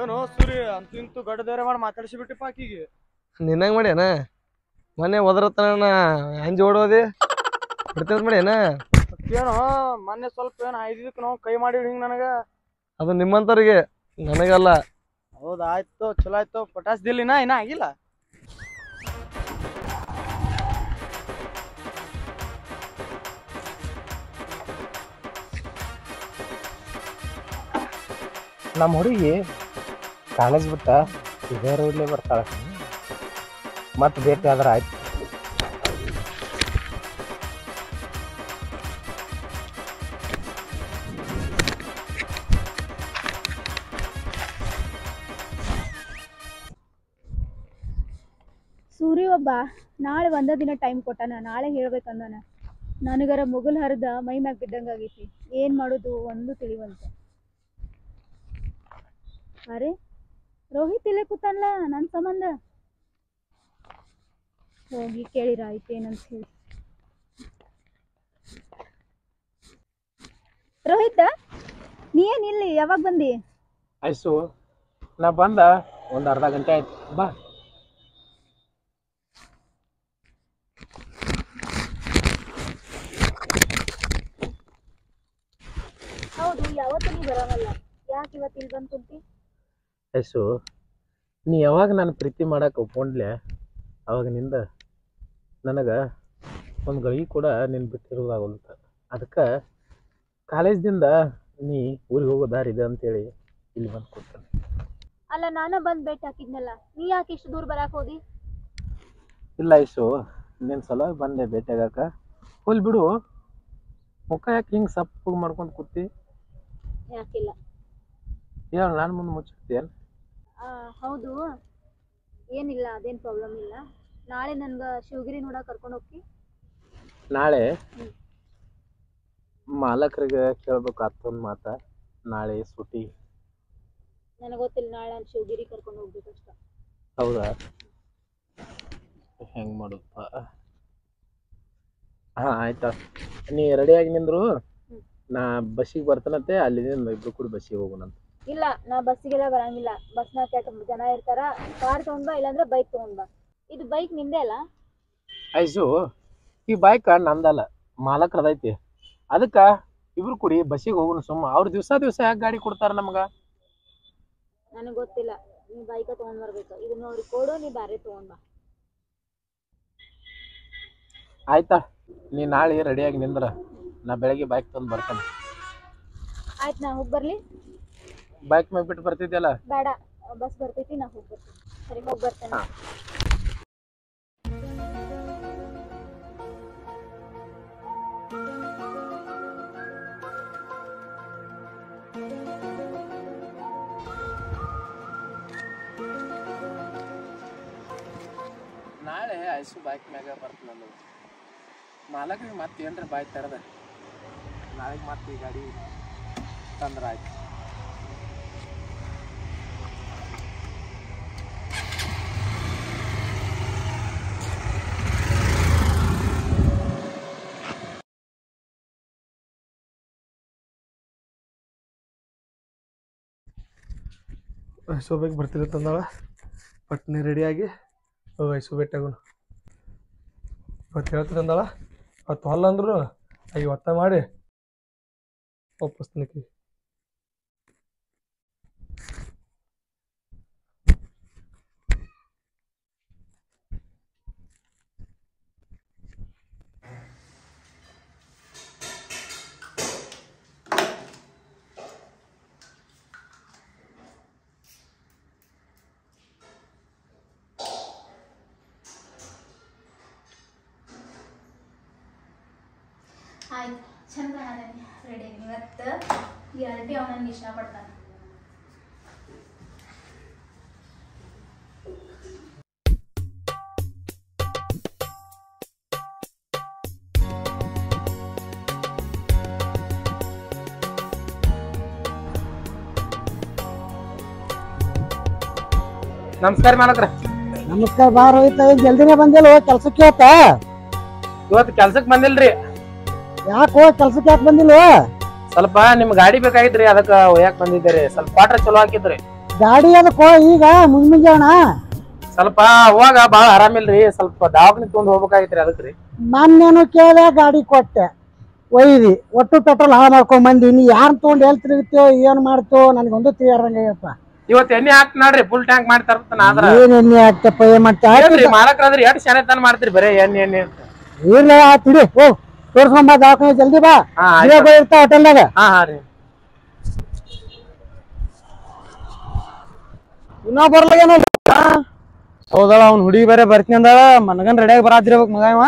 ಏನು ಸೂರಿ ಅಂತೂ ಇಂತೂ ಗಡ್ಡದೇವ್ರೆ ಮಾಡಿ ಮಾತಾಡ್ಸಿ ಬಿಟ್ಟಿಪ್ಪ ಆಕಿಗೆ. ನಿನ್ನಂಗ ಮಾಡ್ಯಾನ ಮೊನ್ನೆ ಒದರತನ ಹಂಜಿ ಓಡೋದಿ ಬಿಡ್ತೇನೆ ಮಾಡ್ಯಾನ. ಏನೋ ಮೊನ್ನೆ ಸ್ವಲ್ಪ ಏನು ಐದಿದ್ದಕ್ಕೆ ನಾವು ಕೈ ಮಾಡಿ ಹಿಂಗೆ ನನಗೆ. ಅದು ನಿಮ್ಮಂತವ್ರಿಗೆ, ನನಗಲ್ಲ. ಹೌದಾಯ್ತು, ಚಲೋ ಆಯ್ತು. ಪಟಾಸ್ ದಿಲ್ಲಿನ ಇನ್ನ ಆಗಿಲ್ಲ. ನಮ್ಮ ಹುಡುಗಿ ಕಾಲೇಜ್ ಬಿಟ್ಟ ಇದೇ ರೋಡ್ಲೇ ಬರ್ತಾಳ. ಮತ್ತೆ ಭೇಟಿ ಆದ್ರೆ ಆಯ್ತು. ಸೂರಿ ಒಬ್ಬ ನಾಳೆ ಒಂದ ದಿನ ಟೈಮ್ ಕೊಟ್ಟಾನ, ನಾಳೆ ಹೇಳ್ಬೇಕಂದಾನ. ನನಗರ ಮುಗುಲ್ ಹರಿದ ಮೈ ಮ್ಯಾಗ ಬಿದ್ದಂಗಾಗೈತಿ. ಏನ್ ಮಾಡೋದು ಒಂದು ತಿಳಿವಂತ. ಅರೆ ರೋಹಿತ್ ಇಲ್ಲೇ ಕೂತಲ್ಲ ನನ್ನ ಸಂಬಂಧ. ಹೋಗಿ ಕೇಳಿರ ಆಯ್ತೇನಂತ ಹೇಳಿ. ರೋಹಿತ್, ನೀ ಏನ್ ಇಲ್ಲಿ ಯಾವಾಗ ಬಂದಿ? ಐಸು, ನಾ ಬಂದ ಒಂದು ಅರ್ಧ ಗಂಟೆ ಆಯ್ತು. ಬಾ. ಹೌದು, ಯಾವತ್ತು ನೀ ಬರವಲ್ಲ, ಯಾಕೆ ಇವತ್ತು ಇಲ್ಲಿ ಬಂದು ಕುಂತಿ? ಐಸು, ನೀ ಯಾವಾಗ ನಾನು ಪ್ರೀತಿ ಮಾಡಕ್ಕೆ ಒಪ್ಕೊಂಡ್ಲೆ ಅವಾಗಿನಿಂದ ನನಗೆ ಒಂದು ಗಳಿಗೆ ಕೂಡ ನೀನು ಬಿಟ್ಟಿರೋದಾಗಲ್ತ. ಅದಕ್ಕೆ ಕಾಲೇಜ್ದಿಂದ ನೀ ಊರಿಗೆ ಹೋಗೋ ದಾರಿ ಇದೆ ಅಂತೇಳಿ ಇಲ್ಲಿ ಬಂದು ಕೂತಾನೆ. ಅಲ್ಲ, ನಾನು ಬಂದು ಭೇಟಿ ಹಾಕಿದ್ನಲ್ಲ, ನೀ ಯಾಕೆ ಇಷ್ಟು ದೂರ ಬರಕ್ಕೆ ಹೋದಿ? ಇಲ್ಲ ಐಸು, ನೀನು ಸಲ ಬಂದೆ ಭೇಟಿಯಾಗಕ್ಕೆ. ಹೋಲ್ ಬಿಡು, ಮುಖ ಯಾಕೆ ಹಿಂಗೆ ಸಪ್ಪಗೆ ಮಾಡ್ಕೊಂಡು ಕೂತಿ? ಯಾಕಿಲ್ಲ. ಹೇಳ, ನಾನು ಮುಂದೆ ಮುಚ್ಚಿರ್ತೇನೆ. ಹೌದು, ಏನಿಲ್ಲ, ಅದೇನು ಪ್ರಾಬ್ಲಮ್ ಇಲ್ಲ. ನಾಳೆ ನನ್ಗೆ ಶಿವಗಿರಿ ನೋಡಕ್ಕೆ ಕರ್ಕೊಂಡು ಹೋಗಿ. ನಾಳೆ ಮಾಲಕರಿಗೆ ಕೇಳ್ಬೇಕು ಅತ್ತೊಂದು ಮಾತ. ನಾಳೆ ಸೂಟಿ. ನನಗೆ ಗೊತ್ತಿಲ್ಲ, ನಾಳೆ ನಾನು ಶಿವಗಿರಿ ಕರ್ಕೊಂಡು ಹೋಗ್ಬೇಕಷ್ಟ. ಹೌದಾ? ಹೆಂಗೆ ಮಾಡುತ್ತಪ್ಪ? ಹಾಂ ಆಯ್ತಾ, ನೀ ರೆಡಿಯಾಗಿ ನಿಂದ್ರು. ನಾ ಬಸ್ಸಿಗೆ ಬರ್ತಾನಂತೆ, ಅಲ್ಲಿಂದ ಇಬ್ರು ಕೂಡ ಬಸ್ಸಿಗೆ ಹೋಗೋಣಂತ. ಇಲ್ಲ, ನಾ ಬಸ್ಸಿಗೆಲ್ಲ ಬರಂಗಿಲ್ಲ. ಬಸ್ನಾಗ ಕೆಟ್ಟ ಜನ ಇರ್ತಾರ. ಕಾರ್ ತಗೊಂಡ್ ಬಾ, ಇಲ್ಲಾಂದ್ರೆ ಬೈಕ್ ತಗೊಂಡ್ ಬಾ. ಇದು ಬೈಕ್ ನಿಂದೆ ಅಲ್ಲ? ಐಸು, ಈ ಬೈಕ್ ನಂದಲ್ಲ, ಮಾಲಕ್ರದೈತಿ. ಅದಕ್ಕೆ ಇಬ್ರು ಕೂಡಿ ಬಸ್ಸಿಗೆ ಹೋಗೋಣ ಸುಮ್ಮ. ಅವ್ರು ದಿವಸ ಯಾಕೆ ಗಾಡಿ ಕೊಡ್ತಾರ ನಮ್ಗೆ? ನನಗೆ ಗೊತ್ತಿಲ್ಲ, ನೀ ಬೈಕ ತಗೊಂಡ್ ಬರ್ಬೇಕು. ಇದನ್ನ ಅವ್ರಿಗೆ ಕೊಡು, ನೀ ಬ್ಯಾರೆ ತಗೊಂಡ್ ಬಾ. ಆಯ್ತಾ, ನೀ ನಾಳೆ ರೆಡಿಯಾಗಿ ನಿಂದ್ರ, ನಾ ಬೆಳಗ್ಗೆ ಬೈಕ್ ತಂದು ಬರ್ತೇನೆ. ಆಯ್ತು, ನಾ ಹೋಗಿ ಬರ್ಲಿ? ಬೈಕ್ ಮ್ಯಾಗ ಬಿಟ್ಟು ಬರ್ತಿದ್ಯಲ್ಲ? ಬೇಡ, ಬಸ್ ಬರ್ತೈತಿ, ನಾ ಹೋಗಿ ಬರ್ತೀನಿ. ಸರಿ, ಹೋಗಿ ಬರ್ತೇನೆ. ನಾಳೆ ಐಸು ಬೈಕ್ ಮ್ಯಾಗ ಬರ್ತೀನಿ ಅಂದ ಮಾಲಕ್ರಿಗೆ ಮತ್ತೆ ಏನ್ರ ಬಾಯ್ ತೆರೆದ ನಾಳೆಗೆ ಮತ್ತೆ ಈ ಗಾಡಿ ತಂದ್ರೆ ಆಯ್ತು. ಐಸು ಬೇಕು ಬರ್ತಿಲ್ಲ ತಂದಾಳ. ಪಟ್ನೆ ರೆಡಿಯಾಗಿ ಐಸು ಭೇಟಿಯಾಗೋಣ. ಇವತ್ತು ಹೇಳ್ತೀನಿ ಅಂದಾಳ, ಅವತ್ತು ಹೊಲ್ಲ ಅಂದ್ರು ಇವತ್ತ ಮಾಡಿ ಒಪ್ಪಿಸ್ತೀನಿ. ಆಯ್ತು, ಚಂದ ಕಾಣತೀನಿ, ರೆಡಿ. ಇವತ್ತು ಗ್ಯಾರಂಟಿ ಅವ್ನು ನನಗೆ ಇಷ್ಟಪಡ್ತಾನೆ. ನಮಸ್ಕಾರ ಮಾಲಕ್ರ. ನಮಸ್ಕಾರ. ಬಾ ರೋಹಿತ, ಜಲ್ದಿನೇ ಬಂದಿಲ್ಲ ಕೆಲ್ಸಕ್ಕೆ? ಇವತ್ತ ಇವತ್ತು ಕೆಲ್ಸಕ್ಕೆ ಬಂದಿಲ್ರಿ. ಯಾಕೋ ಕೆಲ್ಸಕ್ಕೆ ಯಾಕೆ ಬಂದಿಲ್ಲ? ಸ್ವಲ್ಪ ನಿಮ್ ಗಾಡಿ ಬೇಕಾಗಿದ್ರಿ, ಅದಕ್ಕ ಒಯ್ಯಾಕ್ ಬಂದಿದ್ದೀರಿ. ಸ್ವಲ್ಪ ಪಾಟ್ರ ಚಲೋ ಹಾಕಿದ್ರಿ. ಗಾಡಿ ಅದಕ್ಕೋ ಈಗ ಮುಂಜಾನ ಸ್ವಲ್ಪ ಅವಾಗ ಬಾಳ ಆರಾಮಿಲ್ರಿ, ಸ್ವಲ್ಪ ದವಾಖಾನೆ ತಗೊಂಡ್ ಹೋಗ್ಬೇಕಾಗಿತ್ರಿ, ಅದಕ್ರಿ. ನಾನೇನು ಕೇಳಿದೆ, ಗಾಡಿ ಕೊಟ್ಟೆ, ಒಯ್ದಿ, ಒಟ್ಟು ಪೆಟ್ರೋಲ್ ಹಾಳು ಮಾಡ್ಕೊಂಡ್ ಬಂದಿ. ನೀ ಯಾರು ತೊಗೊಂಡು ಎಲ್ಲಿ ತಿರುಗ್ತೀವೋ ಏನ್ ಮಾಡ್ತೋ ನನಗೊಂದು ತಿಳಿಯಾರಂಗಯ್ಯಪ್ಪ. ಇವತ್ತು ಎಣ್ಣೆ ಹಾಕಿ ನೋಡ್ರಿ, ಫುಲ್ ಟ್ಯಾಂಕ್ ಮಾಡಿ ತರ್ತಾನ. ಆದ್ರ ಏನ್ ಎಣ್ಣೆ ಆಗ್ತಪ್ಪ, ಏನ್ ಮಾಡ್ತಾ ಮಾಲಕ್ರಾದ್ರಿ ಎಷ್ಟು ಶಾನೆ ತನ ಮಾಡ್ತೀರಿ ಬರೇ ಎಣ್ಣೆ ಎಣ್ಣೆ ಅಂತ. ಇಲ್ಲ ತಿಳಿ ಓ ತೋರ್ಸ್ಕೊಂಬ ದವಾಖಾನೆ ಜಲ್ದಿ ಬಾ. ಇರ್ತಾ ಹೋಟೆಲ್ದಾಗ. ಹಾ ರೀ, ಇನ್ನೂ ಬರ್ಲಾಗೇನ? ಹೌದಳ, ಅವ್ನ ಹುಡುಗಿ ಬೇರೆ ಬರ್ತೀನಿ ಅಂದ. ಮನಗನ್ ರೆಡಿಯಾಗಿ ಬರಾತಿರ್ಬೇಕು ಮಗ ಇವ.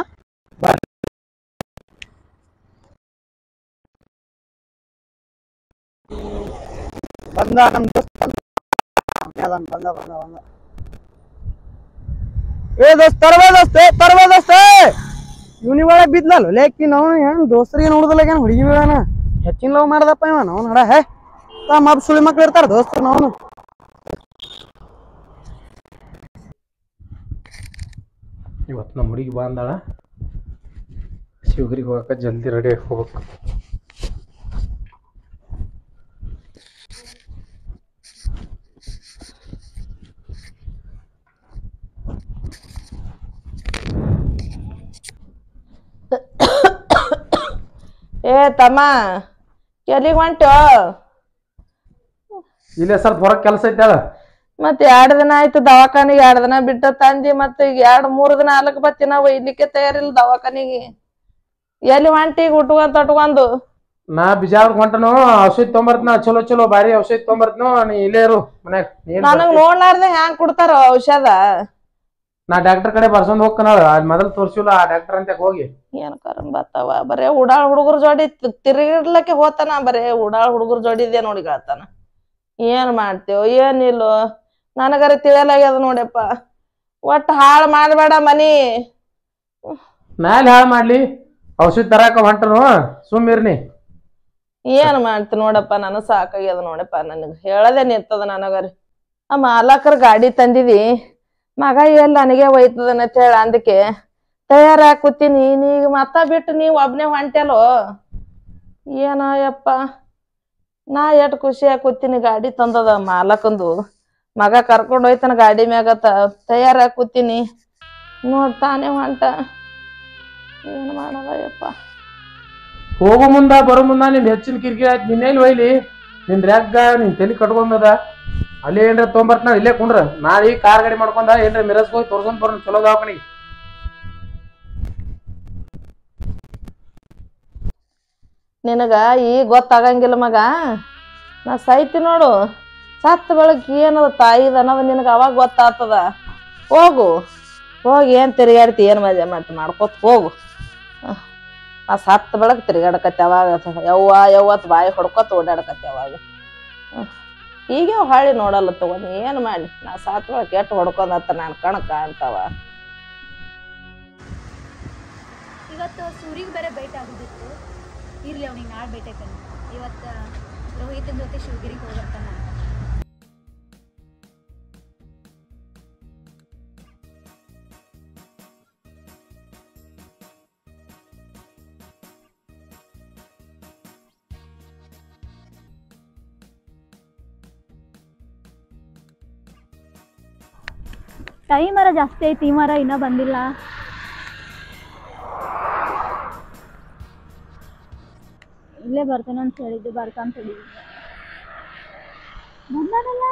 ಬಂದ ನಮ್ ಏ ದೋಸ್ತ ತರ್ವ ಇವ್ನಿ ಒಳಗೆ ಬಿದ್ನಲ್ಲ ಲೇಕಿ. ನಾವು ಏನ್ ದೋಸ್ತರಿಗೆ ನೋಡುದಿಲ್ಲ, ಏನ್ ಹುಡುಗಿ ಬೀಳನ ಹೆಚ್ಚಿನ ಲವ್ ಮಾಡ್ದಪ್ಪ ಇವ. ನಾವು ನಡ ಹೇ ಮಬ್ ಸುಳಿ ಮಕ್ಳು ಇರ್ತಾರ ದೋಸ್ತರು. ನಾವು ಇವತ್ತು ನಮ್ಮ ಹುಡುಗಿ ಬಂದಾಳ, ಶಿವಗಿರಿಗೆ ಹೋಗಕ್ಕೆ ಜಲ್ದಿ ರೆಡಿ ಆಗಿ ಹೋಗ್ಬೇಕು. ಏ ತಮ್ಮ, ಎಲ್ಲಿಗೆ ಹೊಂಟೋ? ಇಲ್ಲೇ ಸ್ವಲ್ಪ ಹೊರಗೆ ಕೆಲಸ ಐತೆ. ಮತ್ತೆ 2 ದಿನ ಆಯ್ತು ದವಾಖಾನಿಗೆ, 2 ದಿನ ಬಿಟ್ಟ ತಂದಿ. ಮತ್ತೆ ಈಗ 2-3 ದಿನ ಆಲಕ್ ಬತ್ತಿ, ನಾವು ಇಲ್ಲಿಕ್ಕೆ ತಯಾರಿಲ್ಲ ದವಾಖಾನಿಗೆ. ಎಲ್ಲಿ ಹೊಂಟಿ ಉಟ್ಕೊಂಡು? ನಾ ಬಿಜಾವ್ರ ಹೊಂಟನು, ಔಷಧಿ ತೊಗೊಂಬರ್ತನ, ಚಲೋ ಚಲೋ ಬಾರಿ ಔಷಧಿ ತೊಗೊಂಬರ್ತನು. ನೀ ಇಲ್ಲೇ ಇರು ಮನ್ಯಾಗ. ನನಗ್ ನೋಡ್ಲಾರ್ದೆ ಹ್ಯಾಂಗ್ ಕೊಡ್ತಾರ ಔಷಧ? ನಾ ಡಾಕ್ಟರ್ ಕಡೆ ಬರ್ಸೊಂಡ್ ಹೋಗ್ಕನ ಮೊದಲು ತೋರ್ಸಿಲ್ಲ ಆ ಡಾಕ್ಟರ್ ಅಂತ ಹೋಗಿ ಏನ್ ಕರಂ ಬರ್ತಾವ ಬರೇ ಉಡಾಳ್ ಹುಡುಗರ ಜೋಡಿ ತಿರುಗಿಡ್ಲಕ್ಕೆ ಹೋತಾನ ಬರೇ ಉಡಾಳ್ ಹುಡುಗರ ಜೋಡಿದೆ ನೋಡಿ ಹೇಳ್ತಾನ ಏನ್ ಮಾಡ್ತೇವ ಏನಿಲ್ಲೋ ನನಗರ ತಿಳಿಯಲಾಗ್ಯದ ನೋಡ್ಯಪ್ಪ ಒಟ್ಟ ಹಾಳು ಮಾಡ್ಬೇಡ ಮನಿ ಮ್ಯಾಲೆ ಹಾಳು ಮಾಡ್ಲಿ ಔಷಧ ತರಾಕ ಹೊಂಟನು ಸುಮ್ಮಿರ್ನಿ ಏನ್ ಮಾಡ್ತಿ ನೋಡಪ್ಪ ನಾನು ಸಾಕಾಗ್ಯದ ನೋಡಪ್ಪ ನನಗ್ ಹೇಳದೆ ನಿಂತದ ನನಗರಿ ಆ ಮಾಲಕರ ಗಾಡಿ ತಂದಿದಿ ಮಗ ಎಲ್ಲ ನನಗೆ ಒಯ್ತದನ ಅಂತ ಹೇಳ ಅಂದಕ್ಕೆ ತಯಾರಾಗಿ ಕೂತೀನಿ ನೀಗ ಮತ್ತ ಬಿಟ್ಟು ನೀವ್ ಒಬ್ನೇ ಹೊಂಟೆಲೋ ಏನೋ ಯಪ್ಪ ನಾ ಎಷ್ಟ್ ಖುಷಿಯಾಗಿ ಕೂತೀನಿ ಗಾಡಿ ತಂದದ ಮಾಲಕಂದು ಮಗ ಕರ್ಕೊಂಡ್ ಹೋಯ್ತಾನ ಗಾಡಿ ಮ್ಯಾಗತ್ತ ತಯಾರಾಗಿ ಕೂತೀನಿ ನೋಡ್ತಾನೆ ಹೊಂಟ ಏನ್ ಮಾಡದ ಯಪ್ಪ ಹೋಗೋ ಮುಂದ ಬರೋ ಮುಂದ ನಿಂದ ಹೆಚ್ಚಿನ ಕಿರಿಕಿರಿ ಆಯ್ತು ನಿನ್ನೆಲ್ಲಿ ಒಯ್ಲಿ ನಿನ್ ರ್ಯಾಗ ನಿನ್ ತಲೆ ಕಟ್ಕೊಂಡದ ಅಲ್ಲಿ ಏನ್ರ ತೊಗೊಂಬರ್ತ ಇಲ್ಲೇ ಕುಂಡ್ರ ನಾಳೆ ಈ ಕಾರ್ ಗಾಡಿ ಮಾಡ್ಕೊಂಡ ಏನ್ರ ಮಿರಸ್ಗೆ ಹೋಗಿ ತೋರ್ಸ್ಕೊಂಡ್ ಬರೋಣ ಚಲೋ ದವಾಖಾನಿಗೆ ನಿನಗ ಈಗ ಗೊತ್ತಾಗಂಗಿಲ್ಲ ಮಗ ನಾ ಸೈತಿ ನೋಡು ಸತ್ತ ಬೆಳಗ್ಗೆ ಏನದ ತಾಯಿದ ಅನ್ನೋದು ನಿನಗ ಅವಾಗ ಗೊತ್ತಾಗ್ತದ ಹೋಗು ಹೋಗಿ ಏನ್ ತಿರುಗಾಡ್ತಿ ಏನ್ ಮಜಾ ಮಾಡ್ತಿ ಮಾಡ್ಕೊತ ಹೋಗು ನಾ ಸತ್ತ ಬೆಳಗ್ಗೆ ತಿರುಗಾಡಕತ್ತೆ ಅವಾಗ ಯವ್ವ ಯವ್ವತ್ ಬಾಯಿ ಹೊಡ್ಕೊತ ಓಡಾಡಕತ್ತೆ ಅವಾಗ ಈಗ ಹಾಳಿ ನೋಡಲ್ಲ ತಗೊಂಡು ಏನ್ ಮಾಡಿ ನಾ ಸತ್ತ ಬೆಳಗ್ಗೆ ಕೆಟ್ಟು ಹೊಡ್ಕೊಂಡತ್ತ ನಾನು ಕಣಕ ಅಂತಾವ ಇವತ್ತು ಸೂರಿಗೆ ಬೇರೆ ಭೇಟಿ ಆಗೋದಿತ್ತು ಇರ್ಲಿ ಅವನಿಗೆ ನಾಳೆ ಭೇಟಿ ಆಕನಿ ಇವತ್ತು ರೋಹಿತನ ಜೊತೆ ಶಿವಗಿರಿಗೆ ಹೋಗಿರ್ತಾನ ಟೈಮ್ ಮರ ಜಾಸ್ತಿ ಐತಿ ಈ ಮರ ಇನ್ನೂ ಬಂದಿಲ್ಲ ಇಲ್ಲೇ ಬರ್ತಾನೆ ಅಂತ ಹೇಳಿದ್ದು ಬರ್ತಾನೆ ಹೇಳಿದ್ದು ಬಂದಾನಲ್ಲ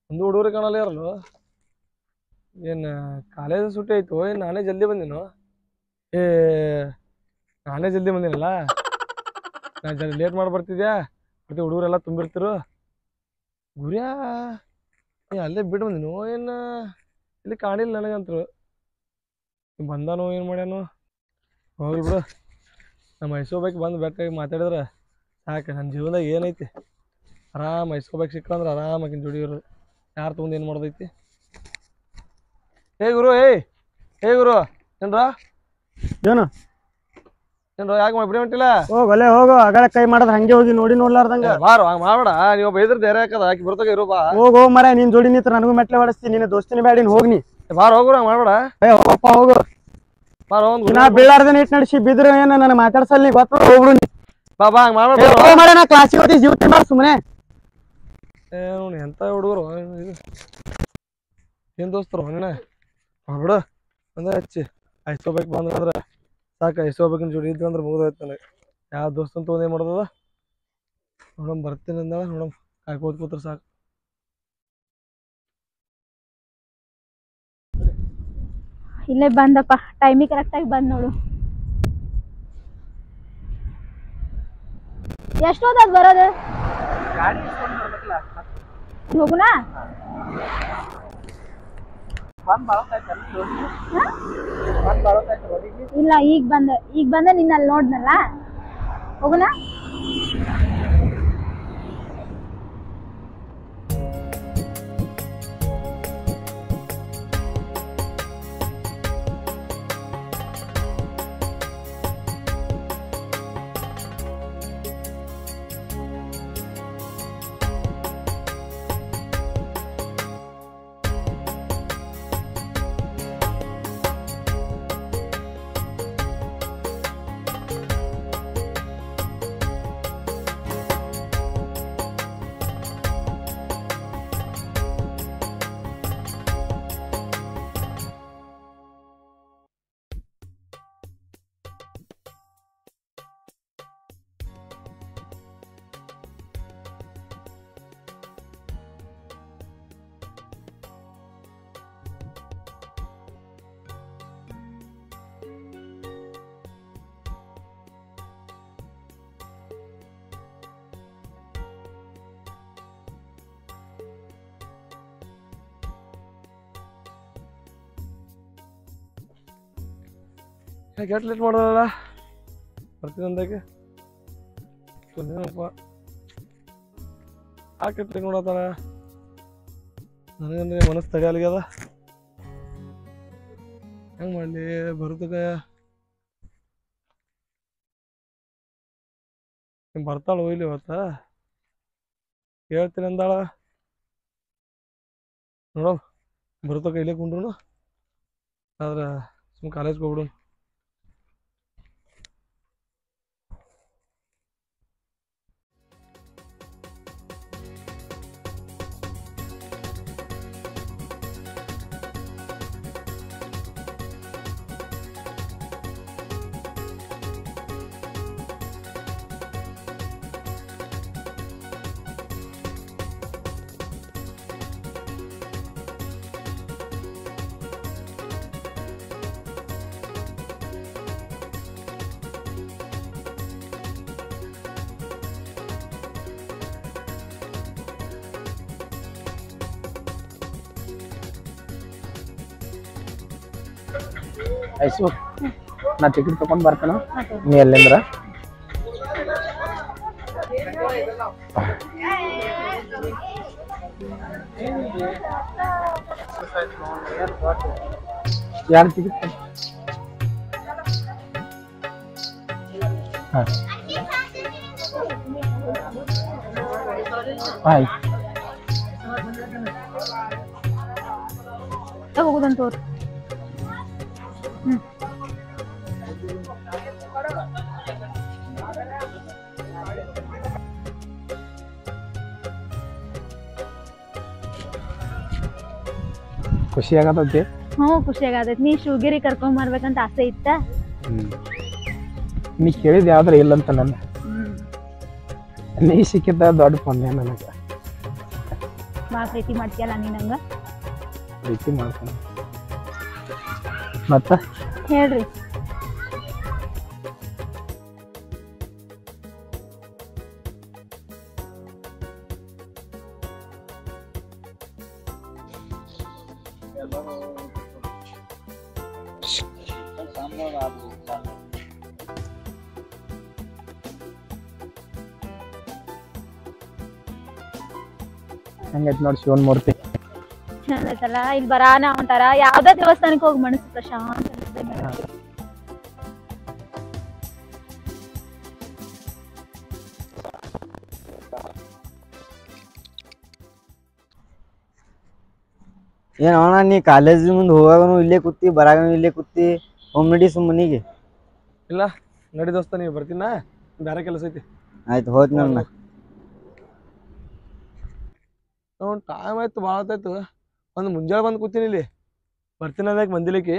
ಒಂದು ಹುಡುಗರು ಕಾಣಲ್ಲ ಯಾರಲ್ಲ ಏನು ಕಾಲೇಜ್ ಸುಟ್ಟಿ ಆಯ್ತು ಏನು ನಾನೇ ಜಲ್ದಿ ಬಂದಿನು ನಾನೇ ಜಲ್ದಿ ಬಂದಿನಲ್ಲ ನಾನು ಲೇಟ್ ಮಾಡಿ ಬರ್ತಿದ್ಯಾ ಮತ್ತೆ ಹುಡುಗರೆಲ್ಲ ತುಂಬಿರ್ತಿರು ಗುರಿಯಾ ಅಲ್ಲೇ ಬಿಟ್ಟು ಬಂದಿನು ಏನು ಇಲ್ಲಿ ಕಾಣಿಲ್ಲ ನನಗಂತರು ಬಂದಾನು ಏನು ಮಾಡ್ಯಾನು ಹೋಗ್ಲಿ ಬಿಡು ನಮ್ಮ ಮೈಸೂರು ಬಂದು ಬೆಟ್ಟಾಗಿ ಮಾತಾಡಿದ್ರೆ ಸಾಕು ನನ್ನ ಜೀವನದಾಗ ಏನೈತಿ ಆರಾಮ್ ಮೈಸೂರು ಸಿಕ್ಕಂದ್ರೆ ಆರಾಮಾಗಿನ ಜೋಡಿಯೋರು ಯಾರು ತೊಗೊಂಡು ಏನು ಮಾಡೋದೈತಿ ಹೇ ಗುರು ಹೇ ಗುರು ಏನ್ರ ಏನು ಏನ್ರ ಯಾಕೆ ಬಿಡಿ ಹೊಂಟಿಲ್ಲ ಹೋಗಲೆ ಹೋಗು ಅಗಳ ಕೈ ಮಾಡೋದ್ ಹಂಗೆ ಹೋಗಿ ನೋಡಿ ನೋಡ್ಲಾರ್ದಂಗ ಬಾರು ಹಂಗೆ ಮಾಡ್ಬೇಡ ನೀವು ಬೈದ್ರೆ ಧೈರ್ಯ ಹಾಕದ ಆಕಿ ಬರ್ತಾಗ ಇರು ಬಾ ಹೋಗೋ ಮರ ನಿನ್ ಜೋಡಿ ನಿಂತ್ರ ನನಗೂ ಮೆಟ್ಲೆ ಹೊಡಿಸ್ತೀನಿ ನಿನ್ನ ದೋಸ್ತಿನ ಬ್ಯಾಡಿನ ಹೋಗ್ನಿ ಬಾರು ಹೋಗ್ರು ಹಂಗೆ ಮಾಡ್ಬೇಡ ಹೋಗಪ್ಪ ಹೋಗು ಬಾರು ಹೋಗ್ ನಾ ಬೀಳಾರ್ದ ನೀಟ್ ನಡೆಸಿ ಬಿದ್ರೆ ಏನ ನನ್ನ ಮಾತಾಡ್ಸಲ್ ನೀ ಗೊತ್ತ ಹೋಗ್ಬಿಡು ಬಾ ಬಾ ಹಂಗೆ ಮಾಡ್ಬೇಡ ನಾ ಕ್ಲಾಸಿಗೆ ಹೋಗಿ ಜೀವನ ಮಾಡ ಸುಮ್ಮನೆ ಏನು ಎಂತ ಹುಡುಗರು ಏನು ದೋಸ್ತರು ನೀನ ಬಿಡು ಅಂದ್ರೆ ಹಚ್ಚಿ ಐಸೋಬೇಕು ಬಂದ್ರೆ ಸಾಕು ಐಸೋಬೇಕಿನ ಜೋಡಿ ಇದ್ದು ಅಂದ್ರೆ ಮುಗಿದೋಯ್ತು ನನಗೆ ಯಾವ ದೋಸ್ತನ ತೊಗೊಂಡು ಏನು ಮಾಡೋದದ ನೋಡಮ್ ಬರ್ತೀನಿ ಅಂದಾಗ ನೋಡಮ್ ಕಾಯ್ಕೋತ ಕೂತ್ರೆ ಸಾಕು ಇಲ್ಲೇ ಬಂದಪ್ಪ ಟೈಮಿಗೆ ಕರೆಕ್ಟಾಗಿ ಬಂದ್ ನೋಡು ಎಷ್ಟೋದಾಗ ಬರೋದು ಹೋಗುಣ ಇಲ್ಲ ಈಗ ಬಂದೆ ನಿನ್ನ ಅಲ್ಲಿ ನೋಡ್ನಲ್ಲ ಹೋಗುಣ ಯಾಕೆ ಎಷ್ಟು ಲೇಟ್ ಮಾಡೋದಲ್ಲ ಬರ್ತೀನಿ ಅಂದಾಗೆ ಏನಪ್ಪ ಯಾಕೆ ಲೇಟ್ ನೋಡತ್ತಾರ ನನಗಂದ್ರೆ ಮನಸ್ಸು ತಡೆಯಲ್ಗ್ಯದ ಹೆಂಗೆ ಮಾಡಲಿ ಬರುತ್ತಗ ಬರ್ತಾಳ ಹೋಗ್ಲಿ ಇವತ್ತ ಹೇಳ್ತೀನಿ ಅಂದಾಳ ನೋಡೋ ಬರುತ್ತಕ ಇಲ್ಲೇ ಕುಂಡ್ರು ಆದ್ರೆ ಸುಮ್ಮ ಕಾಲೇಜ್ಗೆ ಹೋಗ್ಬಿಡು ಐಸು ನಾ ಟಿಕೆಟ್ ತಗೊಂಡ್ ಬರ್ತಾನ ನೀ ಎಲ್ಲಿಂದ್ರ ಯಾರು ಟಿಕೆಟ್ ಹೋಗುದಂತ ತೋರಿ ಖುಷಿ ಆಗತೈತಿ ಹ್ಞೂ ಖುಷಿ ಆಗತೈತಿ ನೀ ಶಿವಗಿರಿ ಕರ್ಕೊಂಡ್ ಬರ್ಬೇಕಂತ ಆಸೆ ಇತ್ತ ನೀ ಕೇಳಿದ ಯಾವ್ದ್ರ ಇಲ್ಲಂತ ನನ್ನ ನೀ ಸಿಕ್ಕಿದ್ದ ದೊಡ್ಡ ಪುಣ್ಯ ನನಗೆ ಭಾಳ ಪ್ರೀತಿ ಮಾಡ್ತೀಯಲ್ಲ ನೀ ನಂಗ ಪ್ರೀತಿ ಮಾಡ್ತಾನೆ ಮತ್ತ ಹೇಳ್ರಿ ಹಂಗೈತಿ ನೋಡಿ ಶಿವನ್ ಮೂರ್ತಿ ಚಂದ ಐತಲ್ಲ ಇಲ್ಲಿ ಬರಾನ ಅಂತಾರ ಯಾವ್ದ ದೇವಸ್ಥಾನಕ್ಕೆ ಹೋಗಿ ಮನಸ್ಸು ಪ್ರಶಾಂತ ಏನ್ ಅವನ ನೀ ಕಾಲೇಜ್ ಮುಂದೆ ಹೋಗಾಗನು ಇಲ್ಲೇ ಕೂತಿ ಬರಾಗನು ಇಲ್ಲೇ ಕೂತಿ ಹೋಮ್ ನಡಿ ಸುಮ್ಮನಿಗೆ ಇಲ್ಲ ನಡಿ ದೋಸ್ತ ನೀವು ಬರ್ತೀನ ಬೇರೆ ಕೆಲಸ ಐತಿ ಆಯ್ತು ಹೋದ್ ನನ್ನ ಟೈಮ್ ಆಯ್ತು ಭಾಳ ಆಯ್ತು ಒಂದು ಮುಂಜಾನೆ ಬಂದು ಕೂತೀನಿ ಇಲ್ಲಿ ಬರ್ತೀನಿ ಅದಕ್ಕೆ ಬಂದಿಲಿಕ್ಕೆ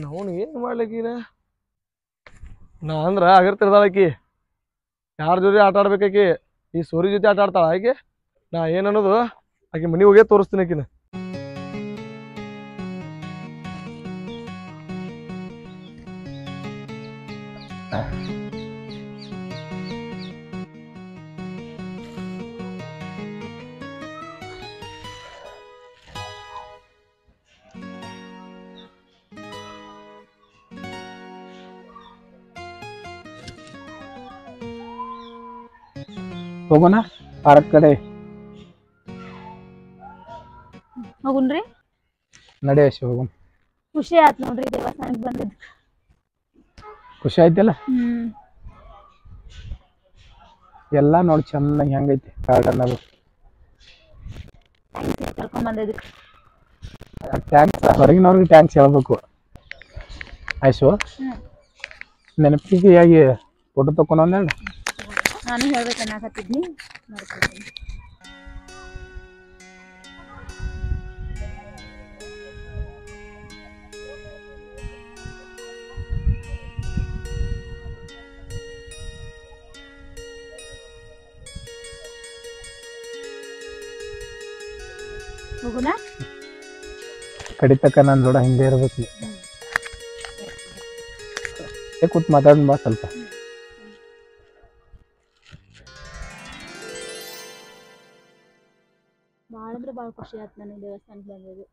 ನಾವು ಏನು ಮಾಡ್ಲಿಕ್ಕೀನ ನಾ ಅಂದ್ರೆ ಆಗಿರ್ತಿರ್ದಾಳಕಿ ಯಾರ ಜೊತೆ ಆಟ ಆಡ್ಬೇಕಾಕಿ ಈ ಸೂರಿ ಜೊತೆ ಆಟ ಆಡ್ತಾಳ ಆಕೆ ನಾ ಏನನ್ನೋದು ಆಕೆ ಮನೆ ಹೋಗೇ ತೋರಿಸ್ತೀನಿ ಆಕಿನ ಹೋಗೋಣ ಪಾರ್ಕ್ ಕಡೆ ಹೋಗುನ್ರಿ ನಡೆಯ ಹೋಗೋಣ ಖುಷಿ ಆಯ್ತು ನೋಡ್ರಿ ದೇವಸ್ಥಾನಕ್ಕೆ ಬಂದಿದ್ದು ಖುಷಿ ಆಯ್ತಲ್ಲ ಎಲ್ಲಾ ನೋಡಿ ಚೆನ್ನಾಗಿ ಹೆಂಗೈತಿ ಗಾರ್ಡನ್ ಅದು ಕರ್ಕೊಂಡ್ ಬಂದಿದ್ದಕ್ಕೆ ಟ್ಯಾಂಕ್ಸ್ ಹೊರಗಿನವ್ರಿಗೆ ಟ್ಯಾಂಕ್ಸ್ ಹೇಳ್ಬೇಕು ಆಯ್ಸು ನೆನಪಿಗೆ ಆಗಿ ಫೋಟೋ ತಕೊಂಡ್ ನಾನು ಹೇಳ್ಬೇಕನ್ನಾಕತ್ತಿದ್ನಿ ಮಾಡ್ಕೊತೀನಿ ಹೋಗುಣ ಕಡಿತಕ್ಕ ನನ್ನ ಜೋಡ ಹಿಂಗೆ ಇರ್ಬೇಕು ಕೂತ್ ಮಾತಾಡ್ ಬಾ ಸ್ವಲ್ಪ ಭಾಳ ಅಂದ್ರೆ ಭಾಳ ಖುಷಿ ಆಯ್ತು ನನಗೆ ದೇವಸ್ಥಾನಕ್ಕೆ ಬಂದಿದ್ದು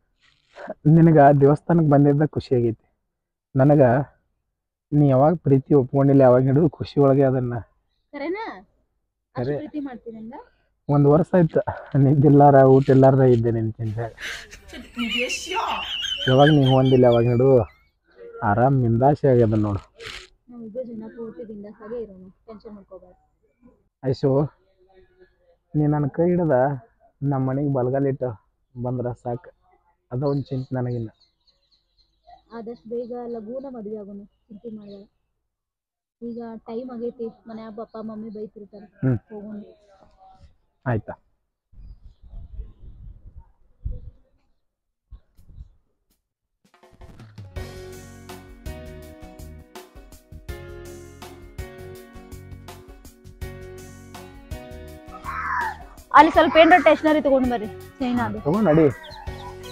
ನಿನಗ ದೇವಸ್ಥಾನಕ್ಕೆ ಬಂದಿದ್ದ ಖುಷಿ ಆಗೈತಿ ನನಗ ನೀ ಯಾವಾಗ ಪ್ರೀತಿ ಒಪ್ಕೊಂಡಿಲ್ಲ ಯಾವಾಗ ಹಿಡಿದು ಖುಷಿ ಒಳಗೆ ಅದನ್ನ ಕರೆನಾ ಕರೆ. ಪ್ರೀತಿ ಮಾಡ್ತೀನಿ ಅಂದ 1 ವರ್ಷ ಆಯ್ತು ನಿದ್ದಿಲ್ಲಾರ ಊಟ ಇಲ್ಲಾರ್ದ ಇದ್ದೆ ನಿನ್ ಚಿಂತೆ ಯಾವಾಗ ನೀವು ಹೊಂದಿಲ್ಲ ಯಾವಾಗ ಹಿಡಿದು ಆರಾಮ್ ನಿಂದಾಸೆ ಆಗ್ಯದ ನೋಡು. ನಾವು ಇಬ್ಬರು ಜನ ಪೂರ್ತಿ ಬಿಂದಾಸಾಗೆ ಇರೋಣ, ಟೆನ್ಷನ್ ಮಾಡ್ಕೋಬಾರ್ದು. ಐಸು ನೀ ನನ್ನ ಕೈ ಹಿಡ್ದ ನಮ್ಮ ಮನೆಗೆ ಬಲಗಾಲಿಟ್ಟು ಬಂದ್ರೆ ಸಾಕು, ಅದ ಒಂದು ಚಿಂತೆ ನನಗಿನ್ನ. ಆದಷ್ಟು ಬೇಗ ಲಘೂನ ಮದುವೆ ಆಗೋಣ, ಚಿಂತೆ ಮಾಡಿದ. ಈಗ ಟೈಮ್ ಆಗೈತಿ, ಮನ್ಯಾಗ ಪಪ್ಪ ಮಮ್ಮಿ ಬೈತಿರ್ತಾರೆ. ಹೋಗೋಣ. ಆಯ್ತಾ ಅಲ್ಲಿ ಸ್ವಲ್ಪ ಏನ್ರ ಸ್ಟೇಷನರಿ ತಗೊಂಡ್ ಬರ್ರಿ, ಚೈನಾ ಅದು ತಗೋ ನಡಿ.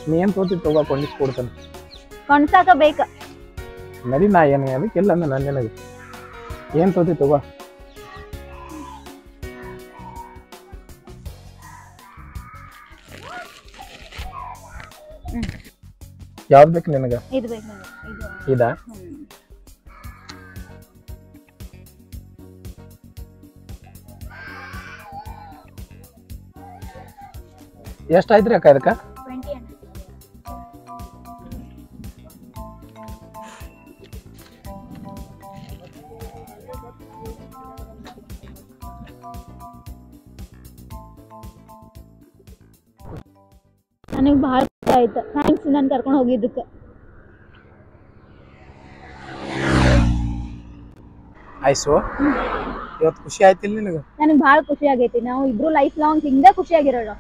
ನೀ ಏನು ತೋತಿ ತಗೋ ಕೊಂಡಿಸ್ಕೊಡ್ತಾನೆ. ಕಣ್ಸಾಕ ಬೇಕ. ನಡಿ, ನಾ ಏನು ಅದಕ್ಕಿಲ್ಲ ಅಂದ್ರೆ ನಾನು ನಿನಗೆ ಏನು ತೋತಿ ತಗೋ. ಯಾವ್ದು ಬೇಕು ನಿನಗೆ? ಇದು ಬೇಕು ನನಗೆ, ಇದು. ಇದಾ? ಎಷ್ಟಾಯ್ತು ರೀ ಅಕ್ಕ ಇದಕ್ಕೆ? 20 ಅಣ್ಣ. ನನಗೆ ಭಾಳ ಖುಷಿ ಆಯ್ತು. ಥ್ಯಾಂಕ್ಸ್ ನಾನು ಕರ್ಕೊಂಡು ಹೋಗಿದ್ದಕ್ಕೆ. ಆಯ್ಸು ಇವತ್ತು ಖುಷಿ ಆಯ್ತಿಲ್ಲ ನಿನಗೆ? ನನಗೆ ಭಾಳ ಖುಷಿ ಆಗೈತಿ. ನಾವು ಇಬ್ರು ಲೈಫ್ ಲಾಂಗ್ ಹಿಂಗೆ ಖುಷಿಯಾಗಿರೋಣ.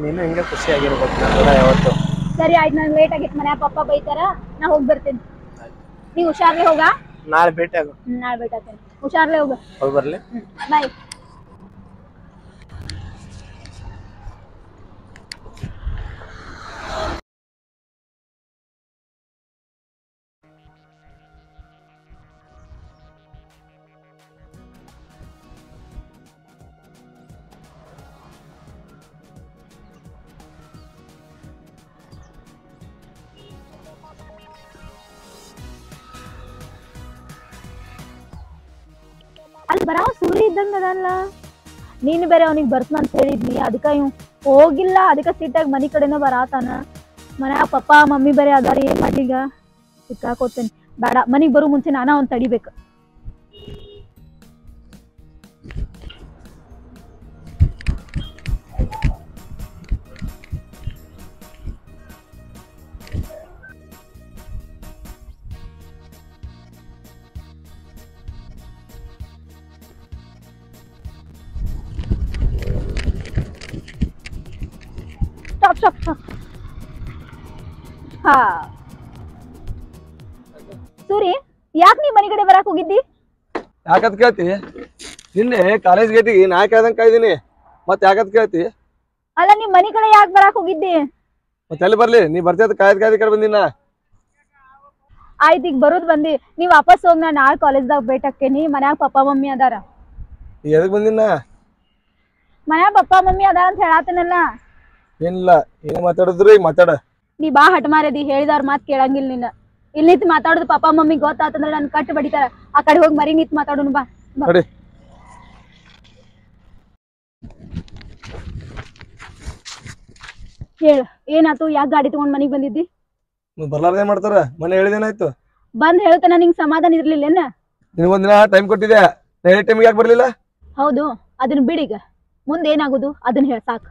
ನೀನು ಹಿಂಗೆ ಖುಷಿ ಆಗಿರ್ಬೇಕು ನಾನು ಯಾವತ್ತು. ಸರಿ ಆಯ್ತು, ನಂಗೆ ಲೇಟ್ ಆಗೈತೆ, ಮನ್ಯಾಗ ಪಪ್ಪ ಬೈತಾರ, ನಾ ಹೋಗಿ ಬರ್ತೀನಿ. ನೀವು ಹುಷಾರ್ಲೆ ಹೋಗ. ನಾಳೆ ಭೇಟಿ ಆಗು. ನಾಳೆ ಭೇಟಿ ಆಗ್ತೇನೆ, ಹುಷಾರ್ಲೆ ಹೋಗ. ಹೋಗಿ ಬರಲಿ. ಬಾಯ್. ಅಲ್ಲಿ ಬರ ಸೂರ್ಯ ಇದ್ದಂಗ ಅದಲ್ಲ. ನೀನು ಬೇರೆ ಅವನಿಗೆ ಬರ್ತನ ಅಂತ ಹೇಳಿದ್ನಿ, ಅದಕ್ಕೆ ಇವ್ ಹೋಗಿಲ್ಲ. ಅದಕ್ಕೆ ಸಿಟ್ಟಾಗಿ ಮನಿ ಕಡೆನೂ ಬರಾತಾನ. ಮನ್ಯಾಗ ಪಪ್ಪ ಮಮ್ಮಿ ಬೇರೆ ಅದಾರ, ಏನ್ ಮಾಡ್ಲಿಗ? ಸಿಕ್ಕಾಕೋತೇನೆ. ಬೇಡ, ಮನಿಗ್ ಬರೋ ಮುಂಚೆ ನಾನ ಅವ್ನ್ ತಡಿಬೇಕು. ಸ್ಟಾಪ್. ಹಾ ಸೂರಿ, ಯಾಕೆ ನೀ ಮನಿ ಕಡೆ ಬರಾಕ್ ಹೋಗಿದ್ದಿ? ಯಾಕತ್ ಕೇಳ್ತಿ? ನಿನ್ನೆ ಕಾಲೇಜ್ ಗೇಟಿಗೆ ನಾ ಕಾಯ್ದಂಗ್ ಕಾಯ್ದೀನಿ, ಮತ್ತೆ ಯಾಕತ್ ಕೇಳ್ತಿ? ಅಲ್ಲ, ನೀ ಮನಿ ಕಡೆ ಯಾಕೆ ಬರಾಕ್ ಹೋಗಿದ್ದಿ? ಮತ್ತೆ ಎಲ್ಲಿ ಬರ್ಲಿ, ನೀ ಬರ್ತಿದ್ ಕಾಯ್ದು ಕಡೆ ಬಂದಿನ. ಆಯ್ತು, ಈಗ ಬರೋದ್ ಬಂದಿ. ನೀ ವಾಪಸ್ ಹೋಗ್, ನಾ ನಾಳೆ ಕಾಲೇಜ್ದಾಗ ಬೇಟಕ್ಕೇನಿ. ಮನ್ಯಾಗ ಪಪ್ಪ ಮಮ್ಮಿ ಅದಾರ. ಎದಕ್ ಬಂದಿನ? ಮನ್ಯಾಗ ಪಪ್ಪ ಮಮ್ಮಿ ಅದಾರ ಅಂತ ಹೇಳಾತೇನಲ್ಲ. ಏನಿಲ್ಲ, ಏನ್ ಮಾತಾಡಿದ್ರು ಈಗ ಮಾತಾಡ. ನೀ ಬಾ ಹಠ ಮಾರದಿ, ಹೇಳಿದವ್ರ ಮಾತ್ ಕೇಳಂಗಿಲ್ಲ ನೀನ್. ಇಲ್ಲಿ ನಿಂತ್ ಮಾತಾಡೋದು ಪಪ್ಪ ಮಮ್ಮಿ ಗೊತ್ತಾತಂದ್ರ ನನ್ ಕಟ್ ಬಡಿತಾರ. ಆ ಕಡೆ ಹೋಗಿ ಮರಿ ನಿಂತ್ ಮಾತಾಡೋಣ ಬಾ. ನೋಡಿ ಹೇಳ, ಏನಾತು? ಯಾಕೆ ಗಾಡಿ ತಗೊಂಡ್ ಮನಿಗ್ ಬಂದಿದ್ದಿ? ಬರ್ಲಾರ್ದೇ ಮಾಡ್ತಾರ. ಮನೆ ಹೇಳಿದೇನಾಯ್ತು? ಬಂದ್ ಹೇಳ್ತಾನ, ನಿಂಗ್ ಸಮಾಧಾನ ಇರ್ಲಿಲ್ಲೇನ? ನಿನಗೊಂದಿನ ಟೈಮ್ ಕೊಟ್ಟಿದ್ದೆ, ಹೇಳಿ ಟೈಮಿಗೆ ಯಾಕೆ ಬರ್ಲಿಲ್ಲ? ಹೌದು, ಅದನ್ನ ಬಿಡೀಗ. ಮುಂದೆ ಏನಾಗುದು ಅದನ್ನ ಹೇಳ ಸಾಕು.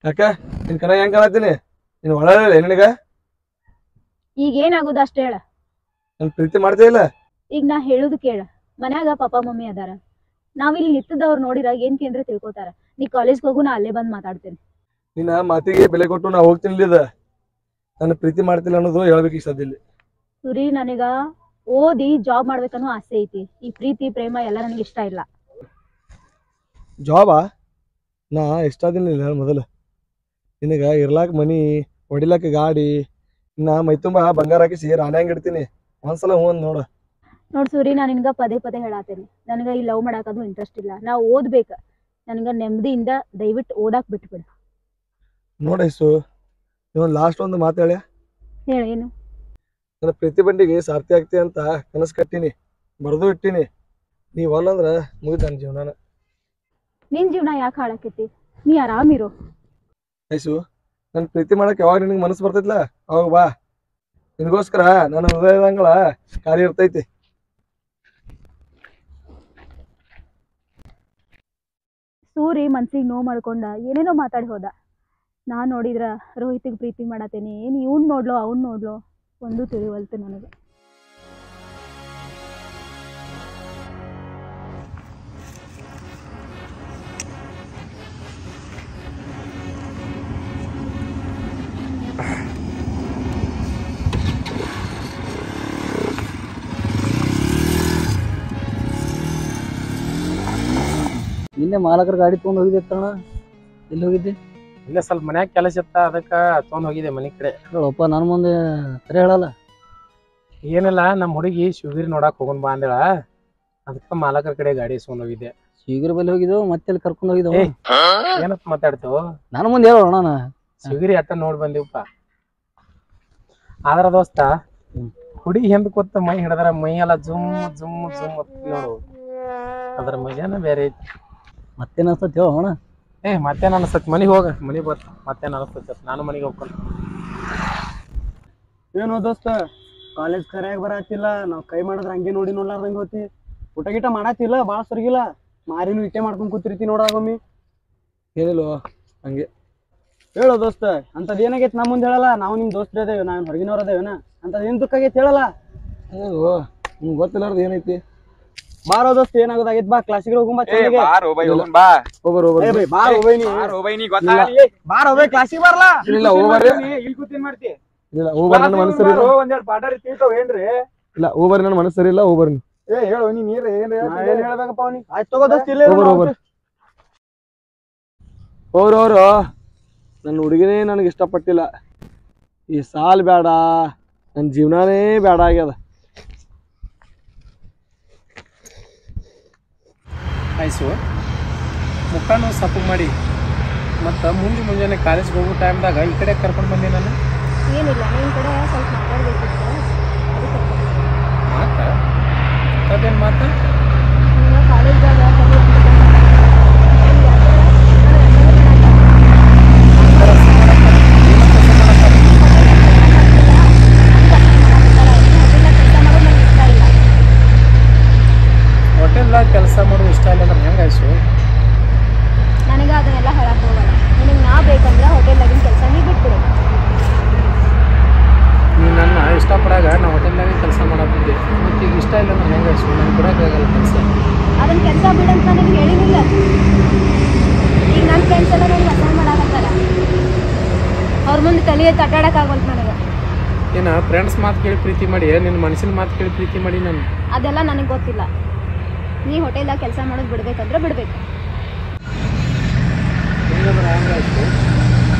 ಯಾಕ ನಿನ್ ಕನ ಹೆಂಗ್ ಕಾಣತ್ತೀನಿ? ನೀನ್ ಒಳ್ಳೆ ನಿನಗ ಈಗ ಏನಾಗುದು ಅಷ್ಟ ಹೇಳ. ನನ್ ಪ್ರೀತಿ ಮಾಡ್ತೇ ಇಲ್ಲ? ಈಗ ನಾ ಹೇಳುದು ಕೇಳ. ಮನ್ಯಾಗ ಪಪ್ಪ ಮಮ್ಮಿ ಅದಾರ. ನಾವಿಲ್ಲಿ ನಿತ್ತದವ್ರು ನೋಡಿರ ಏನ್ ಕೇಂದ್ರ ತಿಳ್ಕೊತಾರ. ನೀ ಕಾಲೇಜ್ಗೆ ಹೋಗು, ನಾ ಅಲ್ಲೇ ಬಂದ್ ಮಾತಾಡ್ತೇನೆ. ನಿನ್ನ ಮಾತಿಗೆ ಬೆಲೆ ಕೊಟ್ಟು ನಾ ಹೋಗ್ತೀನಿ. ಇದ ನನ್ನ ಪ್ರೀತಿ ಮಾಡ್ತಿಲ್ಲ ಅನ್ನೋದು ಹೇಳ್ಬೇಕು ಈಗ ಸದ್ಯ ಇಲ್ಲಿ. ಸುರಿ, ನನಗ ಓದಿ ಜಾಬ್ ಮಾಡ್ಬೇಕನ್ನೋ ಆಸೆ ಐತಿ. ಈ ಪ್ರೀತಿ ಪ್ರೇಮ ಎಲ್ಲ ನನಗೆ ಇಷ್ಟ ಇಲ್ಲ. ಜಾಬಾ? ನಾ ಇಷ್ಟ ಆದಿನಿಲ್ಲ ಮೊದಲು. ನಿನಗ ಇರ್ಲಾಕ ಮನಿ, ಹೊಡಿಲಾಕ ಗಾಡಿ, ನಾ ಮೈತುಂಬ ಬಂಗಾರ ಹಾಕಿಸಿ ರಾಣಿ ಹಂಗ ಇಡ್ತೀನಿ. ಒಂದ್ಸಲ ಹ್ಞೂ ನೋಡ. ನೋಡ್ ಸೂರಿ, ನಾ ನಿನ್ಗ ಪದೇ ಪದೇ ಹೇಳಾತೇನಿ, ನನಗ ಈ ಲವ್ ಮಾಡಾಕದು ಇಂಟ್ರೆಸ್ಟ್ ಇಲ್ಲ. ನಾ ಓದ್ಬೇಕ. ನನಗ ನೆಮ್ಮದಿಯಿಂದ ದಯವಿಟ್ಟು ಓದಾಕ್ ಬಿಟ್ಬಿಡ. ನೋಡೈಸು, ಇವನ್ ಲಾಸ್ಟ್ ಒಂದು ಮಾತು ಹೇಳ. ಹೇಳ, ಏನು? ನನ್ನ ಪ್ರೀತಿ ಬಂಡಿಗೆ ಸಾರ್ಥಿ ಆಗ್ತಿ ಅಂತ ಕನಸು ಕಟ್ಟೀನಿ, ಬರೆದು ಇಟ್ಟೀನಿ. ನೀವು ಅಲ್ಲಂದ್ರೆ ಮುಗಿದ ನನ್ನ ಜೀವನ. ನಿನ್ ಜೀವನ ಯಾಕೆ ಹಾಳಾಕೈತಿ? ನೀ ಆರಾಮಿರು. ಐಸು, ನನ್ನ ಪ್ರೀತಿ ಮಾಡಕ್ಕೆ ಯಾವಾಗ ನಿನಗೆ ಮನಸ್ಸು ಬರ್ತೈತ್ಲ ಅವಾಗ ಬಾ. ನಿನಗೋಸ್ಕರ ನನ್ನ ಹೃದಯದಂಗಳ ಕಾರ್ಯ ಇರ್ತೈತಿ. ಸೂರಿ ಮನ್ಸಿಗೆ ನೋವು ಮಾಡ್ಕೊಂಡ ಏನೇನೋ ಮಾತಾಡಿ ಹೋದ. ನಾನು ನೋಡಿದ್ರ ರೋಹಿತಿಗೆ ಪ್ರೀತಿ ಮಾಡತ್ತೇನೆ, ಏನು ಇವ್ನು ನೋಡ್ಲೋ ಅವ್ನು ನೋಡ್ಲೋ ಒಂದು ತಿಳಿವಲ್ತು ನನಗೆ. ನಿನ್ನೆ ಮಾಲಕರ ಗಾಡಿ ತೊಗೊಂಡು ಹೋಗಿದ್ದೆ ಅಣ್ಣ, ಎಲ್ಲಿ ಹೋಗಿದ್ದೆ? ಇಲ್ಲೇ ಸ್ವಲ್ಪ ಮನ್ಯಾಗ ಕೆಲಸ ಇತ್ತ, ಅದಕ್ಕೆ ತೊಗೊಂಡು ಹೋಗಿದ್ದೆ ಮನೆ ಕಡೆ. ಹೇಳಪ್ಪ, ನನ್ನ ಮುಂದೆ ಕರೆ ಹೇಳಲ್ಲ. ಏನಿಲ್ಲ, ನಮ್ಮ ಹುಡುಗಿ ಶಿವಗಿರಿ ನೋಡಕ್ ಹೋಗೋಣ ಬಾ ಅಂದೇಳ, ಅದಕ್ಕೆ ಮಾಲಕರ ಕಡೆ ಗಾಡಿ ಇಸ್ಕೊಂಡ್ ಹೋಗಿದ್ದೆ. ಶಿವಗಿರಿ ಬಲ್ಲಿ ಹೋಗಿದ್ದೆವು, ಮತ್ತೆ ಎಲ್ಲಿ ಕರ್ಕೊಂಡು ಹೋಗಿದ್ದೆವು? ಏನಂತ ಮಾತಾಡ್ತೇವ? ನನ್ನ ಮುಂದೆ ಹೇಳು ಅಣ್ಣ. ಶಿವಗಿರಿ ಅಟ್ಟ ನೋಡಿ ಬಂದಿವಪ್ಪ. ಆದ್ರ ದೋಸ್ತ, ಹುಡುಗಿ ಹೆಂದ್ ಕೊತ್ತ ಮೈ ಹಿಡದ್ರ ಮೈ ಎಲ್ಲ ಜುಮ್ ಜುಮ್ ಜುಮ್ ನೋಡು, ಅದ್ರ ಮಜಾನ ಬೇರೆ ಐತಿ. ಮತ್ತೇನ್ ಅನ್ಸತ್ ಹೇಳು ಅಣ್ಣ. ಮತ್ತೇನ್ ಅನ್ಸತ್? ಮನಿಗ್ ಹೋಗ, ಮನಿಗ್ ಬರ್. ಮತ್ತೇನ್ ಅನ್ಸತ್? ನಾನು ಮನಿಗೆ ಹೋಗ್ಕೊಂಡು. ಏನು ದೋಸ್ತ, ಕಾಲೇಜ್ ಕರೆಯಾಗ ಬರತ್ತಿಲ್ಲ, ನಾವ್ ಕೈ ಮಾಡಿದ್ರ ಹಂಗೆ ನೋಡಿ ನೋಡ್ಲಾರ್ದಂಗೆ ಹೋತಿ. ಊಟ ಗೀಟ ಮಾಡತ್ತಿಲ್ಲ, ಭಾಳ ಸರಿಗಿಲ್ಲ, ಮಾರಿನೂ ಇಟ್ಟೆ ಮಾಡ್ಕೊಂಡ್ ಕೂತಿರ್ತಿ ನೋಡಾಗೊಮ್ಮಿ. ಏನಿಲ್ಲ ಹಂಗೆ ಹೇಳೋ ದೋಸ್ತ, ಅಂತದ್ ಏನಾಗೈತಿ ನಮ್ಮ ಮುಂದೆ ಹೇಳಲ್ಲ. ನಾವು ನಿಮ್ ದೋಸ್ತರ ಅದೇವಿ, ನಾವೇನ್ ಹೊರಗಿನವ್ರ ಅದೇವಿನ? ಅಂತದ್ ಏನ್ ದುಃಖ ಆಗೈತಿ ಹೇಳಲ್ಲ. ನಿಮ್ಗೆ ಗೊತ್ತಿಲ್ಲಾರ್ದು ಏನೈತಿ? ಬಾರೋ ದೋಸ್ತ, ಏನಾಗೋದಾಗೈತಿ? ಬಾ ಕ್ಲಾಸಿಗೆ ಹೋಗುಂಬ. ಕ್ಲಾಸಿಗೆ ಬರ್ಲಾ? ಇಲ್ಲ ಹೋಗ್ಬರ್ರಿ. ಇಲ್ಲ ಹೋಗ್ಬರ್ರಿ, ನನ್ನ ಮನಸ್ಸು ಸರಿ ಇಲ್ಲ. ಇಲ್ಲ ಹೋಗ್ಬರ್ರಿ, ನನ್ನ ಮನಸ್ಸು ಸರಿ ಇಲ್ಲ, ಹೋಗ್ಬರ್ರಿ. ಹೇಳು ನೀನ್ ಏನ್ ಹೇಳ್ಬೇಕಪ್ಪ ಅವ್ನಿಗೆ? ಆಯ್ತು ತಗೋ ದೋಸ್ತ, ಇಲ್ಲೇ ಹೋಗ್ಬರ್ರಿ. ನನ್ನ ಹುಡುಗಿನೇ ನನಗೆ ಇಷ್ಟಪಟ್ಟಿಲ್ಲ. ಈ ಸಾಲ್ ಬೇಡ, ನನ್ನ ಜೀವನನೇ ಬೇಡ ಆಗ್ಯದ. ಆಯ್ಸು, ಮುಖನೂ ಸಪ್ಪು ಮಾಡಿ ಮತ್ತು ಮುಂಜಾನೆ ಕಾಲೇಜ್ಗೆ ಹೋಗೋ ಟೈಮ್ದಾಗ ಈ ಕಡೆ ಕರ್ಕೊಂಡು ಬಂದೆ ನಾನು. ಏನಿಲ್ಲ, ನಿನ್ನ ಕಡೆ ಸ್ವಲ್ಪ ಮಾತಾಡ್ಬೇಕಿತ್ತು. ಮಾತ ಅದೇನು ಮಾತ? ಕಾಲೇಜ್ದಾಗ ಹೋಟೆಲ್ದಾಗ ಕೆಲಸ ಮಾಡೋದು ಇಷ್ಟ ಇಲ್ಲ ಅಂದ್ರೆ ಹೆಂಗೆ ಆಯ್ಸು? ನನಗೆ ಅದನ್ನೆಲ್ಲ ಹೇಳಕ್ ಹೋಗಲ್ಲ. ನಿನಗೆ ನಾ ಬೇಕಂದ್ರೆ ಹೋಟೆಲ್ದಾಗಿನ ಕೆಲಸ ನೀ ಬಿಟ್ಬಿಡು. ನೀನು ನನ್ನ ಇಷ್ಟಪಡಾಗ ನಾ ಹೋಟೆಲ್ನಾಗೆ ಕೆಲಸ ಮಾಡೋದಿದ್ದೆ, ಮತ್ತು ಈಗ ಇಷ್ಟ ಇಲ್ಲ ಅಂದ್ರೆ ಹೆಂಗೆ ಆಯ್ಸು? ನನಗೆ ಬಿಡೋಕ್ಕಾಗಲ್ಲ ಕೆಲಸ. ಅದನ್ನ ಕೆಲಸ ಬಿಡಂತ ನನಗೆ ಹೇಳಿದಿಲ್ಲ. ಈಗ ನನ್ನ ಫ್ರೆಂಡ್ಸ್ ಎಲ್ಲ ನನಗೆ ಅಸಹ್ಯ ಮಾಡಾಕತ್ತಾರ. ಅವ್ರ ಮುಂದೆ ತಲೆ ತಟ್ಟಾಡಕ್ಕಾಗಲ್ತು ನನಗೆ. ಏನು ಫ್ರೆಂಡ್ಸ್ ಮಾತು ಕೇಳಿ ಪ್ರೀತಿ ಮಾಡಿ, ನಿನ್ನ ಮನಸ್ಸಿನ ಮಾತು ಕೇಳಿ ಪ್ರೀತಿ ಮಾಡಿ ನಾನು? ಅದೆಲ್ಲ ನನಗೆ ಗೊತ್ತಿಲ್ಲ. ನೀ ಹೋಟೆಲ್ದಾಗ ಕೆಲಸ ಮಾಡೋದು ಬಿಡ್ಬೇಕಂದ್ರೆ ಬಿಡ್ಬೇಕು. ಹೆಂಗಂದ್ರೆ ಹೆಂಗಾಯ್ತು?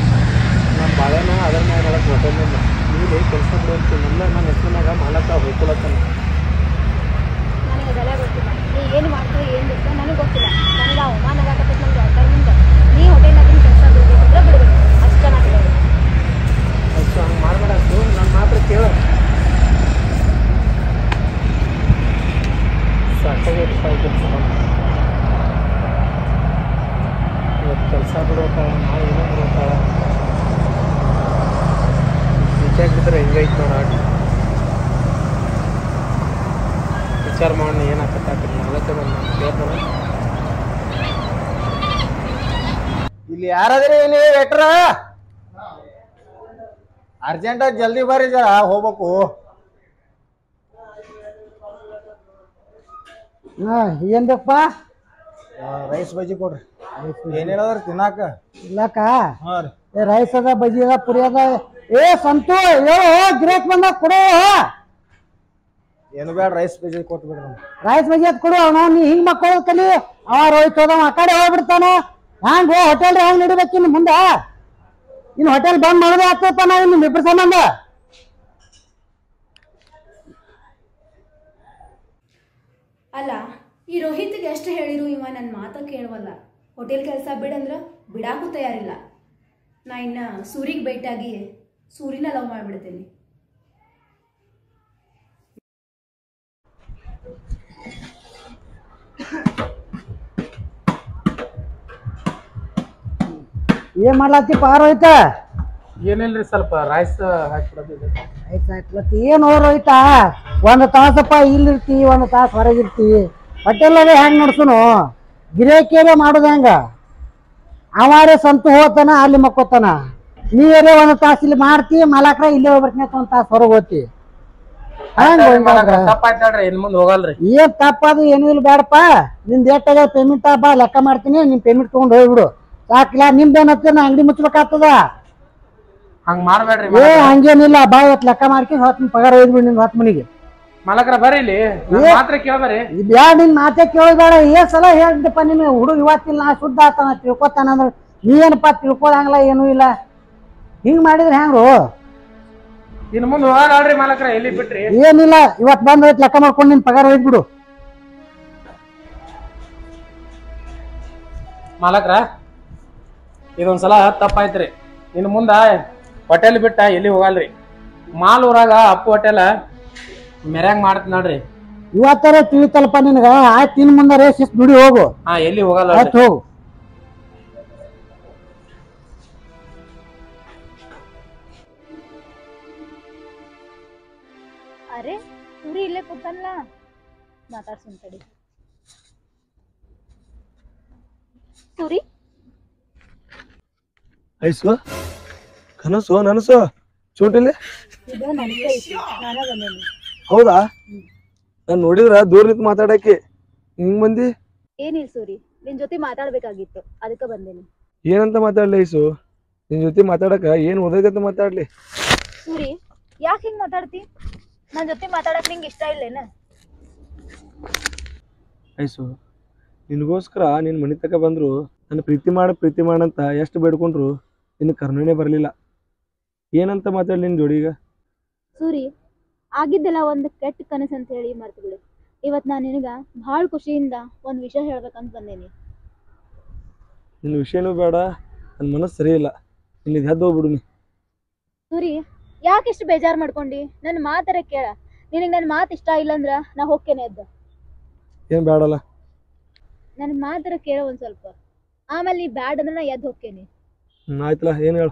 ನಾನು ಬಾಳೆನ ಅದ್ರ ಮ್ಯಾಗ ಮಾಡಕ್ಕೆ ಹೋಟೆಲ್ನಾಗ ನೀವೇ ಕೆಲಸ ಬಿಡುವಂತ ನನ್ನ ಹೆಸರಿನಾಗ ಮಾಲಕ ಹೋಗ್ಕೊಳತ್ತಾನೆ. ನನಗೆ ಅದೆಲ್ಲ ಗೊತ್ತಿಲ್ಲ. ನೀ ಏನು ಮಾಡ್ತೀವಿ ಏನು ಬಿಡ್ತೋ ನನಗೆ ಗೊತ್ತಿಲ್ಲ. ನನಗೆ ಅವಮಾನ ಆಗತ್ತೈತೆ ನಮ್ಗೆ ಯಾಕಂದ್ರೆ ಮುಂದೆ. ನೀ ಹೋಟೆಲ್ನಾಗಿನ ಕೆಲಸ ಬಿಡ್ಬೇಕಂದ್ರೆ ಬಿಡ್ಬೇಕು, ಅಷ್ಟು ನಾನು ಹೇಳೋದು. ಅಷ್ಟು ಹಂಗೆ ಮಾಡಬೇಡಾಯ್ತು, ನನ್ನ ಮಾತ್ರ ಕೇಳು. ಸಾಕಾಗೈತೆ ಕೆಲಸ. ಇವತ್ತು ಕೆಲಸ ಬಿಡ್ಬೇಕಾಳ, ನಾಳೆ ಏನೋ ಬಿಡ್ಬೇಕಾಳ. ನಿಜಾಗಿದ್ರೆ ಹೆಂಗೈತೆ ನೋಡ. ವಿಚಾರ ಮಾಡೋಣ ಏನಾಗತ್ತಾಗ್ತದೆ. ಅದಕ್ಕೆ ನಾನು ಕೇಳ್ತಾನೆ. ಇಲ್ಲಿ ಯಾರಾದ್ರಿ ನೀವು ವೆಟ್ರ? ಅರ್ಜೆಂಟಾಗಿ ಜಲ್ದಿ ಬರ್ರಿ, ಜರ ಹೋಗ್ಬೇಕು. ಏನ್ದಪ್ಪ? ರೈಸ್ ಬಜ್ಜಿ ಕೊಡ್ರಿ. ಏನ್ ಹೇಳದ್ರಿ ತಿನ್ನಾಕ? ಇಲ್ಲಕ್ಕ ರೈಸ್ ಅದ, ಬಜ್ಜಿ ಅದ, ಪುರಿ ಅದ. ಸಂತು ಗಿರಾಕ್ ಬಂದ ಕೊಡು. ಏನು ಬೇಡ, ರೈಸ್ ಬಜ್ಜಿ ಕೊಟ್ಟು ಬಿಡ್ರಿ. ರೈಸ್ ಬಜ್ಜಿ ಅದ್ ಕೊಡು. ಅವ್ನ ನೀ ಹಿಂಗ್ ಮಕ್ಕಳು ಕಲಿ. ರೋಹಿತ್ ಹೋದವ ಆ ಕಡೆ ಹೋಗ್ಬಿಡ್ತಾನ. ಹ್ಯಾಂಗ ಹೋಟೆಲ್ ಹೆಂಗ್ ನಡಿಬೇಕು ಇನ್ನು ಮುಂದೆ? ಇನ್ನು ಹೋಟೆಲ್ ಬಂದ್ ಮಾಡೋದೇ ಆಗ್ತೈತ ನಾವು ನಿಮ್ ಇಬ್ರು ಸಂಬಂಧ. ಅಲ್ಲ, ಈ ರೋಹಿತ್ಗೆ ಎಷ್ಟು ಹೇಳಿರು ಇವ ನನ್ನ ಮಾತ ಕೇಳವಲ್ಲ. ಹೋಟೆಲ್ ಕೆಲಸ ಬಿಡಂದ್ರೆ ಬಿಡಾಕು ತಯಾರಿಲ್ಲ. ನಾ ಇನ್ನು ಸೂರಿಗೆ ಭೇಟಿಯಾಗಿ ಸೂರಿನ ಲವ್ ಮಾಡಿಬಿಡ್ತೇನೆ. ಏನ್ ಮಾಡ್ಲಾತಿಪ್ಪ ರೋಹಿತ? ಏನಿಲ್ರಿ ಸ್ವಲ್ಪ ರೈಸ್ ಹಾಕ್ಬಿಡೋದಿದೆ. ಏನು ರೋಹಿತ, ಒಂದ್ ತಾಸಪ್ಪ ಇಲ್ಲಿರ್ತಿ, ಒಂದ್ ತಾಸು ಹೊರಗಿರ್ತಿ. ಹೋಟೆಲ್ ಹೆಂಗ್ ನಡ್ಸುನು? ಗಿರಾಕಿಯರೇ ಮಾಡೋದು ಹೆಂಗ? ಅವಾರೇ ಸಂತು ಹೋತಾನ, ಅಲ್ಲಿ ಮಕ್ಕೋತಾನ. ನೀವೇ ಒಂದ್ ತಾಸು ಇಲ್ಲಿ ಮಾಡ್ತಿ, ಮಾಲಕ್ರ ಇಲ್ಲೇ ಹೋಗ್ಬರ್ತೀನಿ ಅಂತ ಒಂದ್ ತಾಸು ಹೊರಗೆ ಹೋಗ್ತಿ. ತಪ್ಪಾಯ್ತು ನೋಡ್ರಿ, ಇನ್ ಮುಂದೆ ಹೋಗಲ್ರಿ. ಏನ್ ತಪ್ಪದು ಏನೂ ಇಲ್ಲ, ಬೇಡಪ್ಪ. ನಿಂದ ಏಟಾಗ ಪೇಮೆಂಟ್ ಬಾ ಲೆಕ್ಕ ಮಾಡ್ತೀನಿ, ನಿಮ್ ಪೇಮೆಂಟ್ ತಗೊಂಡ್ ಹೋಗ್ಬಿಡು ಸಾಕಿಲ್ಲ. ನಿಮ್ದೇನತ್ತ ನಾ ಅಂಗಡಿ ಮುಚ್ಬೇಕಾಗ್ತದ? ಹಂಗ್ ಮಾಡ್ಬೇಡ್ರಿ ಏ ಹಂಗೇನಿಲ್ಲ, ಬಾ ಇವತ್ತು ಲೆಕ್ಕ ಮಾಡ್ಕೊಂಡು ಹೊತ್ತು ಪಗಾರ ಹೋಗ್ಬಿಡು ನಿನ್ ಹೊತ್ತು ಮನಿಗೆ. ಮಾಲಕ್ರ ಬರ್ರಿ ಇಲ್ಲಿ, ಮಾತ್ರ ಕೇಳ್ಬರಿ. ಬ್ಯಾಡ, ನಿನ್ ಮಾತೆ ಕೇಳಬೇಡ. ಏನ್ ಸಲ ಹೇಳಿದ್ದಪ್ಪ ನಿನ್ ಹುಡುಗ ಇವತ್ತಿಲ್ಲ ನಾ ಶುದ್ಧ ಆತಾನ ತಿಳ್ಕೊತಾನ ಅಂದ್ರೆ ನೀ ಏನಪ್ಪಾ ತಿಳ್ಕೊಳಂಗಿಲ್ಲ, ಏನೂ ಇಲ್ಲ. ಹಿಂಗ್ ಮಾಡಿದ್ರೆ ಹೆಂಗ್ರು? ಇನ್ ಮುಂದೆ ಹೋಗಲ್ರಿ ಮಾಲಕ್ರ, ಎಲ್ಲಿ ಬಿಟ್ರಿ? ಏನಿಲ್ಲ, ಇವತ್ ಬಂದ್ ಲೆಕ್ಕ ಮಾಡ್ಕೊಂಡು ನಿನ್ ಪಗಾರ ಹೋಗ್ಬಿಡು. ಮಾಲಕ್ರ ಇದೊಂದ್ಸಲ ತಪ್ಪಾಯ್ತ್ರಿ. ಇನ್ ಮುಂದ ಹೋಟೆಲ್ ಬಿಟ್ಟ ಎಲ್ಲಿ ಹೋಗಲ್ರಿ. ಮಾಲ್ ಊರಾಗ ಅಪ್ಪು ಹೋಟೆಲ್ ಮೆರ್ಯಾಂಗ್ ಮಾಡ್ತ ನೋಡ್ರಿ. ಇವತ್ತರ ತಿಳಿತಲ್ಪ ನಿನಗ. ಆಯ್ತು, ಇನ್ ಮುಂದೆ ಶಿಸ್ತು ದುಡಿ ಹೋಗು. ಹಾ, ಎಲ್ಲಿ ಹೋಗಲ್ಲ. ಆಯ್ತು ಹೋಗು. ಅರೆ ಸೂರಿ ಇಲ್ಲೇ ಕೂತಲ್ಲ, ಮಾತಾಡ್ಸೋನ್ ತಡಿ. ಸೂರಿ, ಐಸು ಕನಸು ನನಸು ಚೂಟಿಲ್ಲಿ. ಇದು ನನಗೆ ಐತಿ, ನಾನ ಬಂದೇನಿ. ಹೌದಾ? ನಾನು ನೋಡಿದ್ರ ದೂರ ನಿಂತು ಮಾತಾಡಕ್ಕೆ ಹಿಂಗ್ ಬಂದಿ. ಏನಿಲ್ಲ ಸೂರಿ, ನಿನ್ ಜೊತೆ ಮಾತಾಡ್ಬೇಕಾಗಿತ್ತು, ಅದಕ್ಕೆ ಬಂದೇನಿ. ಏನಂತ ಮಾತಾಡ್ಲಿ ಐಸು? ನಿನ್ ಜೊತೆ ಮಾತಾಡಕ ಏನ್ ಓದೈತೆ ಅಂತ ಮಾತಾಡ್ಲಿ? ಸೂರಿ, ಯಾಕೆ ಹಿಂಗ್ ಮಾತಾಡ್ತಿ? ನನ್ ಜೊತೆ ಮಾತಾಡಕ್ ನಿಂಗೆ ಇಷ್ಟ ಇಲ್ಲೇನ? ಐಸು, ನಿನಗೋಸ್ಕರ ನಿನ್ ಮನಿ ತಕ ಬಂದ್ರು ನನ್ನ ಪ್ರೀತಿ ಮಾಡಂತ ಎಷ್ಟು ಬೇಡ್ಕೊಂಡ್ರು ನಿನ್ ಕರ್ಣನೆ ಬರ್ಲಿಲ್ಲ. ಏನಂತ ಮಾತಾಡ್ಲಿ ನಿನ್ ಜೋಡಿ ಈಗ? ಸೂರಿ, ಆಗಿದ್ದೆಲ್ಲ ಒಂದು ಕೆಟ್ಟ ಕನಸು ಅಂತ ಹೇಳಿ ಮರ್ತು ಬಿಡು. ಇವತ್ತು ನಾನು ನಿನಗ ಭಾಳ ಖುಷಿಯಿಂದ ಒಂದು ವಿಷಯ ಹೇಳ್ಬೇಕಂತ ಬಂದೇನಿ. ನಿನ್ನ ವಿಷಯನೂ ಬೇಡ, ನನ್ನ ಮನಸ್ಸು ಸರಿ ಇಲ್ಲ. ನಿನ್ನ ಎದ್ದು ಹೋಗ್ಬಿಡು. ಸೂರಿ, ಯಾಕೆ ಇಷ್ಟು ಬೇಜಾರು ಮಾಡ್ಕೊಂಡಿ? ನನ್ನ ಮಾತಾರ ಕೇಳ. ನಿನಗೆ ನನ್ನ ಮಾತು ಇಷ್ಟ ಇಲ್ಲ ಅಂದ್ರ ನಾ ಹೋಗ್ತೇನೆ ಎದ್ದು. ಏನ್ ಬೇಡಲ್ಲ? ನನ್ನ ಮಾತಾರ ಕೇಳ ಒಂದ್ ಸ್ವಲ್ಪ, ಆಮೇಲೆ ನೀ ಬ್ಯಾಡ್ ಅಂದ್ರೆ ನಾ ಎದ್ದು ಹೋಗ್ತೇನೆ. ಆಯ್ತಲ್ಲ, ಏನ್ ಹೇಳ?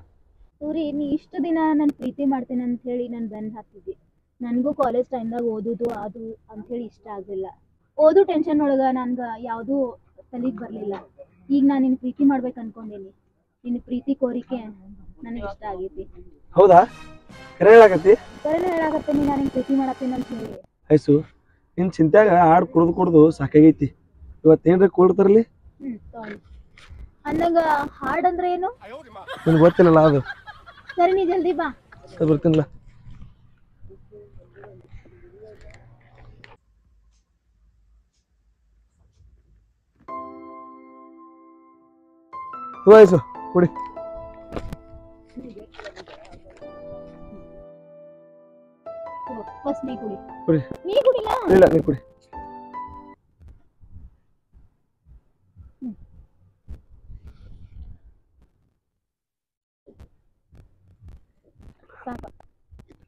ಸೂರಿ, ನೀ ಇಷ್ಟು ದಿನ ನಾನು ಪ್ರೀತಿ ಮಾಡ್ತೇನೆ ಅಂತ ಹೇಳಿ ನಾನು ಬೆನ್ನು ಹತ್ತಿದ್ದೆ. ನನಗೂ ಕಾಲೇಜ್ ಟೈಮ್ದಾಗ ಓದೋದು ಅದು ಅಂಥೇಳಿ ಇಷ್ಟ ಆಗಲಿಲ್ಲ. ಓದು ಟೆನ್ಷನ್ ಒಳಗೆ ನನ್ಗೆ ಯಾವುದೂ ತಲೆಗೆ ಬರಲಿಲ್ಲ. ಈಗ ನಾನು ನಿನ್ನ ಪ್ರೀತಿ ಮಾಡ್ಬೇಕು ಅನ್ಕೊಂಡೇನಿ. ನಿನ್ನ ಪ್ರೀತಿ ಕೋರಿಕೆ ನನಗೆ ಇಷ್ಟ ಆಗೈತಿ. ಹೌದಾ? ಕರೆ ಹೇಳಾಕತ್ತಿ? ಕರೆನ ಹೇಳಾಕತ್ತೀನಿ, ನಾನು ನಿನ್ನ ಪ್ರೀತಿ ಮಾಡತ್ತೀನಿ ಅಂತ ಹೇಳಿ. ಐಸು, ನಿನ್ ಚಿಂತ್ಯಾಗ ಹಾಡು ಕುಡ್ದು ಸಾಕಾಗೈತಿ. ಇವತ್ತೇನ್ರಿ ಕೊಡ್ತಾರಲಿ? ತಗೊಳ್ಳಿ. ಅಂದಂಗ ಹಾಡಂದ್ರೆ ಏನು? ನಿನ್ಗೆ ಗೊತ್ತಿಲ್ಲಲ್ಲ ಅದು. ಸರಿ, ನೀ ಜಲ್ದಿ ಬಾ. ಬರ್ತೀನಿಲ್ಲ. ಐಸು ಕುಡಿ. ಫಸ್ಟ್ ನೀ ಕುಡಿ. ಕುಡಿ. ನೀ ಕುಡಿಲ್ಲ? ಇಲ್ಲ, ನೀ ಕುಡಿ.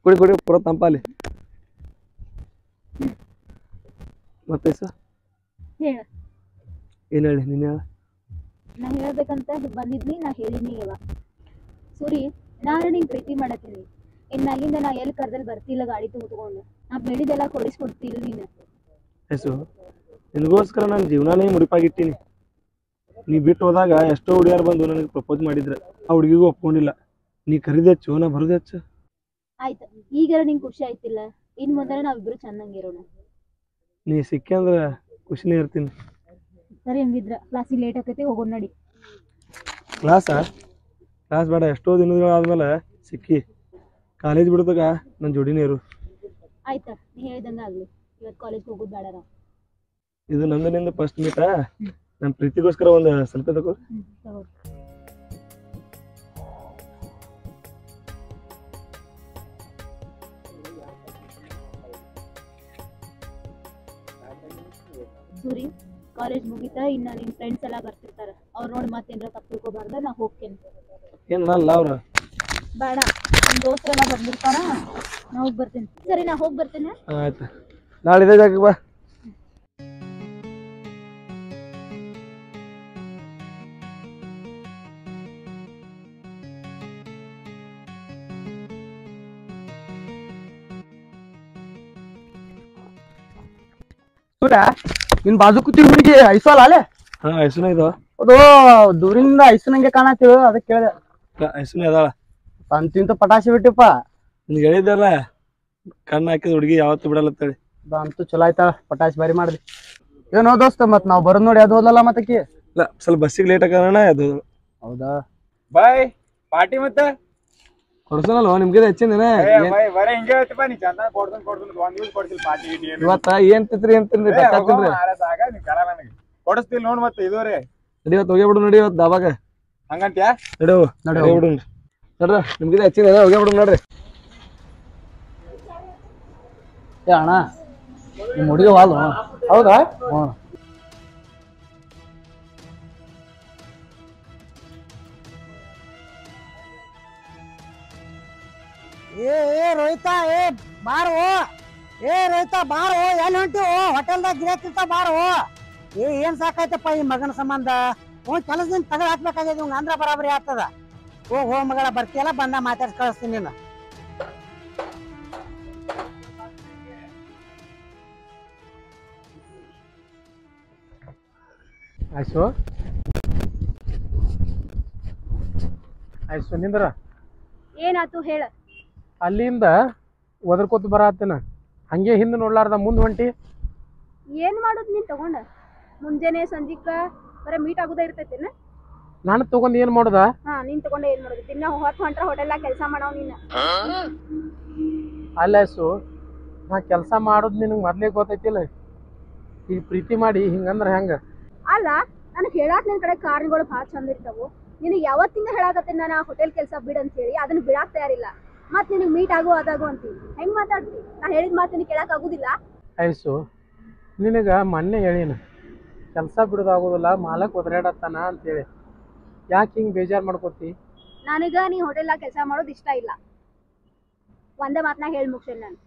ಕುಡಿ ಕುಡಿ, ಪೂರ ತಂಪಾಲಿ. ಮತ್ತೆ ಹೇಳ. ಏನ್ ಹೇಳಿ? ನೀನ್ ಹೇಳ. ನಾ ಹೇಳ್ಬೇಕಂತ ಬಂದಿದ್ನಿ, ನಾ ಹೇಳಿನಿ ಇವಾಗ. ಸೂರಿ, ನಾನು ನಿನ್ ಪ್ರೀತಿ ಮಾಡತ್ತೀನಿ. ಇನ್ನಾಗಿಂದ ನಾ ಎಲ್ಲಿ ಕರ್ದಲ್ಲಿ ಬರ್ತಿಲ್ಲ ಗಾಡಿ ತಗೊಂಡು. ನಾ ಬೆಳಿದೆಲ್ಲ ಕೊಡಿಸ್ಕೊಡ್ತಿಲ್ಲ ನೀನು. ಐಸು, ನಿನಗೋಸ್ಕರ ನಾನು ಜೀವನಾನೇ ಮುಡಿಪಾಗಿಟ್ಟೀನಿ. ನೀ ಬಿಟ್ಟು ಹೋದಾಗ ಎಷ್ಟೋ ಹುಡುಗಿಯರು ಬಂದು ನನಗೆ ಪ್ರಪೋಸ್ ಮಾಡಿದ್ರೆ ಆ ಹುಡುಗಿಗೂ ಒಪ್ಕೊಂಡಿಲ್ಲ. ನೀ ಕರಿದೆ ಹೆಚ್ಚು, ನಾ ಬರೋದು ಹೆಚ್ಚು. ಆಯ್ತು, ಈಗಾರ ನಿಂಗೆ ಖುಷಿ ಆಯ್ತಿಲ್ಲ? ಇನ್ ಮುಂದೆ ನಾವಿಬ್ರು ಚೆನ್ನಾಗಿರೋಣ. ನೀ ಸಿಕ್ಕಿ ಅಂದ್ರೆ ಖುಷಿನೇ ಇರ್ತೀನಿ. ಸರಿ, ಹಂಗಿದ್ರ ಕ್ಲಾಸಿಗೆ ಲೇಟ್ ಆಕೈತಿ, ಹೋಗೋಣ ನಡಿ. ಕ್ಲಾಸ್ ಬೇಡ, ಎಷ್ಟೋ ದಿನಗಳಾದ್ಮೇಲೆ ಸಿಕ್ಕಿ. ಕಾಲೇಜ್ ಬಿಡೋದಾಗ ನನ್ನ ಜೋಡಿನೇ ಇರು. ಆಯ್ತಾ, ನೀ ಹೇಳ್ದಂಗ ಆಗ್ಲಿ. ಇವತ್ತು ಕಾಲೇಜ್ಗೆ ಹೋಗೋದು ಬೇಡ ನಾವು. ಇದು ನಂದನಿಂದ ಫಸ್ಟ್ ಮೀಟ. ನನ್ನ ಪ್ರೀತಿಗೋಸ್ಕರ ಒಂದು ಸ್ವಲ್ಪ ತಗೋ. ತಗೋ. ಸೂರಿ, ಕಾಲೇಜ್ ಮುಗಿತಾ ಇನ್ನ ನಿನ್ ಫ್ರೆಂಡ್ಸ್ ಎಲ್ಲ ಬರ್ತಿರ್ತಾರ. ಅವ್ರು ನೋಡಿ ಮತ್ತೇನ್ರ ತಪ್ಪು ತಿಳ್ಕೊಬಾರ್ದ, ನಾ ಹೋಗ್ತೇನೆ. ಏನಲ್ಲ ಅವ್ರ ಬೇಡ, ನಮ್ಮ ದೋಸ್ತರೆಲ್ಲ ಬಂದಿರ್ತಾರ, ನಾ ಹೋಗಿ ಬರ್ತೇನೆ. ಸರಿ, ನಾ ಹೋಗಿ ಬರ್ತೇನೆ. ಆಯ್ತು, ನಾಳೆ ಇದೇ ಜಾಗಕ್ಕೆ ಬಾ. ಸೂರ್ಯ ನಿನ್ ಬಾಜು ಕೂತಿ ಹುಡುಗಿ ಐಸೋಲ್ಲ ಅಲ್ಲೇ ಹಾ ಐಸುನ ಇದಾವ ಅದು ದೂರಿಂದ ಐಸನಂಗೆ ಕಾಣತ್ತೀವಿ ಅದಕ್ಕೆ ಕೇಳಿದೆ ಐಸುನ ಅದಾಳ ಅಂತಿಂತ ಪಟಾಶಿ ಬಿಟ್ಟಿಪ್ಪ ನಿನ್ಗೆ ಹೇಳಿದ್ದಲ್ಲ ಕಣ್ಣು ಹಾಕಿದ ಹುಡುಗಿ ಯಾವತ್ತು ಬಿಡಲ್ಲತ್ತೇಳಿ ಅಂತೂ ಚಲೋ ಆಯ್ತಾ ಪಟಾಶಿ ಬಾರಿ ಮಾಡ್ದಿ ಏನೋ ದೋಸ್ತ ಮತ್ ನಾವ್ ಬರೋದ್ ನೋಡಿ ಅದು ಹೋದಲ್ಲ ಮತ್ತಕಿ ಇಲ್ಲ ಸ್ವಲ್ಪ ಬಸ್ಸಿಗೆ ಲೇಟ್ ಆಗೋಣ ಅದು ಹೌದಾ ಬಾಯ್ ಪಾರ್ಟಿ ಮತ್ತೆ ಕೊಡ್ಸನಲ್ವ ನಿಮ್ಗೆ ಹೆಚ್ಚಿಂದೇನೆ ಬರೇ ಹಿಂಗೆ ಹೇಳ್ತಪ್ಪ ನೀ ಚಂದ ಕೊಡ್ತೀನಿ ಒಂದ್ ಯೂಸ್ ಕೊಡ್ತಿಲ್ಲ ಪಾರ್ಟಿ ಇವತ್ತ ಏನ್ ತಿಂತ್ರಿ ಏನ್ ತಿನ್ರಿ ತಿನ್ರಿ ಸಾಕ ನೀ ಕರ ನನಗೆ ಕೊಡಿಸ್ತಿಲ್ ನೋಡ್ ಮತ್ತೆ ಇದುವರೆ ನಡಿ ಇವತ್ತು ಹೋಗೇ ಬಿಡು ನಡಿ ಇವತ್ತು ದಾಬಾಗ ಹಂಗಂತ್ಯಾ ನಡಿವು ನಡಿ ಬಿಡು ನೋಡ್ರ ನಿಮ್ಗೆ ಹೆಚ್ಚಿನ ಹೋಗೇ ಬಿಡು ನೋಡ್ರಿ ಏ ಅಣ್ಣ ನಿಮ್ ಹುಡುಗಿ ವಾಲ್ ಹೌದಾ ಹ್ಮ್ ಏ ರೋಹಿತ ಏ ಬಾರೋ ರೋಹಿತ ಬಾರೋ ಎಲ್ಲಿ ಹೊಂಟಿವು ಹೋಟೆಲ್ದಾಗ ಗಿರಾಕಿರ್ತ ಬಾರೋ ಏನ್ ಸಾಕಾಯ್ತಪ್ಪ ಈ ಮಗನ ಸಂಬಂಧ ಕೆಲಸದಿಂದ ತಗಡ್ ಹಾಕ್ಬೇಕಾಗ್ಯದ ಇವಂಗ ಅಂದ್ರ ಬರಾಬರಿ ಆಗ್ತದ ಹೋ ಮಗಳ ಬರ್ತೀಯಲ್ಲ ಬಂದ ಮಾತಾಡ್ಸಿ ಕಳಿಸ್ತೀನಿ ನೀನು ಆಯ್ಸು ಆಯ್ಸು ನಿಂದ್ರ ಏನಾತು ಹೇಳ ಅಲ್ಲಿಂದ ಒದರ್ಕೋತ ಬರತ್ತೇನ ಹಂಗೆ ಹಿಂದೆ ನೋಡ್ಲಾರ್ದ ಮುಂದ್ ಹೊಂಟಿ ಏನ್ ಮಾಡೋದು ನೀನ್ ತಗೊಂಡ ಮುಂಜಾನೆ ಸಂಜಿಕ ಬರೀ ಮೀಟ್ ಆಗುದ ಇರ್ತೈತೇನ ನಾನು ತಗೊಂಡ್ ಏನ್ ಮಾಡೋದ ಹಾ ನೀನ್ ತಗೊಂಡ ಏನ್ ಮಾಡೋದು ದಿನ ಹೊತ್ತು ಹೊಂಟ್ರ ಹೋಟೆಲ್ದಾಗ ಕೆಲಸ ಮಾಡವ್ ನೀನ್ ಅಲ್ಲಾಯ್ಸು ನಾ ಕೆಲಸ ಮಾಡೋದು ನಿನಗೆ ಮೊದ್ಲೇ ಗೊತ್ತೈತಿಲ್ಲ ಈಗ ಪ್ರೀತಿ ಮಾಡಿ ಹಿಂಗಂದ್ರ ಹೆಂಗ ಅಲ್ಲ ನನಗೆ ಹೇಳಾಕ್ ನಿನ್ ಕಡೆ ಕಾರಣಗಳು ಭಾಳ ಚಂದ ಇರ್ತಾವು ನಿನಗೆ ಯಾವತ್ತಿಂದ ಹೇಳಾಕತ್ತೀನಿ ನಾನು ಆ ಹೋಟೆಲ್ ಕೆಲಸ ಬಿಡ್ ಅಂತ ಹೇಳಿ ಅದನ್ನ ಬಿಡಾಕ್ ತಯಾರಿಲ್ಲ ಮತ್ ನಿನಗೆ ಮೀಟ್ ಆಗು ಅಂತೀನಿ ಹೆಂಗ್ ಮಾತಾಡ್ತಿ ನಾ ಹೇಳಿದ ಮಾತು ನಿನಗೆ ಕೇಳಕ್ ಆಗುದಿಲ್ಲ ಆಯ್ಸು ನಿನಗ ಮೊನ್ನೆ ಹೇಳಿನ ಕೆಲಸ ಬಿಡೋದಾಗೋದಿಲ್ಲ ಮಾಲಕ್ ಒದರಾಡತ್ತಾನ ಅಂತೇಳಿ ಯಾಕೆ ಹಿಂಗೆ ಬೇಜಾರು ಮಾಡ್ಕೋತಿ ನನಗ ನೀ ಹೋಟೆಲ್ದಾಗ ಕೆಲಸ ಮಾಡೋದು ಇಷ್ಟ ಇಲ್ಲ ಒಂದೇ ಮಾತನ್ನ ಹೇಳಿ ಮುಗ್ಸೇನೆ ನಾನು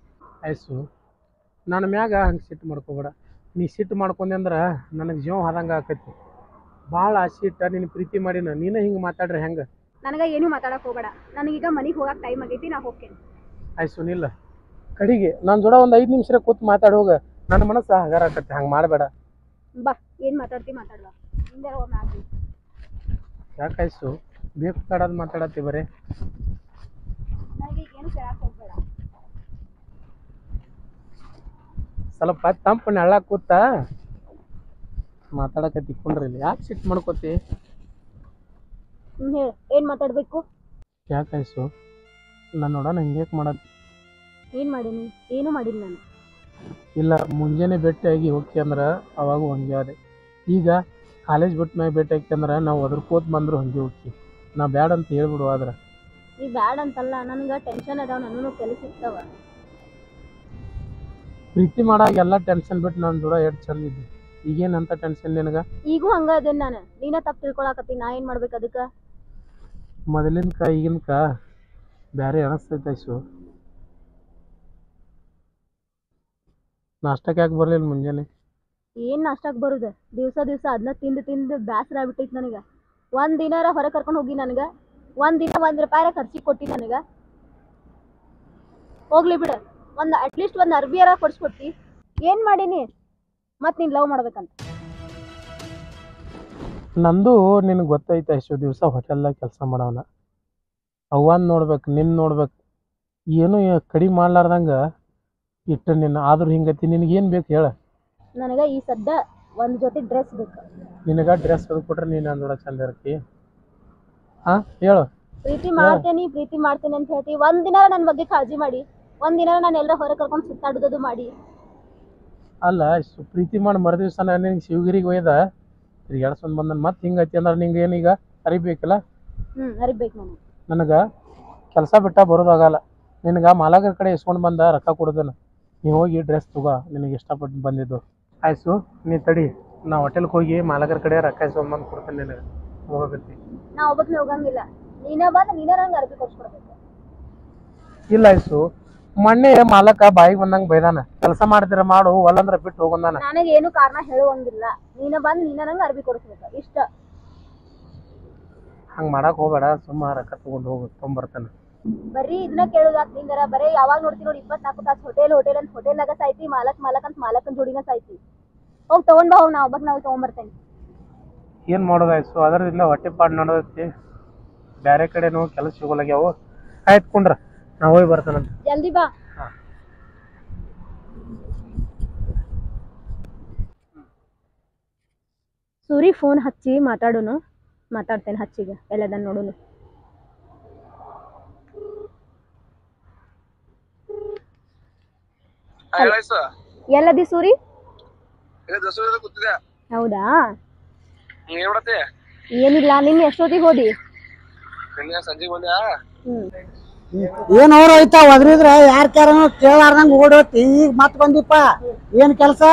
ಆಯ್ಸು ನನ್ನ ಮ್ಯಾಗ ಹಂಗೆ ಸಿಟ್ಟು ಮಾಡ್ಕೋಬೇಡ ನೀ ಸಿಟ್ಟು ಮಾಡ್ಕೊಂಡೆ ಅಂದ್ರೆ ನನಗೆ ಜೀವ ಆದಂಗೆ ಆಕೈತಿ ಭಾಳ ಆಸೆ ಇಟ್ಟ ನೀನು ಪ್ರೀತಿ ಮಾಡಿನ ನೀನು ಹಿಂಗೆ ಮಾತಾಡ್ರಿ ಹೆಂಗೆ ನನಗ ಏನು ಮಾತಾಡಕ್ ಹೋಗಬೇಡ ನನಗೀಗ ಮನೆಗೆ ಹೋಗಕ್ ಟೈಮ್ ಆಗೈತಿ ನಾ ಹೋಗ್ತೇನೆ ಆಯ್ತು ಸುನಿಲ್ಲ ಕಡೆಗೆ ನನ್ನ ಜೋಡ ಒಂದು 5 ನಿಮಿಷ ಕೂತ್ ಮಾತಾಡಿ ಹೋಗ ನನ್ನ ಮನಸ್ಸು ಹಗಾರ ಆಕತ್ತೆ ಹಂಗೆ ಮಾಡಬೇಡ ಬಾ ಏನ್ ಮಾತಾಡ್ತಿ ಮಾತಾಡುವ ಹಿಂದೆ ಹೋಗಿ ಮಾಡ್ತೀನಿ ಯಾಕಾಯ್ಸು ಬೇಕು ಕಾಡೋದು ಮಾತಾಡತ್ತಿ ಬರೀ ನನಗೆ ಏನು ಕೇಳಕ್ ಹೋಗ್ಬೇಡ ಸ್ವಲ್ಪ ತಂಪು ನೆಳ್ಳ ಕೂತ ಮಾತಾಡಕತ್ತಿ ತಿಕ್ಕೊಂಡ್ರಿ ಇಲ್ಲಿ ಯಾಕೆ ಸಿಟ್ಟು ಮಾಡ್ಕೋತಿ ಹೇಳ ಏನ್ ಮಾತಾಡ್ಬೇಕು ಯಾಕಾಯ್ಸು ನಾನು ನೋಡೋಣ ಹಿಂಗೆ ಮಾಡತ್ತಿ ಏನ್ ಮಾಡೀನಿ ಏನು ಮಾಡಿಲ್ಲ ನಾನು ಇಲ್ಲ ಮುಂಜಾನೆ ಭೇಟಿಯಾಗಿ ಹೋಗಿ ಅಂದ್ರೆ ಅವಾಗ ಹಂಗೆ ಅದೇ ಈಗ ಕಾಲೇಜ್ ಬಿಟ್ಟ ಮ್ಯಾಗ ಭೇಟಿ ಹಾಕಿ ಅಂದ್ರೆ ನಾವು ಒದರ್ಕೋತ ಬಂದ್ರು ಹಂಗೆ ಹೋಗಿ ನಾ ಬ್ಯಾಡ ಅಂತ ಹೇಳ್ಬಿಡು ಆದ್ರೆ ನೀ ಬ್ಯಾಡ್ ಅಂತಲ್ಲ ನನ್ಗ ಟೆನ್ಷನ್ ಅದಾವ ನನಗೂ ಕೆಲಸ ಇರ್ತಾವ ಪ್ರೀತಿ ಮಾಡಾಗ ಎಲ್ಲ ಟೆನ್ಷನ್ ಬಿಟ್ಟು ನಾನು ಜೋಡ ಎಷ್ಟು ಚಂದ ಇದ್ದೆ ಈಗೇನಂತ ಟೆನ್ಷನ್ ನಿನಗೆ ಈಗೂ ಹಂಗ ಅದೇನ್ ನಾನು ನೀನ ತಪ್ಪು ತಿಳ್ಕೊಳಕತ್ತಿ ನಾ ಏನ್ ಮಾಡ್ಬೇಕು ಅದಕ್ಕ ಮೊದಲಿನ್ಕ ಈಗಿನ್ಕ ಬ್ಯಾರೆ ಅನಿಸ್ತೈತೆ ಐಸು ನಾಷ್ಟಕ್ಕೆ ಯಾಕೆ ಬರಲಿಲ್ಲ ಮುಂಜಾನೆ ಏನ್ ನಾಷ್ಟಕ್ ಬರುದ ದಿವ್ಸ ಅದನ್ನ ತಿಂದು ಬ್ಯಾಸರ ಆಗ್ಬಿಟ್ಟೈತಿ ನನಗ ಒಂದ್ ದಿನಾರ ಹೊರಗೆ ಕರ್ಕೊಂಡು ಹೋಗಿ ನನಗ ಒಂದ್ ದಿನ ₹1 ಖರ್ಚಿಗೆ ಕೊಟ್ಟಿ ನನಗ ಹೋಗ್ಲಿ ಬಿಡ ಅಟ್ಲೀಸ್ಟ್ ಒಂದ್ ಅರ್ಬಿಯಾರ ಕೊಡ್ಸ್ಕೊಟ್ಟಿ ಏನ್ ಮಾಡೀನಿ ಮತ್ ನೀನ್ ಲವ್ ಮಾಡ್ಬೇಕಂತ ನಂದು ನಿನಗೆ ಗೊತ್ತೈತೆ ಎಷ್ಟು ದಿವಸ ಹೋಟೆಲ್ದಾಗ ಕೆಲಸ ಮಾಡವನ ಅವ್ವನ್ ನೋಡ್ಬೇಕು ನಿನ್ನ ನೋಡ್ಬೇಕು ಏನು ಕಡಿಮೆ ಮಾಡ್ಲಾರ್ದಂಗೆ ಇಟ್ಟು ನಿನ್ನ ಆದ್ರೂ ಹಿಂಗತಿ ನಿನಗೇನು ಬೇಕು ಹೇಳ ನನಗ ಈ ಸದ್ದ ಒಂದ್ ಜೊತೆ ಡ್ರೆಸ್ ಬೇಕು ನಿನಗ ಡ್ರೆಸ್ ಅದು ಕೊಟ್ರೆ ನೀನು ಅಂದೋಡ ಚಂದ ಇರ್ತಿ ಹಾಂ ಹೇಳು ಪ್ರೀತಿ ಮಾಡ್ತೇನೆ ಅಂತ ಹೇಳ್ತಿ ಒಂದ್ ದಿನ ನನ್ನ ಬಗ್ಗೆ ಕಾಳಜಿ ಮಾಡಿ ಒಂದ್ ದಿನ ನಾನು ಎಲ್ಲರ ಹೊರಗೆ ಕರ್ಕೊಂಡು ಸುತ್ತಾಡೋದು ಮಾಡಿ ಅಲ್ಲ ಪ್ರೀತಿ ಮಾಡಿ ಮರುದಿವ್ಸ ನಾನು ನಿಂಗೆ ಶಿವಗಿರಿಗೆ ಒಯ್ದ ತಿರ್ಗಾಡ್ಸ್ಕೊಂಡ್ ಬಂದನ್ ಮತ್ತೆ ಹಿಂಗತಿ ಅಂದ್ರೆ ನಿಂಗೆ ಏನೀಗ ಅರಿಬೇಕಲ್ಲ ಅರಿಬೇಕು ನಾನು ನನಗೆ ಕೆಲಸ ಬಿಟ್ಟ ಬರೋದಾಗಲ್ಲ ನಿನಗೆ ಮಾಲಕರ ಕಡೆ ಇಸ್ಕೊಂಡು ಬಂದ ರೊಕ್ಕ ಕೊಡೋದನ್ನ ನೀವು ಹೋಗಿ ಡ್ರೆಸ್ ತಗೋ ನಿನಗೆ ಇಷ್ಟಪಟ್ಟು ಬಂದಿದ್ದು ಆಯ್ಸು ನೀ ತಡಿ ನಾ ಹೋಟೆಲ್ಗೆ ಹೋಗಿ ಮಾಲಕರ ಕಡೆ ರೊಕ್ಕ ಇಸ್ಕೊಂಡು ಬಂದು ಕೊಡ್ತೇನೆ ನಿನಗೆ ಹೋಗತ್ತಿ ನಾ ಒಬ್ಬಕ್ಕೆ ಹೋಗಂಗಿಲ್ಲ ನೀನ ಬಂದು ನೀನ ನಂಗೆ ಅರ್ಬಿ ಕೊಡ್ಸ್ಕೊಡ್ಬೇಕು ಇಲ್ಲ ಆಯ್ಸು ಮೊನ್ನೆ ಮಾಲಕ ಬಾಯಿಗೆ ಬಂದಂಗೆ ಬೈದಾನ ಕೆಲಸ ಮಾಡ್ತಿರ ಮಾಡು ಒಲ್ಲಂದ್ರೆ ಬಿಟ್ಟು ಹೋಗಂದಾನ ನನಗೆ ಏನು ಕಾರಣ ಹೇಳುವಂಗಿಲ್ಲ ನೀನ ಬಂದು ನೀನ ನಂಗೆ ಅರ್ಬಿ ಕೊಡಿಸ್ಬೇಕು ಇಷ್ಟ ಹಂಗೆ ಮಾಡಕ್ಕೆ ಹೋಗಬೇಡ ಸುಮ್ಮ ರೊಕ್ಕ ತೊಗೊಂಡು ಹೋಗು ತೊಗೊಂಬರ್ತಾನೆ ಬರೀ ಇದನ್ನ ಕೇಳೋದಾತ್ ನಿಂದರ ಬರೀ ಯಾವಾಗ ನೋಡ್ತಿ ನೋಡಿ 24 ತಾಸು ಹೋಟೆಲ್ ಅಂತ ಹೋಟೆಲ್ನಾಗ ಸಾಯ್ತಿ ಮಾಲಕ್ ಅಂತ ಮಾಲಕನ ಜೋಡಿನ ಸಾಯ್ತಿ ಹೋಗಿ ತಗೊಂಡ್ ಬಾ, ಹೋಗಿ ನಾ ಒಬ್ಬಕ್ ನಾವು ತಗೊಂಡ್ಬರ್ತೇನೆ. ಏನು ಮಾಡೋದಾಯ್ತು ಅದರಿಂದ ಹೊಟ್ಟೆ ಪಾಡು ನಡೆದೈತಿ. ಬೇರೆ ಕಡೆನೂ ಕೆಲಸ ಸಿಗೋಲಾಗ್ಯಾವು. ಆಯ್ತು ಕುಂಡ್ರ ನಾ ಹೋಗಿ ಬರ್ತಾನಂತ. ಜಲ್ದಿ ಬಾ. ಸೂರಿ ಫೋನ್ ಹಚ್ಚಿ ಮಾತಾಡೋನು. ಮಾತಾಡ್ತೇನೆ ಹಚ್ಚಿಗೆ ಎಲ್ಲದನ್ನ ನೋಡೋನು. ಎಲ್ಲದಿ ಸೂರಿ? ಹೌದಾ, ಏನಿಲ್ಲ. ನಿನ್ನೆ ಎಷ್ಟೊತ್ತಿಗೆ ಹೋದಿ? ಏನ್ ಅವ್ರು ಆಯ್ತಾ ಒದ್ರಿದ್ರ ಯಾರ ಕೇಳಾರ್ದಂಗ ಓಡೋತಿ. ಈಗ ಮತ್ ಬಂದಿಪ್ಪ, ಏನ್ ಕೆಲ್ಸ?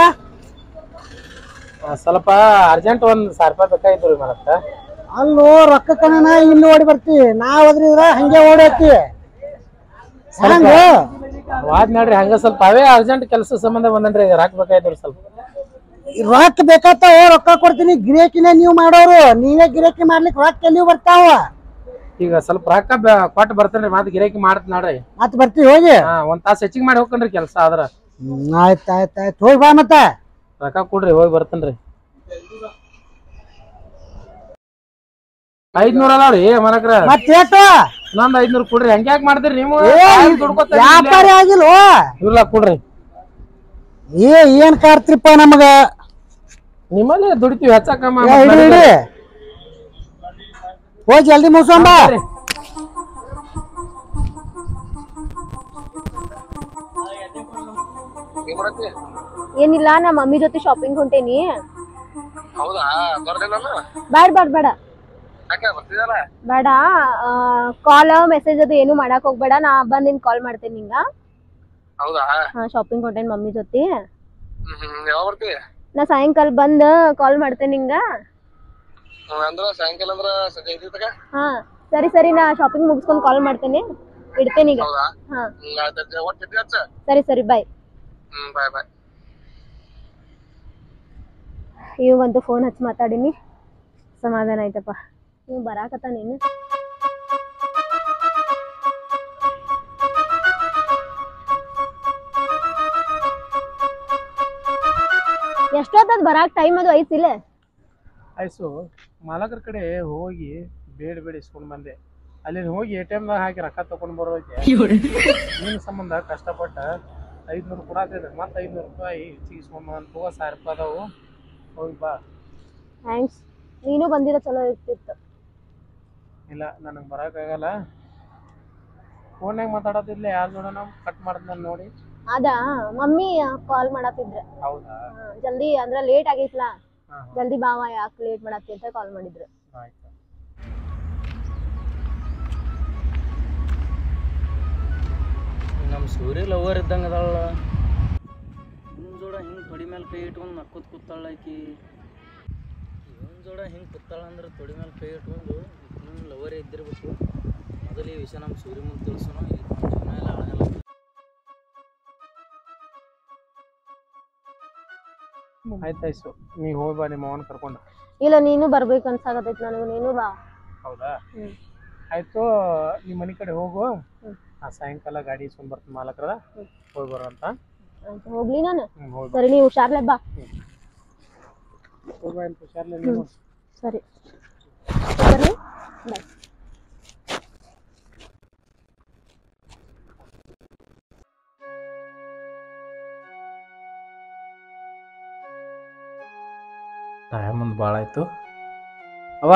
ಸ್ವಲ್ಪ ಅರ್ಜೆಂಟ್ ಒಂದ್ 1000 ರೂಪಾಯಿ ಬೇಕಾಗಿತ್ತು ರೀ ಮನತ್ತ. ಅಲ್ಲೋ ರೊಕ್ಕ ಕಣ ಇಲ್ಲಿ ಓಡಿ ಬರ್ತಿ, ನಾ ಒದ್ರಿದ್ರ ಹಂಗೆ ಓಡೋತಿ. ವಾದ್ ನೋಡ್ರಿ ಹಂಗ ಸ್ವಲ್ಪ ಅವೇ ಅರ್ಜೆಂಟ್ ಕೆಲಸ ಸಂಬಂಧ ಬಂದನ್ರಿ. ರೊಕ್ಕ ಬೇಕಾಯ್ತು ಸ್ವಲ್ಪ. ರೊಕ್ಕ ಬೇಕಾತಾವ, ರೊಕ್ಕ ಕೊಡ್ತೀನಿ. ಗಿರಾಕಿನೇ ನೀವ್ ಮಾಡೋರು, ನೀವೇ ಗಿರಾಕಿ ಮಾಡ್ಲಿಕ್ಕೆ ರೊಕ್ಕ ಎಲ್ಲಿ ಬರ್ತಾವ? ಈಗ ಸ್ವಲ್ಪ ರೊಕ್ಕ ಕೊಟ್ಟು ಬರ್ತೇನ್ರಿ, ಮತ್ ಗಿರಾಕಿ ಮಾಡ್ತ ನೋಡ್ರಿ. ಮತ್ ಬರ್ತಿ ಹೋಗಿ. ಒಂದ್ ತಾಸ ಹೆಚ್ಚಿಗೆ ಮಾಡಿ ಹೋಗ್ಕನ್ರಿ ಕೆಲಸ ಆದ್ರ. ಆಯ್ತಾಯ್ತಾಯ್ತು ಹೋಗಿ ಬಾ. ಮತ್ತ ರೊಕ್ಕ ಕೊಡ್ರಿ, ಹೋಗಿ ಬರ್ತೇನ್ರಿ. 500 ಅದಾವ್ರಿ ಮನಕ್ರ. ಮತ್ತೇಟು? ಇನ್ನೊಂದ್ 500 ಕೊಡ್ರಿ. ಹಂಗ್ಯಾಕ್ ಮಾಡ್ತೀರಿ ನೀವು? ವ್ಯಾಪಾರಿ ಆಗಿಲ್ವ? ಇಲ್ಲ ಕೊಡ್ರಿ. ಏನ್ ಕಾಡ್ತ್ರಿಪ್ಪ ನಮಗ? ನಿಮ್ಮಲ್ಲಿ ದುಡಿತೀವಿ ಹೆಚ್ಚಕ್ಕ ಹೋಗಿ ಜಲ್ದಿ ಮುಗಿಸೋಣ. ಏನಿಲ್ಲ, ನಮ್ಮ ಮಮ್ಮಿ ಜೊತೆ ಶಾಪಿಂಗ್ ಹೊಂಟೇನಿ. ಹೌದಾ? ಬೇಡ ಬೇಡ ಬೇಡ ಬೇಡ. ಕಾಲ್ ಮೆಸೇಜ್ ಅದು ಏನು ಮಾಡಕ್ ಹೋಗ್ಬೇಡ. ನಾ ಬಂದ್ ನಿನ್ ಕಾಲ್ ಮಾಡ್ತೇನೆ ನಿಂಗ. ಹೌದಾ? ಹಾ, ಶಾಪಿಂಗ್ ಹೊಂಟೇನಿ ಮಮ್ಮಿ ಜೊತೆ. ಯಾವಾಗ ಬರ್ತಿ? ನಾ ಸಾಯಂಕಾಲ ಬಂದ್ ಕಾಲ್ ಮಾಡ್ತೇನೆ ನಿಂಗ. ಅಂದ್ರ ಸಾಯಂಕಾಲ ಅಂದ್ರ ಸಂಜೆ ಐತಿ. ಹಾ ಸರಿ ಸರಿ, ನಾ ಶಾಪಿಂಗ್ ಮುಗಿಸ್ಕೊಂಡ್ ಕಾಲ್ ಮಾಡ್ತೇನೆ. ಇಡ್ತೇನೆ ಈಗ. ಹಾ ಸರಿ ಸರಿ, ಬಾಯ್. ಬಾಯ್ ಬಾಯ್. ಇವಂತೂ ಫೋನ್ ಹಚ್ಚಿ ಮಾತಾಡಿನಿ, ಸಮಾಧಾನ ಆಯ್ತಪ್ಪ. ನೀವು ಬರಾಕತ್ತ ನೀನು? ಎಷ್ಟೊತ್ತದ್ ಬರಾಕ್ ಟೈಮ್ ಅದು ಐತಿಲ್ಲ? ಆಯ್ಸು ಮಾಲಕರ ಕಡೆ ಹೋಗಿ ಬೇಡಿ ಇಸ್ಕೊಂಡ್ ಬಂದೆ. ಅಲ್ಲಿ ಹೋಗಿ ATM ದಾಗ ಹಾಕಿ ರೊಕ್ಕ ತಗೊಂಡ್ ಬರೋಕೆ ನಿನ್ ಸಂಬಂಧ ಕಷ್ಟಪಟ್ಟ 500 ಕೊಡಾತಿದ್ರೆ ಮತ್ತೆ 500 ರೂಪಾಯಿ ಹೆಚ್ಚಿಗೆ ಇಸ್ಕೊಂಡ್ ಬಂದ್ ತಗೋ. 1000 ರೂಪಾಯಿ ಅದಾವು, ಹೋಗಿ ಬಾ. ಥ್ಯಾಂಕ್ಸ್. ನೀನು ಬಂದಿರ ಚಲೋ ಇರ್ತಿತ್ತು. ಇಲ್ಲ ನನಗೆ ಬರೋಕ್ಕಾಗಲ್ಲ. ಫೋನ್ಯಾಗ ಮಾತಾಡೋದಿಲ್ಲ, ಯಾರ ನೋಡೋಣ ಕಟ್ ಮಾಡ್ದ ನೋಡಿ. ಅದಾ ಮಮ್ಮಿ ಕಾಲ್ ಮಾಡತ್ತಿದ್ರ. ಹೌದಾ? ಜಲ್ದಿ ಅಂದ್ರ ಲೇಟ್ ಆಗೈತ್ಲ, ಜಲ್ದಿ ಬಾವ, ಯಾಕೆ ಲೇಟ್ ಮಾಡತ್ತಿ ಅಂತ ಕಾಲ್ ಮಾಡಿದ್ರು. ಆಯ್ತು. ನಮ್ಮ ಸೂರ್ಯ ಲವರ್ ಇದ್ದಂಗ ಅದಾಳ. ಇವನ್ ಜೋಡ ಹಿಂಗೆ ತೊಡಿ ಮೇಲೆ ಕೈ ಇಟ್ಕೊಂಡು ನಕ್ಕೋತ್ ಕೂತಾಳ ಆಕಿ. ಇವನ್ ಜೋಡ ಹಿಂಗೆ ಕೂತಾಳ ಅಂದ್ರೆ ತೊಡಿ ಮೇಲೆ ಕೈ ಇಟ್ಕೊಂಡು ನಿಮ್ಮ ಲವರೇ ಇದ್ದಿರ್ಬೇಕು. ಮೊದಲು ಈ ವಿಷಯ ನಮ್ಮ ಸೂರ್ಯ ಮುಂದೆ ತಿಳಿಸೋಣ. ಇಲ್ಲಿ ಜೀವನ ಎಲ್ಲ ಹಾಳಾಗಲ್ಲ. ಆಯ್ತಾಯ್ತು, ನೀ ಹೋಗಿ ಬಾ ನಿಮ್ಮ ಅವನ್ ಕರ್ಕೊಂಡು. ಇಲ್ಲ, ನೀನು ಬರ್ಬೇಕು ಅನ್ಸಾಗತೈತಿ ನನಗೆ. ನೀನು ಬಾ. ಹೌದಾ? ಆಯ್ತು, ನಿಮ್ಮ ಮನೆ ಕಡೆ ಹೋಗು. ಸಾಯಂಕಾಲ ಗಾಡಿ ಇಸ್ಕೊಂಡ್ ಬರ್ತೀನಿ ಮಾಲಕರ, ಹೋಗಿ ಬರೋಂತ. ಹೋಗ್ಲಿ ನಾನು? ಸರಿ, ನೀವು ಹುಷಾರ್ಲೆ ಬಾ. ಹುಷಾರ್ಲೆ ನೀನು. ಸರಿ ಸರಿ, ಬಾಯ್. ಟೈಮ್ ಭಾಳ ಆಯ್ತು. ಅವ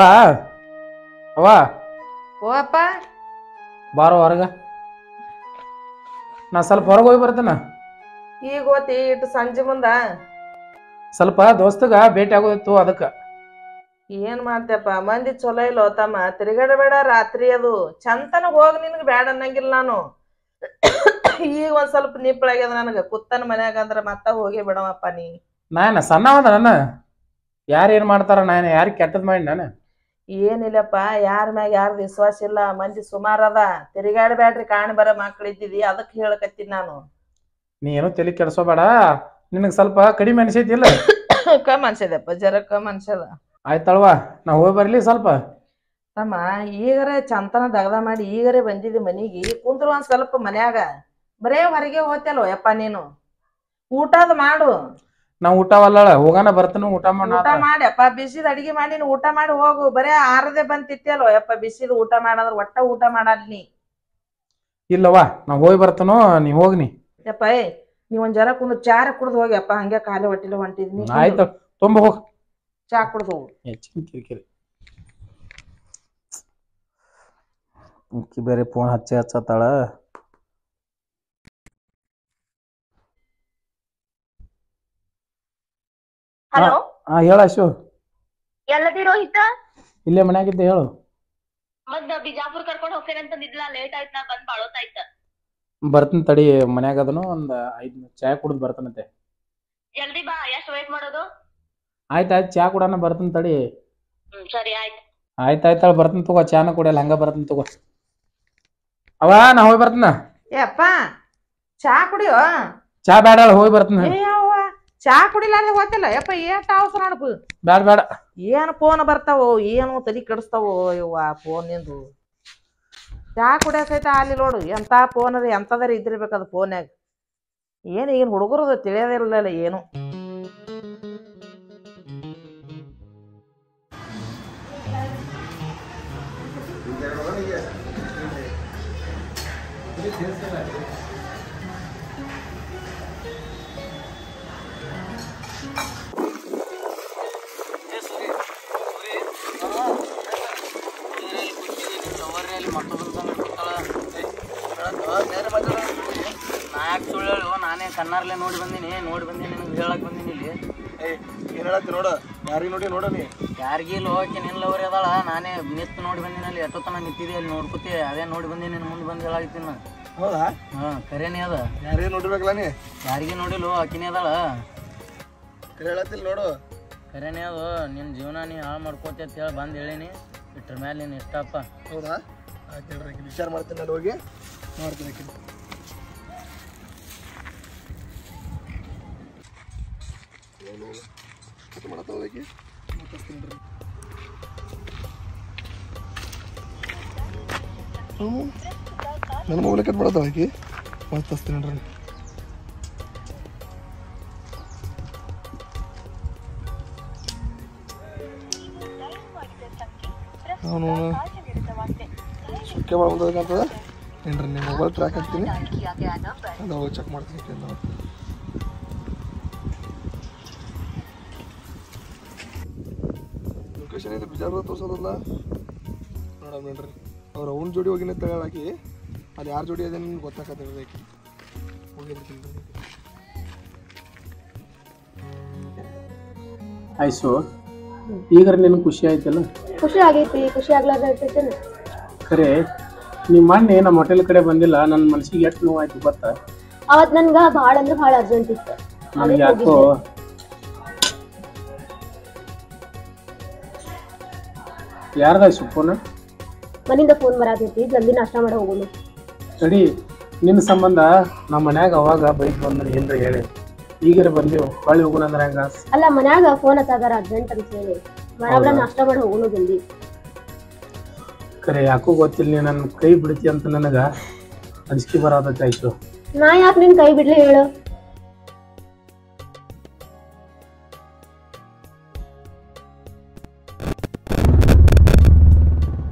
ಓ ಅಪ್ಪ, ಬಾರೋ ಹೊರಗ. ನಾ ಸ್ವಲ್ಪ ಹೊರಗೆ ಹೋಗಿ ಬರ್ತೇನೆ. ಈಗ ಓತಿ ಇಟ್ಟು ಸಂಜೆ ಮುಂದ ಸ್ವಲ್ಪ ದೋಸ್ತಗ ಭೇಟಿ ಆಗೋದಿತ್ತು, ಅದಕ್ಕೆ. ಏನ್ ಮಾಡ್ತೇಪ್ಪ, ಮಂದಿ ಚಲೋ ಇಲ್ಲ ತಮ್ಮ. ತಿರುಗಾಡಬೇಡ ರಾತ್ರಿ, ಅದು ಚಂತನ ಹೋಗಿ. ನಿನ್ಗೆ ಬ್ಯಾಡ ಅನ್ನಂಗಿಲ್ಲ ನಾನು. ಈಗ ಒಂದ್ ಸ್ವಲ್ಪ ನಿಪ್ಪಳಾಗ್ಯದ ನನಗ. ಕುತ್ತನ ಮನ್ಯಾಗ ಅಂದ್ರ ಮತ್ತ ಹೋಗಿ ಬಿಡವಪ್ಪ ನೀ. ನಾನು ಸಣ್ಣವದ, ನನ್ನ ಯಾರು ಏನ್ ಮಾಡ್ತಾರ, ನಾನು ಯಾರಿಗೆ ಕೆಟ್ಟದ್ ಮಾಡಿ ನಾನು ಏನಿಲ್ಲಪ್ಪ. ಯಾರ ಮ್ಯಾಗ ಯಾರ್ದು ವಿಶ್ವಾಸ ಇಲ್ಲ. ಮಂದಿ ಸುಮಾರದ. ತಿರುಗಾಡಬೇಡ್ರಿ, ಕಾಣಿ ಬರೋ ಮಕ್ಳು ಇದ್ದಿದಿ, ಅದಕ್ಕೆ ಹೇಳಕತ್ತೀನಿ ನಾನು. ನೀ ಏನೋ ತಲೆ ಕೆಡ್ಸೋಬೇಡ. ನಿನಗೆ ಸ್ವಲ್ಪ ಕಡಿಮೆ ಅನ್ಸೈತಿಲ್ಲ? ಕಮ್ ಅನ್ಸದಪ್ಪ, ಜರ ಕಮ್ ಅನ್ಸದ. ಆಯ್ತಲ್ವಾ, ನಾ ಹೋಗಿ ಬರ್ಲಿ ಸ್ವಲ್ಪ. ತಮ್ಮ ಈಗರೇ ಚಂತನ ದಗದ ಮಾಡಿ ಈಗರೇ ಬಂದಿದ್ದಿ ಮನಿಗೆ. ಕುಂದ್ರು ಒಂದ್ ಸ್ವಲ್ಪ ಮನ್ಯಾಗ. ಬರೇ ಹೊರಗೆ ಹೋಗ್ತಲ್ವ ಯಪ್ಪ ನೀನು. ಊಟದ ಮಾಡು. ನಾವ್ ಊಟವಲ್ಲ ಹೋಗಾನ ಬರ್ತಾನ ಊಟ ಊಟ ಮಾಡ್ಯಪ್ಪ ಬಿಸಿದ ಅಡಿಗೆ ಮಾಡಿ ಊಟ ಮಾಡಿ ಹೋಗು ಬರೇ ಆರದೆ ಬಂತಿತ್ತಲ್ಲೋ ಯಪ್ಪ ಬಿಸಿದ ಊಟ ಮಾಡಂದ್ರ ಒಟ್ಟ ಊಟ ಮಾಡಲ್ ನೀ ಇಲ್ಲವಾ ನಾ ಹೋಗಿ ಬರ್ತಾನೋ ನೀ ಹೋಗ್ನಿ ಯಪ್ಪ ನೀ ಒಂದ್ ಜರ ಕುಂದು ಚಾರ ಕುಡ್ದು ಹೋಗ್ಯಪ್ಪ ಹಂಗೆ ಖಾಲಿ ಹೊಟ್ಟಿಲ್ಲ ಹೊಂಟಿದ್ನಿ ಆಯ್ತು ತುಂಬ ಹೋಗ್ ಚಾ ಕುಡ್ದು ಹೋಗು ಕಿರಿಕಿರಿ ಬೇರೆ ಫೋನ್ ಹಚ್ಚತಾಳ ಹಲೋ ಹೇಳ ಅಶು ಎಲ್ಲದಿ ರೋಹಿತ ಇಲ್ಲೇ ಮನ್ಯಾಗಿದ್ದೆ ಹೇಳು ಮತ್ ಬಿಜಾಪುರ್ ಕರ್ಕೊಂಡ್ ಹೋಗ್ತೇನಂತಂದಿದ್ಲ ಲೇಟ್ ಆಯ್ತು ನಾ ಬಂದ್ ಬಾಳೋತಾಯ್ತ ಬರ್ತೀನಿ ತಡಿ ಮನ್ಯಾಗ ಅದನು ಒಂದ್ 5 ಚಾ ಕುಡ್ದು ಬರ್ತಾನಂತೆ ಜಲ್ದಿ ಬಾ ಎಷ್ಟ್ ವೇಟ್ ಮಾಡೋದು ಆಯ್ತಾಯ್ತು ಚಾ ಕುಡಾನ ಬರ್ತೀನಿ ತಡಿ ಸರಿ ಆಯ್ತು ಆಯ್ತಾಯ್ತಾಳ ಬರ್ತೀನಿ ತಗೋ ಚಾನ ಕುಡಿಯಲ್ಲ ಹಂಗ ಬರ್ತೀನಿ ತಗೋ ಅವ ನಾ ಹೋಗಿ ಬರ್ತೀನ ಏ ಅಪ್ಪ ಚಾ ಕುಡಿಯೋ ಚಾ ಬೇಡ ಹೋಗಿ ಬರ್ತೀನಿ ಏ ಅವ್ವ ಚಾ ಕುಡಿಲ್ಲ ಅಂದ್ರೆ ಹೋತಿಲ್ಲ ಯಪ್ಪ ಏಟ್ ಅವಸರ ಅನ್ಕು ಬೇಡ ಏನ್ ಫೋನ್ ಬರ್ತಾವೋ ಏನು ತಲಿ ಕೆಡಿಸ್ತಾವೋ ಯವ್ವ ಫೋನ್ ನಿಂದು ಚಾ ಕುಡಿಯಕೈತ ಅಲ್ಲಿ ನೋಡು ಎಂತ ಫೋನ್ ಅದ ಎಂತದಾರ ಇದ್ದಿರ್ಬೇಕದು ಫೋನ್ಯಾಗ ಏನು ಈಗಿನ ಹುಡುಗರು ತಿಳಿಯೋದಿಲ್ಲ ಏನು ನಾಯಕ್ ಸುಳ್ಳು ಹೇಳು ನಾನೇ ಕಣ್ಣಾರ್ಲೆ ನೋಡಿ ಬಂದೀನಿ ನಿನಗೆ ಹೇಳಕ್ ಬಂದೀನಿ ಇಲ್ಲಿ ಏನ್ ಹೇಳತ್ತಿ ನೋಡ ಯಾರಿಗೆ ನೋಡಿ ನೋಡ ನೀ ಯಾರಿಗಿ ಲೋಕಿ ನಿಲ್ಲವರಿ ಅದಾಳ ನಾನೇ ನಿಂತು ನೋಡಿ ಬಂದೀನಿ ಅಲ್ಲಿ ಎಷ್ಟೊತ್ತನ ನಿಂತಿದ್ದೆ ಅಲ್ಲಿ ನೋಡ್ಕೊತಿ ಅದೇ ನೋಡಿ ಬಂದೀನಿ ನಿನ್ನ ಮುಂದೆ ಬಂದು ಹೇಳಾಕತ್ತೀನಿ ನಾನು ಹೌದಾ ಕರೇನೇ ಅದ ಯಾರಿಗೆ ನೋಡಿರ್ಬೇಕಲ್ಲ ನೀ ಯಾರಿಗೆ ನೋಡಿಲ್ಲ ಆಕಿನೇ ಅದಾಳ ಕರೆ ಹೇಳತ್ತಿಲ್ಲ ನೋಡು ಕರೇನೇ ಅದು ನಿನ್ನ ಜೀವನ ನೀ ಹಾಳು ಮಾಡ್ಕೋತಿ ಅಂತ ಹೇಳಿ ಬಂದು ಹೇಳೀನಿ ಇಟ್ರ ಮೇಲೆ ನೀನು ಇಷ್ಟಪ್ಪ ಹೌದಾ ಆಯ್ತು ಹೇಳ್ರಿ ವಿಚಾರ ಮಾಡ್ತೀನಿ ನಾನು ಹೋಗಿ ಮಾಡ್ತೀನಿ ಆಕಿನ ನನ್ನ ಮೊಬೈಲ್ ಕಟ್ ಮಾಡತ್ತ ಆಕಿ ಮಾಡ್ತೀನಿ ನೋಡ್ರಿ ಅವನು ಸುಕ್ಕೆ ಮಾಡ್ಬೋದಾಗಂತದ ಏನ್ರಿ ನಿಮ್ಮ ಮೊಬೈಲ್ ಟ್ರ್ಯಾಕ್ ಹಾಕ್ತೀನಿ ಅದು ಹೋಗಿ ಚೆಕ್ ಮಾಡ್ತೀನಿ ಲೊಕೇಶನ್ ಇದು ಬಿಜಾಪುರ ತೋರ್ಸೋದಲ್ಲ ನೋಡೋಣ ನೋಡ್ರಿ ಅವ್ರು ಅವ್ನ ಜೋಡಿ ಹೋಗಿನ ತಗೊಳಾಕಿ ಅಲ್ಲಿ ಯಾರ ಜೋಡಿ ಅದೇ ನಿಮ್ಗೆ ಗೊತ್ತಾಗತ್ತೆ ಆಕಿ ಹೋಗಿರ್ತೀನಿ ಆಯ್ಸು ಈಗ ನಿನಗೆ ಖುಷಿ ಆಯ್ತಲ್ಲ ಖುಷಿ ಆಗೈತಿ ಖುಷಿ ಆಗ್ಲಾರ್ದ ಖರೆ ನಿಮ್ಮ ಅಣ್ಣ ನಮ್ಮ ಹೋಟೆಲ್ ಕಡೆ ಬಂದಿಲ್ಲ ನನ್ನ ಮನಸ್ಸಿಗೆ ಎಷ್ಟು ನೋವು ಆಯ್ತು ಗೊತ್ತಾ ಅವತ್ ನನ್ಗ ಭಾಳ ಅಂದ್ರೆ ಭಾಳ ಅರ್ಜೆಂಟ್ ಇತ್ತು ನನಗೆ ಯಾಕೋ ಯಾರ್ದಾಯ್ತು ಫೋನ್ ಮನಿಂದ ಫೋನ್ ಬರಾತೈತಿ ಜಲ್ದಿ ನಾಷ್ಟ ಮಾಡಿ ಹೋಗೋಣ ತಡಿ ನಿನ್ನ ಸಂಬಂಧ ನಮ್ಮ ಮನ್ಯಾಗ ಅವಾಗ ಬೈಕ್ ಬಂದ್ರೆ ಏನ್ರ ಹೇಳಿ ಈಗರ ಬಂದೆವು ಹೊಳ್ಳಿ ಹೋಗೋಣ ಅಂದ್ರೆ ಹೆಂಗ ಅಲ್ಲ ಮನ್ಯಾಗ ಫೋನ್ ಹಚ್ಚಾದಾರ ಅರ್ಜೆಂಟ್ ಅಂತ ಹೇಳಿ ಬರಾಬರ ನಾಷ್ಟ ಮಾಡಿ ಹೋಗೋಣ ಜಲ್ದಿ ಖರೆ ಯಾಕೋ ಗೊತ್ತಿಲ್ಲ ನೀ ನನ್ನ ಕೈ ಬಿಡ್ತಿ ಅಂತ ನನಗ ಅಂಜಿಕೆ ಬರತೈತಿ ಆಯ್ತು ನಾ ಯಾಕೆ ನಿನ್ ಕೈ ಬಿಡ್ಲಿ ಹೇಳು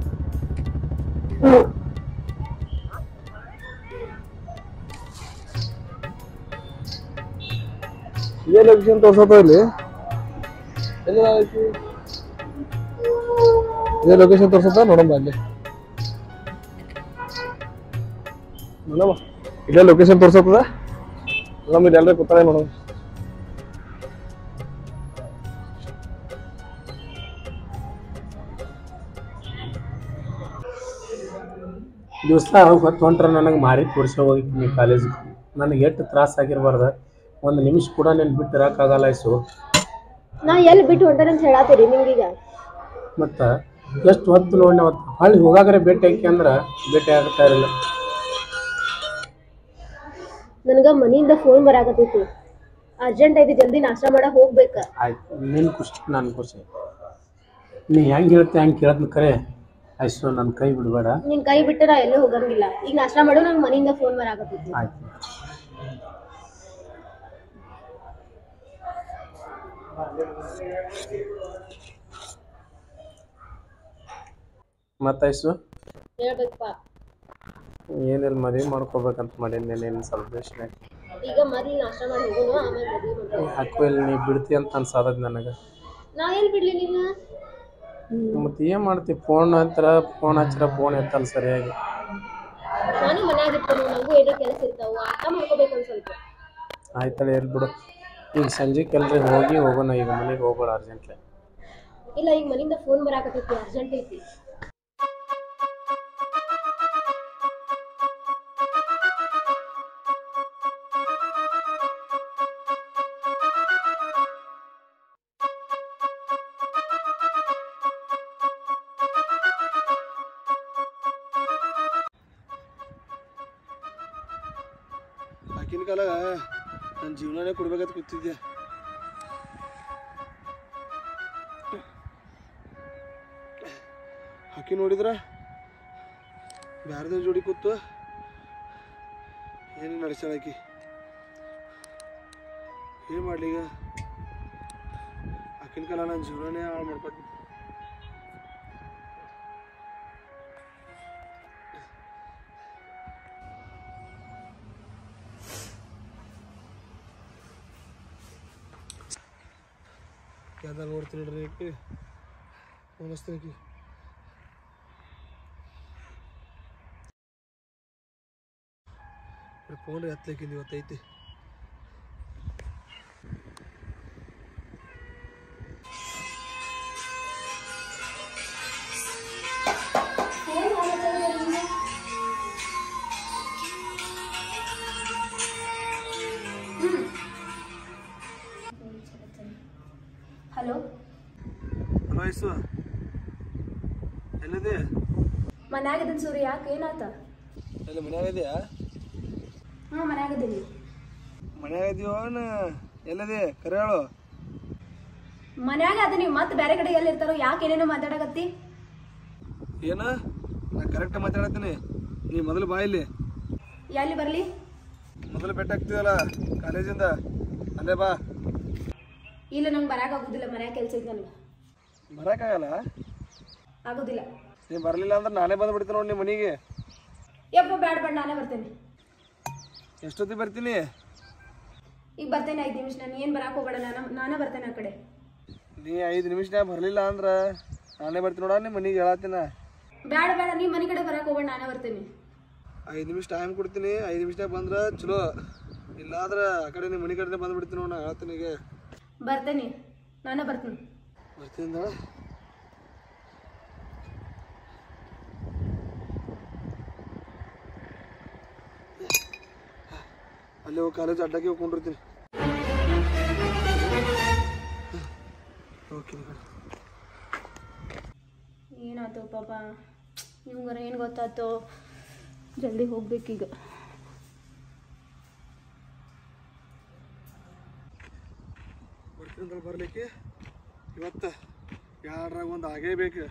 ಇದೇ ಲೊಕೇಶನ್ ತೋರ್ಸತ್ತ ಇಲ್ಲಿ ಇದೇ ಲೊಕೇಶನ್ ತೋರ್ಸತ್ತ ನೋಡಮ್ಮ ಅಲ್ಲಿ ನೋಡಮ್ಮ ಇಲ್ಲೇ ಲೊಕೇಶನ್ ತೋರ್ಸತ್ತದ ನೋಡಮ್ಮ ಇಲ್ಲಿ ಎಲ್ಲರೂ ಕೂತಾಳೆ ನೋಡಮ್ಮ ದಿವಸ ಹೊತ್ತು ಹೊಂಟ್ರೆ ನನಗೆ ಮಾರಿ ತೋರಿಸಿ ಹೋಗಿದ್ದೀನಿ ಕಾಲೇಜಿಗೆ ನನಗೆ ಎಷ್ಟು ತ್ರಾಸ ಆಗಿರ್ಬಾರ್ದು ಒಂದು ನಿಮಿಷ ಕೂಡ ನೀನು ಬಿಟ್ಟು ಇರೋಕ್ಕಾಗಲ್ಲ ಇಸು ನಾ ಎಲ್ಲಿ ಬಿಟ್ಟು ಹೊಂಟಾರ ಅಂತ ಹೇಳತ್ತೀರಿ ನಿಮ್ಗೀಗ ಮತ್ತು ಎಷ್ಟು ಹೊತ್ತು ನೋಡಿ ಅವತ್ತು ಹಳ್ಳಿ ಹೋಗಾಗ್ರೆ ಭೇಟಿ ಹಾಕಿ ಅಂದ್ರೆ ಭೇಟಿ ಆಗ್ತಾ ಇರಲಿಲ್ಲ ನನಗ ಮನಿಯಿಂದ ಫೋನ್ ಬರಾಕತ್ತೈತಿ ಅರ್ಜೆಂಟ್ ಐತಿ ಜಲ್ದಿ ನಾಷ್ಟ ಮಾಡಕ್ ಹೋಗ್ಬೇಕ ಆಯ್ತು ನಿನ್ನ ಖುಷಿ ನಾನು ಖುಷಿ ನೀ ಹೆಂಗೆ ಹೇಳ್ತಿ ಹಂಗೆ ಕೇಳತ್ನ ಕರೆ ಆಯ್ತು ನನ್ನ ಕೈ ಬಿಡಬೇಡ ನಿನ್ ಕೈ ಬಿಟ್ಟು ನಾ ಎಲ್ಲೂ ಹೋಗಂಗಿಲ್ಲ ಈಗ ನಾಷ್ಟ ಮಾಡು ನಂಗೆ ಮನಿಯಿಂದ ಫೋನ್ ಬರಾಕತ್ತೈತಿ ಆಯ್ತು ಮತ್ತೈಸು ಹೇಳ್ಬೇಕಪ್ಪ. ಏನಿಲ್ಲ ಮದುವೆ ಮಾಡ್ಕೋಬೇಕಂತ ಮಾಡೀನಿ ನೀನು ಸೆಲೆಬ್ರೇಷನ್ ಈಗ ಮೊದ್ಲು ನಾಷ್ಟ ಮಾಡಿ ಹೋಗೋಣ, ಆಮೇಲೆ ಮದುವೆ ಮಾಡೋಣ. ಹಾಕೋ ಇಲ್ಲಿ ನೀ ಬಿಡ್ತಿ ಅಂತ ಅನ್ಸಾದದ್ ನನಗೆ. ನಾ ಎಲ್ಲಿ ಬಿಡ್ಲಿ ನಿನ್ನ? ಮತ್ತೆ ಏನು ಮಾಡ್ತಿ? ಫೋನ್ ಹಚ್ಚಿರ ಫೋನ್ ಎತ್ತಲ್ಲ ಸರಿಯಾಗಿ. ನಾನು ಮನ್ಯಾಗ ಇರ್ತೀನಿ, ನಂಗೂ ಏನೋ ಕೆಲಸ ಇರ್ತಾವ, ಅರ್ಥ ಮಾಡ್ಕೋಬೇಕು ಒಂದು ಸ್ವಲ್ಪ. ಆಯ್ತಲ್ಲ ಎಲ್ಲಿ ಬಿಡು. ಈಗ ಸಂಜೆ ಕೆಲ್ರಿ ಹೋಗೋಣ, ಈಗ ಮನೆಗೆ ಹೋಗೋಣ ಅರ್ಜೆಂಟ್ಲಿ. ಇಲ್ಲ, ಈಗ ಮನೆಯಿಂದ ಫೋನ್ ಬರಾಕತ್ತೈತಿ, ಅರ್ಜೆಂಟ್ ಐತಿ. ಆಗಿನ ಕಾಲ ನನ್ನ ಜೀವನನೇ ಕೊಡ್ಬೇಕಂತ ಕೂತಿದ್ದೆ. ಆಕಿ ನೋಡಿದ್ರ ಬ್ಯಾರದ್ರ ಜೋಡಿ ಕೂತು ಏನು ನಡೆಸ್ಯಾಳ ಆಕಿ. ಏನು ಮಾಡಲಿ ಈಗ? ಆಕಿನ ಕಾಲ ನನ್ನ ಜೀವನನೇ ಹಾಳು ಮಾಡ್ಕೊಟ್ಟು. ಯಾವ್ದಾಗ ನೋಡ್ತೀನಿ ನೋಡ್ರಿ ಆಕಿ ಮಸ್ತ್ ಆಕಿ. ಫೋನ್ ಎತ್ತಲಿಕ್ಕಿಂದ ಇವತ್ತೈತಿ. ಹಲೋ ಹಲೋ ಐಸು, ಎಲ್ಲಿದೆ? ಮನ್ಯಾಗಿದ್ದೀನಿ ಸೂರ್ಯ, ಯಾಕೆ ಏನಾತ? ಎಲ್ಲಿ ಮನ್ಯಾಗ ಇದೆಯಾ? ಹಾಂ ಮನ್ಯಾಗಿದ್ದೀನಿ. ಮನ್ಯಾಗ ಇದೀವೋ ಎಲ್ಲದೆ ಕರೆ ಹೇಳು. ಮನ್ಯಾಗ ಅದೀನಿ, ಮತ್ತೆ ಬೇರೆ ಕಡೆ ಎಲ್ಲಿ ಇರ್ತಾರೋ? ಯಾಕೆ ಏನೇನೋ ಮಾತಾಡಕತ್ತಿ? ಏನ? ನಾ ಕರೆಕ್ಟ್ ಮಾತಾಡತ್ತೀನಿ, ನೀ ಮೊದಲು ಬಾ ಇಲ್ಲಿ. ಎಲ್ಲಿ ಬರಲಿ? ಮೊದಲು ಬೆಟ್ಟ ಆಗ್ತೀವಲ್ಲ ಕಾಲೇಜಿಂದ, ಅಲ್ಲೇ ಬಾ. ಇಲ್ಲ, ನಂಗೆ ಬರಾಕಾಗೋದಿಲ್ಲ, ಮನ್ಯಾಗ ಕೆಲಸ ಐತೆ ನನಗೆ. ಬರೋಕ್ಕಾಗಲ್ಲ? ಆಗೋದಿಲ್ಲ. ನೀ ಬರಲಿಲ್ಲ ಅಂದ್ರೆ ನಾನೇ ಬಂದ್ಬಿಡ್ತೀನಿ ನೋಡಿ ನಿಮ್ಮ ಮನೆಗೆ. ಯಪ್ಪ ಬೇಡ ಬೇಡ, ನಾನೇ ಬರ್ತೇನೆ. ಎಷ್ಟೊತ್ತಿಗೆ ಬರ್ತೀನಿ? ಈಗ ಬರ್ತೇನೆ, 5 ನಿಮಿಷ. ನಾನು ಏನು ಬರಾಕ್ ಹೋಗಬೇಡ, ನಾನೇ ಬರ್ತೇನೆ ಆ ಕಡೆ. ನೀ 5 ನಿಮಿಷನ್ಯಾಗ ಬರಲಿಲ್ಲ ಅಂದ್ರೆ ನಾನೇ ಬರ್ತೀನಿ ನೋಡ ನಿಮ್ಮ ಮನೆಗೆ ಹೇಳತ್ತೀನ. ಬೇಡ ಬೇಡ, ನೀ ಮನೆ ಕಡೆ ಬರಾಕ್ ಹೋಗಬೇಡ, ನಾನೇ ಬರ್ತೇನೆ. 5 ನಿಮಿಷ ಟೈಮ್ ಕೊಡ್ತೀನಿ, 5 ನಿಮಿಷನ್ಯಾಗ ಬಂದ್ರೆ ಚಲೋ, ಇಲ್ಲಾದ್ರೆ ಆ ಕಡೆ ನಿಮ್ಮ ಮನೆ ಕಡೆ ಬಂದ್ಬಿಡ್ತೀನಿ ನೋಡ. ನಾ ಹೇಳ್ತೀನಿ ಈಗ ಬರ್ತೇನೆ, ನಾನೇ ಬರ್ತೀನಿ. ಬರ್ತೀನಿ. ಅಲ್ಲಿ ಹೋಗಿ ಕಾಲೇಜ್ ಅಡ್ಡಾಗಿ ಹೋಗ್ಕೊಂಡಿರ್ತೀನಿ. ಓಕೆ. ಏನಾಯ್ತು ಪಾಪ ನಿಮ್ಗಾರ ಏನು ಗೊತ್ತಾಯ್ತು? ಜಲ್ದಿ ಹೋಗ್ಬೇಕೀಗ. ಬರ್ತೀನಿ ಬರ್ಲಿಕ್ಕೆ ಇವತ್ತು ಯಾರಾಗ ಒಂದು ಆಗೇ ಬೇಕು.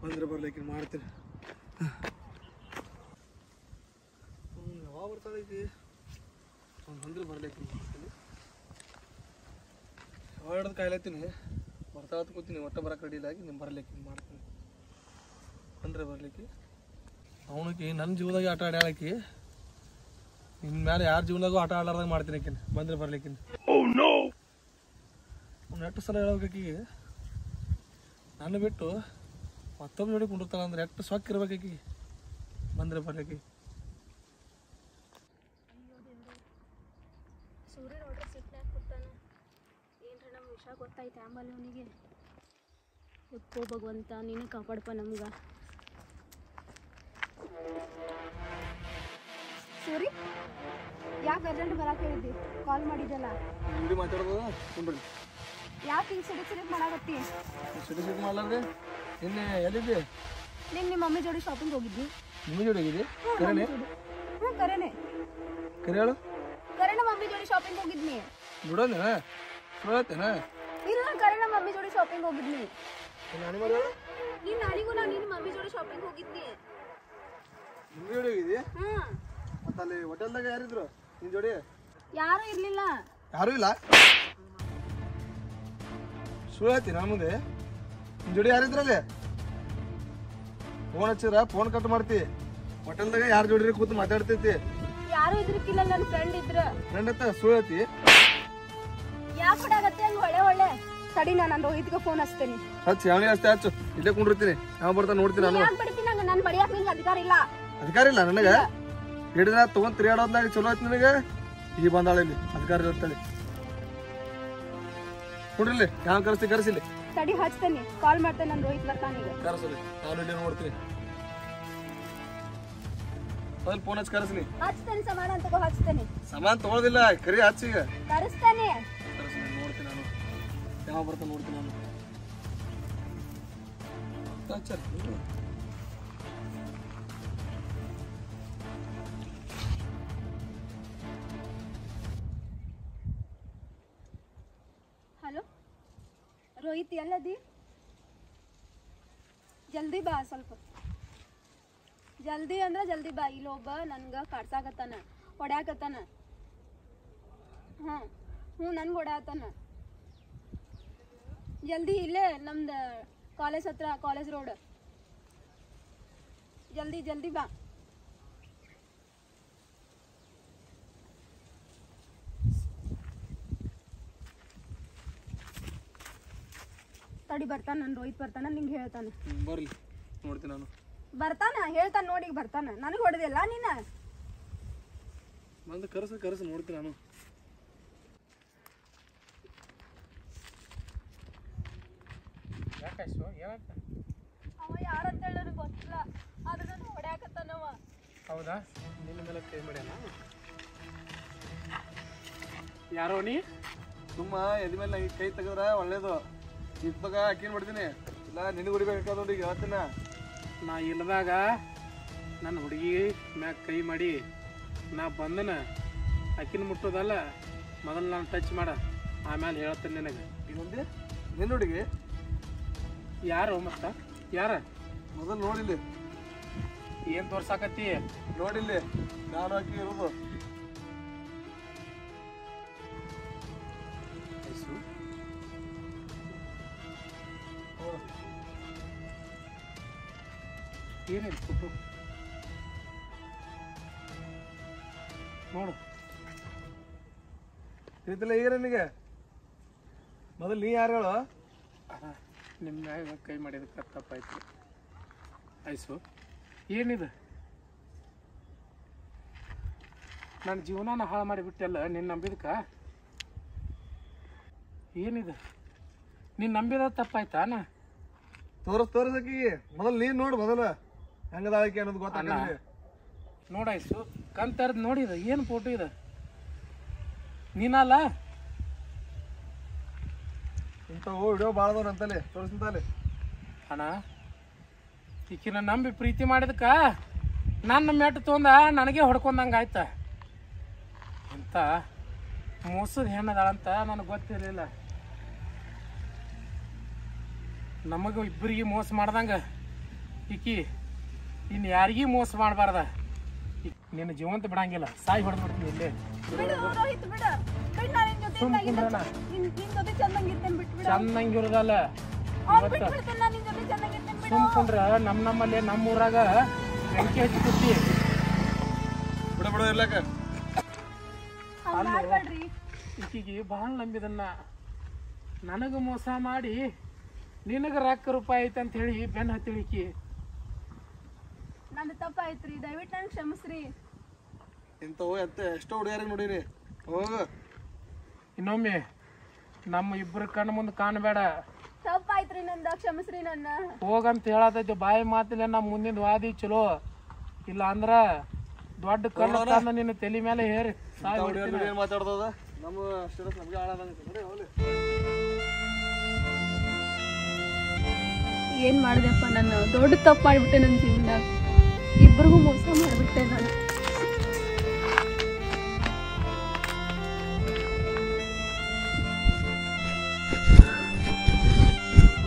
ಬಂದ್ರೆ ಬರ್ಲಿಕ್ಕೆ ಮಾಡ್ತೀನಿ. ಯಾವಾಗ ಬರ್ತಾಳೈತಿ? ಬಂದ್ರೆ ಬರ್ಲಿಕ್ಕೆ ಮಾಡ್ತೀನಿ. ಯಾವಾಗ ಹಿಡ್ದು ಕಾಯ್ಲತ್ತೀನಿ, ಬರ್ತಾ ಕೂತೀನಿ. ಒಟ್ಟ ಬರಕ್ಕೆ ರೆಡಿ ಆಗಿ ನೀವು ಬರ್ಲಿಕ್ಕೆ ಮಾಡ್ತೀನಿ. ಬಂದ್ರೆ ಬರ್ಲಿಕ್ಕೆ ಅವನಿಗೆ ನನ್ನ ಜೀವನದಾಗ ಆಟ ಆಡ್ಯಾಳಕಿ, ನಿನ್ನ ಮೇಲೆ ಯಾರ ಜೀವನದಾಗೂ ಆಟ ಆಡಲಾರ್ದಾಗ ಮಾಡ್ತೀನಿ ಆಕಿನ. ಬಂದ್ರೆ ಬರ್ಲಿಕ್ಕೆ ಅವ್ನು ಎಷ್ಟು ಸಲ ಹೇಳ್ಬೇಕಾಕಿಗೆ, ನಾನು ಬಿಟ್ಟು ಮತ್ತೊಮ್ಮೆ ಜೋಡಿ ಕುಂಡಿರ್ತಾಳ ಅಂದ್ರೆ ಎಷ್ಟು ಸೊಕ್ಕ ಇರ್ಬೇಕಾಕಿ. ಬಂದ್ರೆ ಬರ್ಲಿಕ್ಕೆ ಸೂರ್ಯ ನೋಡ್ರಿ ಸಿಟ್ನಾಗ ಕೂತಾನ. ಏನ್ರ ನಮ್ಮ ವಿಷಯ ಗೊತ್ತಾಯ್ತು ಆಂಬಲ್ಲಿ ಅವನಿಗೆ. ಎಪ್ಪೋ ಭಗವಂತ, ನೀನೇ ಕಾಪಾಡಪ್ಪ ನಮ್ಗೆ. ಸೂರಿ, ಯಾಕೆ ಅರ್ಜೆಂಟ್ ಬರಕ್ಕೆ ಹೇಳಿದ್ದಿ? ಕಾಲ್ ಮಾಡಿದ್ದಲ್ಲ. ಇಲ್ಲಿ ಮಾತಾಡೋದು ಕುಂಡ್ರಿ. ಯಾಕೆ ಹಿಂಗೆ ಸಿಡಿಕ್ ಮಾಡಾಕತ್ತಿ? ಸಿಟಿ ಮಾಡ್ಲಾರ್ದೆ ನಿನ್ನೆ ಎಲ್ಲಿದ್ದೆ? ನಿಮ್ಮ ಮಮ್ಮಿ ಜೋಡಿ ಶಾಪಿಂಗ್ ಹೋಗಿದ್ವಿ. ನಿಮ್ಮ ಜೋಡಿ ಹೋಗಿದ್ದಿ? ಕರೆನೆ? ಹ್ಞೂ ಕರೆನೆ. ಕರೆ ಹೇಳು. ಕರೆನ ಮಮ್ಮಿ ಜೋಡಿ ಶಾಪಿಂಗ್ ಹೋಗಿದ್ನಿ. ಬಿಡೋದೇನ? ಸುಳ್ಳತ್ತೇನ? ಇಲ್ಲ, ಕರೆನ ಮಮ್ಮಿ ಜೋಡಿ ಶಾಪಿಂಗ್ ಹೋಗಿದ್ನಿ. ನಾನು ಮಾಡಿ ಹೇಳು. ನೀನು ನಾನಿಗೂ ನಿನ್ನ ಮಮ್ಮಿ ಜೋಡಿ ಶಾಪಿಂಗ್ ಹೋಗಿದ್ನಿ. ನಿಮ್ಮ ಜೋಡಿ ಹೋಗಿದ್ದಿ? ಹ್ಞೂ. ಮತ್ತೆ ಅಲ್ಲಿ ಹೋಟೆಲ್ದಾಗ ಯಾರಿದ್ರು ನಿನ್ನ ಜೋಡಿ? ಯಾರೂ ಇರಲಿಲ್ಲ. ಯಾರೂ ಇಲ್ಲ? ಸುಳ್ಳು ಹೇಳ್ತೀನಿ ನನ್ನ ಮುಂದೆ ನಿನ್ ಜೋಡಿ ಯಾರಿದ್ರಲ್ಲಿ ಫೋನ್ ಹಚ್ಚಿದ್ರ ಫೋನ್ ಕಟ್ ಮಾಡ್ತಿ ಹೋಟೆಲ್ದಾಗ ಯಾರ ಜೋಡಿ ಕೂತು ಮಾತಾಡ್ತೈತಿ ಯಾರು ಇದ್ರಕ್ಕಿಲ್ಲ ನನ್ನ ಫ್ರೆಂಡ್ ಇದ್ರ ಫ್ರೆಂಡ್ ಹತ್ತ ಸುಳ್ಳು ಹೇಳ್ತಿ ಯಾಕೆ ಬಿಡಾಗತ್ತೆ ಹಂಗ ಒಳ್ಳೆ ತಡಿ ನಾನು ರೋಹಿತ್ಗೆ ಫೋನ್ ಹಚ್ತೇನೆ ಹಚ್ಚಿ ಅವನಿಗೆ ಅಷ್ಟೇ ಹಚ್ಚು ಇಲ್ಲೇ ಕುಂಡಿರ್ತೀನಿ ಯಾವ ಬರ್ತಾ ನೋಡ್ತೀನಿ ನಾನು ಯಾಕೆ ಬಿಡ್ತೀನಿ ನಂಗೆ ನಾನು ಬಡಿಯಾಕ ನಿಂಗೆ ಅಧಿಕಾರ ಇಲ್ಲ ಅಧಿಕಾರ ಇಲ್ಲ ನನಗ ಹಿಡಿದ ತಗೊಂಡ್ ತಿರುಗಾಡೋದ್ಲಾಗ ಚಲೋ ಆಯ್ತು ನನಗೆ ಈಗ ಬಂದಾಳ ಇಲ್ಲಿ ಅಧಿಕಾರ ಇರ್ತದೆ ಕುಡ್ರಿಲ್ಲಿ ಯಾವ ಕರೆಸಿಲ್ಲಿ ತಡಿ ಹಚ್ತೇನೆ ಕಾಲ್ ಮಾಡ್ತೇನೆ ನಾನು ರೋಹಿತ್ ಬರ್ತಾನೀಗ ಕರೆಸಲಿ ನಾನು ಇಲ್ಲಿ ನೋಡ್ತೀನಿ ಮೊದಲು ಫೋನ್ ಹಚ್ಚಿ ಕರೆಸಲಿ ಹಚ್ತೇನೆ ಸಮಾನ ತಗೋ ಹಚ್ತೇನೆ ಸಾಮಾನ್ ತಗೊಳೋದಿಲ್ಲ ಕರಿ ಹಚ್ಚಿ ಈಗ ಕರೆಸ್ತೇನೆ ಕರೆಸಲಿ ನೋಡ್ತೀನಿ ನಾನು ಯಾವ ಬರ್ತಾ ನೋಡ್ತೀನಿ ನಾನು ಹಲೋ ರೋಹಿತ್ ಎಲ್ಲದಿ ಜಲ್ದಿ ಬಾ ಸ್ವಲ್ಪ ಜಲ್ದಿ ಅಂದ್ರೆ ಜಲ್ದಿ ಬಾ ಇಲ್ಲೊಬ್ಬ ನನ್ಗೆ ಕಾಡ್ಸಾಕತ್ತಾನ ಹೊಡ್ಯಾಕತ್ತಾನ ಹ್ಞೂ ನನ್ಗೆ ಹೊಡ್ಯಾಕತ್ತಾನ ಜಲ್ದಿ ಇಲ್ಲೇ ನಮ್ದು ಕಾಲೇಜ್ ಹತ್ರ ಕಾಲೇಜ್ ರೋಡ್ ಜಲ್ದಿ ಬಾ ತಡಿ ಬರ್ತಾನ ನಾನು ರೋಹಿತ್ ಬರ್ತಾನ ನಿಂಗೆ ಹೇಳ್ತಾನೆ ಬರ್ಲಿ ನೋಡ್ತೀನಿ ನಾನು ಬರ್ತಾನ ಹೇಳ್ತಾನ ನೋಡಿ ಬರ್ತಾನ ನನಗೆ ಹೊಡೆದಿಲ್ಲ ನೀನ ಬಂದು ಕರೆಸ ನೋಡ್ತೀನಿ ನಾನು ಅವ ಯಾರಂತೇಳಿ ನನಗೆ ಗೊತ್ತಿಲ್ಲ ಆದ್ರೆ ನಾನು ಹೊಡ್ಯಾಕತ್ತಾನವ ಹೌದಾ ನಿನ್ನ ಮೇಲೆ ಕೈ ಮಾಡ್ಯಾನ ಯಾರೋ ನೀ ಸುಮ್ಮ ಎದ ಮೇಲೆ ನಂಗೆ ಕೈ ತೆಗೆದ್ರ ಒಳ್ಳೇದು ಇದ್ದಾಗ ಹಾಕಿನ್ ಬಿಡ್ತೀನಿ ಇಲ್ಲ ನಿನಗೆ ಹೊಡಿಬೇಕಾದ ನೋಡಿ ಈಗ ಹೇಳ್ತೀನ ನಾ ಇಲ್ಲದಾಗ ನನ್ನ ಹುಡುಗಿ ಮ್ಯಾಗ ಕೈ ಮಾಡಿ ನಾ ಬಂದನ ಅಕ್ಕಿನ ಮುಟ್ಟೋದಲ್ಲ ಮೊದಲು ನಾನು ಟಚ್ ಮಾಡ ಆಮೇಲೆ ಹೇಳ್ತೇನೆ ನಿನಗೆ ಇನ್ನೊಂದೇ ನಿನ್ನ ಹುಡುಗಿ ಯಾರು ಮತ್ತ ಯಾರ ಮೊದಲು ನೋಡಿಲ್ಲಿ ಏನು ತೋರ್ಸಾಕತ್ತಿ ನೋಡಿಲ್ಲಿ ನಾನು ಹಾಕಿ ಇರೋದು ಏನಿಲ್ಲ ಫೋಟೋ ನೋಡು ತಿಳಿತಿಲ್ಲ ಈಗ ನಿನಗೆ ಮೊದಲು ನೀ ಯಾರು ಹೇಳು ನಿಮ್ಮ ಮ್ಯಾಗ ಕೈ ಮಾಡಿದಕ್ಕೆ ತಪ್ಪಾಯ್ತು ಐಸು ಏನಿದೆ ನನ್ನ ಜೀವನಾನ ಹಾಳು ಮಾಡಿಬಿಟ್ಟೆಲ್ಲ ನಿನ್ನ ನಂಬಿದಕ್ಕ ಏನಿದೆ ನೀನು ನಂಬಿದ ತಪ್ಪಾಯ್ತಾ ನಾ ತೋರಿಸಕಿ ಮೊದಲು ನೀನ್ ನೋಡು ಮೊದಲು ಹೆಂಗದಾಳಕ್ಕೆ ಅನ್ನೋದು ಗೊತ್ತಾಗ ನೋಡಾಯ್ಸು ಕಂತರ್ದು ನೋಡಿದ ಏನು ಫೋಟೋ ಇದೆ ನೀನಲ್ಲ ಇಂಥವು ವಿಡಿಯೋ ಭಾಳ ಅಂತಲೇ ತೋರಿಸ್ತಾಲೆ ಅಣ್ಣ ಈಕಿನ ನಂಬಿ ಪ್ರೀತಿ ಮಾಡಿದಕ್ಕ ನನ್ನ ಮೆಟ್ಟು ತೊಂದ ನನಗೆ ಹೊಡ್ಕೊಂಡಂಗೆ ಆಯ್ತ ಇಂಥ ಮೋಸದ ಹೆಣ್ಣದಾಳಂತ ನನಗೆ ಗೊತ್ತಿರಲಿಲ್ಲ ನಮಗೂ ಇಬ್ಬರಿಗೆ ಮೋಸ ಮಾಡ್ದಂಗ ಈಕಿ ಇನ್ನು ಯಾರಿಗೂ ಮೋಸ ಮಾಡಬಾರ್ದ ನಿನ್ನ ಜೀವಂತ ಬಿಡಂಗಿಲ್ಲ ಸಾಯಿ ಹೊಡೆದ್ಬಿಡ್ತೀನಿ ಇಲ್ಲೇ ಚಂದಂಗಿರೋದಲ್ಲ ಸುಮ್ಕೊಂಡ್ರ ನಮ್ಮಲ್ಲೇ ನಮ್ಮೂರಾಗ ಬೆಂಕಿ ಹಚ್ಚಿ ಕುತ್ತಿ ಬಿಡ ಇರ್ಲಕ್ಕ ಈಕಿಗೆ ಭಾಳ ನಂಬಿದನ್ನ ನನಗ ಮೋಸ ಮಾಡಿ ನಿನಗ ರೊಕ್ಕ ರೂಪಾಯಿ ಐತೆ ಅಂತ ಹೇಳಿ ಬೆನ್ನ ಹತ್ತಿಳಿಕಿ ನಂದು ತಪ್ಪಾಯ್ತ್ರಿ ದಯವಿಟ್ಟು ನನಗೆ ಕ್ಷಮಿಸ್ರಿ ಇಂಥವು ಎಷ್ಟೋ ಹುಡುಗಿಯರಿಗೆ ನೋಡಿರಿ ಹೋಗ ಇನ್ನೊಮ್ಮೆ ನಮ್ಮ ಇಬ್ಬರ ಕಣ್ಣು ಮುಂದೆ ಕಾಣಬೇಡ ತಪ್ಪಾಯ್ತ್ರಿ ನಂದ ಕ್ಷಮಿಸ್ರಿ ನನ್ನ ಹೋಗಂತ ಹೇಳತೈತಿ ಬಾಯಿ ಮಾತಿಲ್ಲ ನಮ್ಮ ಮುಂದಿನ ವಾದಿ ಚಲೋ ಇಲ್ಲ ಅಂದ್ರ ದೊಡ್ಡ ಕಲ್ಲು ತಂದು ನಿನ್ನ ತಲೆ ಮೇಲೆ ಹೇರಿ ಏನ್ ಮಾತಾಡ್ತದ ನಮ್ಮ ಸ್ಟೇಟಸ್ ನಮ್ಗೆ ಹಾಳಾದಂಗ ಏನ್ ಮಾಡಿದೆಪ್ಪ ನಾನು ದೊಡ್ಡ ತಪ್ಪು ಮಾಡಿಬಿಟ್ಟೆ ನನ್ನ ಜೀವನದಾಗ ಇಬ್ಬರಿಗೂ ಮೋಸ ಮಾಡಿಬಿಟ್ಟೆ ನಾನು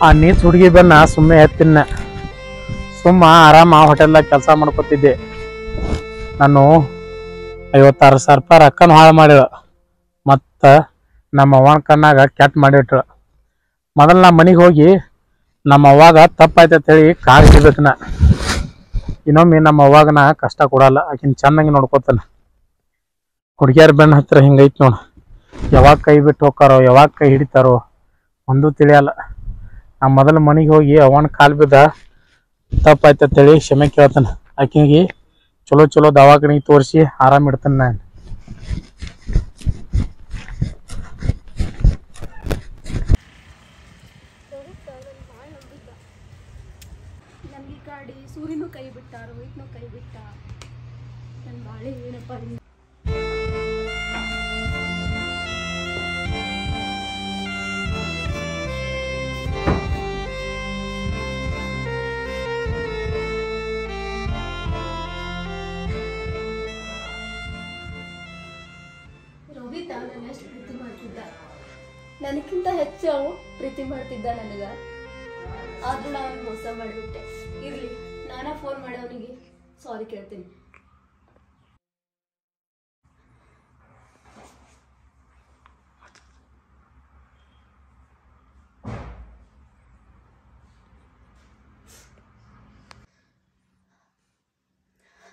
ಆ ನೀಚ್ ಹುಡುಗಿ ಬೆನ್ನ ಸುಮ್ಮನೆ ಎತ್ತಿನ ಸುಮ್ಮ ಆರಾಮ ಹೋಟೆಲ್ದಾಗ ಕೆಲಸ ಮಾಡ್ಕೊತಿದ್ದೆ ನಾನು 56,000 ರೂಪಾಯಿ ರೊಕ್ಕನ ಹಾಳು ಮಾಡಿದ ಮತ್ತು ನಮ್ಮ ಅವನ ಕಣ್ಣಾಗ ಕೆಟ್ಟ ಮಾಡಿಟ್ರು ಮೊದಲು ನಾ ಮನೆಗೆ ಹೋಗಿ ನಮ್ಮ ಅವ್ವಾಗ ತಪ್ಪಾಯ್ತು ಅಂತೇಳಿ ಕಾಲು ಹಿಡಿಬೇಕು ನಾ. ಇನ್ನೊಮ್ಮೆ ನಮ್ಮ ಅವ್ವಾಗ ನಾ ಕಷ್ಟ ಕೊಡಲ್ಲ, ಆಕಿನ ಚೆನ್ನಾಗಿ ನೋಡ್ಕೊತಾನ. ಹುಡುಗಿಯರ ಬೆನ್ನ ಹತ್ರ ಹಿಂಗೈತಿ ನೋಡು, ಯಾವಾಗ ಕೈ ಬಿಟ್ಟು ಹೋಗ್ತಾರೋ ಯಾವಾಗ ಕೈ ಹಿಡಿತಾರೋ ಒಂದೂ ತಿಳಿಯಲ್ಲ. ನಾ ಮೊದಲು ಮನೆಗೆ ಹೋಗಿ ಅವನ ಕಾಲು ಬಿದ್ದ ತಪ್ಪಾಯ್ತು ಅಂತೇಳಿ ಕ್ಷಮೆ ಕೇಳ್ತಾನೆ. ಆಕಿಗೆ ಚಲೋ ಚಲೋ ದವಾಖಾನಿಗೆ ತೋರಿಸಿ ಆರಾಮ್ ಇಡ್ತಾನೆ ನಾನು. ನನಗೆ ಗಾಡಿ ಸೂರ್ಯನೂ ಕೈ ಬಿಟ್ಟ, ರೋಹಿತ್ನೂ ಕೈ ಬಿಟ್ಟ. ನನ್ನ ಬಾಳೆ ಏನಪ್ಪ ರೋಹಿತ ನನ್ನ ಎಷ್ಟು ಪ್ರೀತಿ ಮಾಡ್ತಿದ್ದ, ನನಗಿಂತ ಹೆಚ್ಚು ಪ್ರೀತಿ ಮಾಡ್ತಿದ್ದ ನನಗ. ಆದ್ರೂ ನಾನು ಮೋಸ ಮಾಡಿಬಿಟ್ಟೆ. ಇರ್ಲಿ, ನಾನಾ ಫೋನ್ ಮಾಡಿ ಅವನಿಗೆ ಸಾರಿ ಕೇಳ್ತೀನಿ.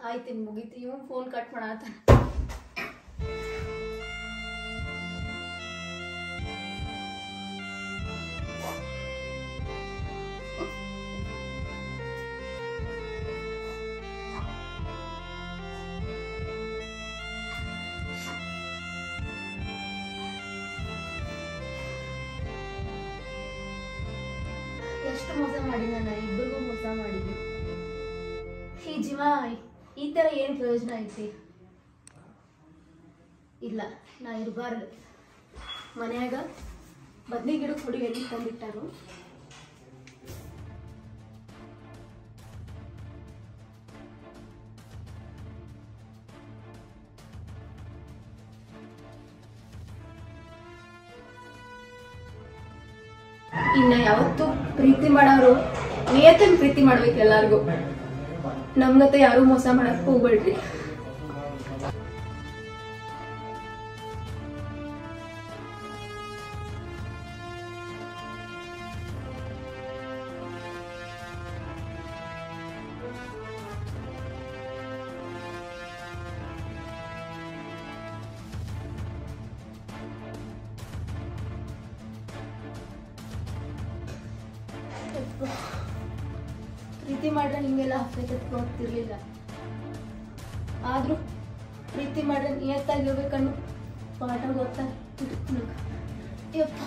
ಆಯ್ತು, ಮುಗೀತು. ಇವನು ಫೋನ್ ಕಟ್ ಮಾಡಾತಾನ. ಎಷ್ಟು ಮೋಸ ಮಾಡಿ ನಾನು ಇಬ್ಬರಿಗೂ ಮೋಸ ಮಾಡಿದ್ವಿ. ಈ ಜೀವ ಈ ಥರ ಏನು ಪ್ರಯೋಜನ ಐತಿ? ಇಲ್ಲ, ನಾ ಇರಬಾರ್ದು. ಮನ್ಯಾಗ ಬದ್ನಿ ಗಿಡಕ್ಕೆ ಹೊಡಿ ಎಲ್ಲಿ ತಂದಿಟ್ಟಾರು. ಇನ್ನ ಯಾವತ್ತು ಪ್ರೀತಿ ಮಾಡೋರು ನಿಯತ್ತನ್ ಪ್ರೀತಿ ಮಾಡ್ಬೇಕು ಎಲ್ಲಾರ್ಗು. ನಮ್ಗತ್ತ ಯಾರು ಮೋಸ ಮಾಡಕ್ ಹೋಗ್ಬೇಡ್ರಿ. ಪ್ರೀತಿ ಮಾಡ್ರೆ ಹಿಂಗೆಲ್ಲ ಹತ್ತಕ್ಕೆ ಹೋಗ್ತಿರ್ಲಿಲ್ಲ. ಆದ್ರೂ ಪ್ರೀತಿ ಮಾಡ್ರೆ ನಿಯತ್ತಾಗಿರ್ಬೇಕನ್ನು ಪಾಠ ಗೊತ್ತಾಗ್ತಿರ್ತೀನಿ. ಯಪ್ಪ.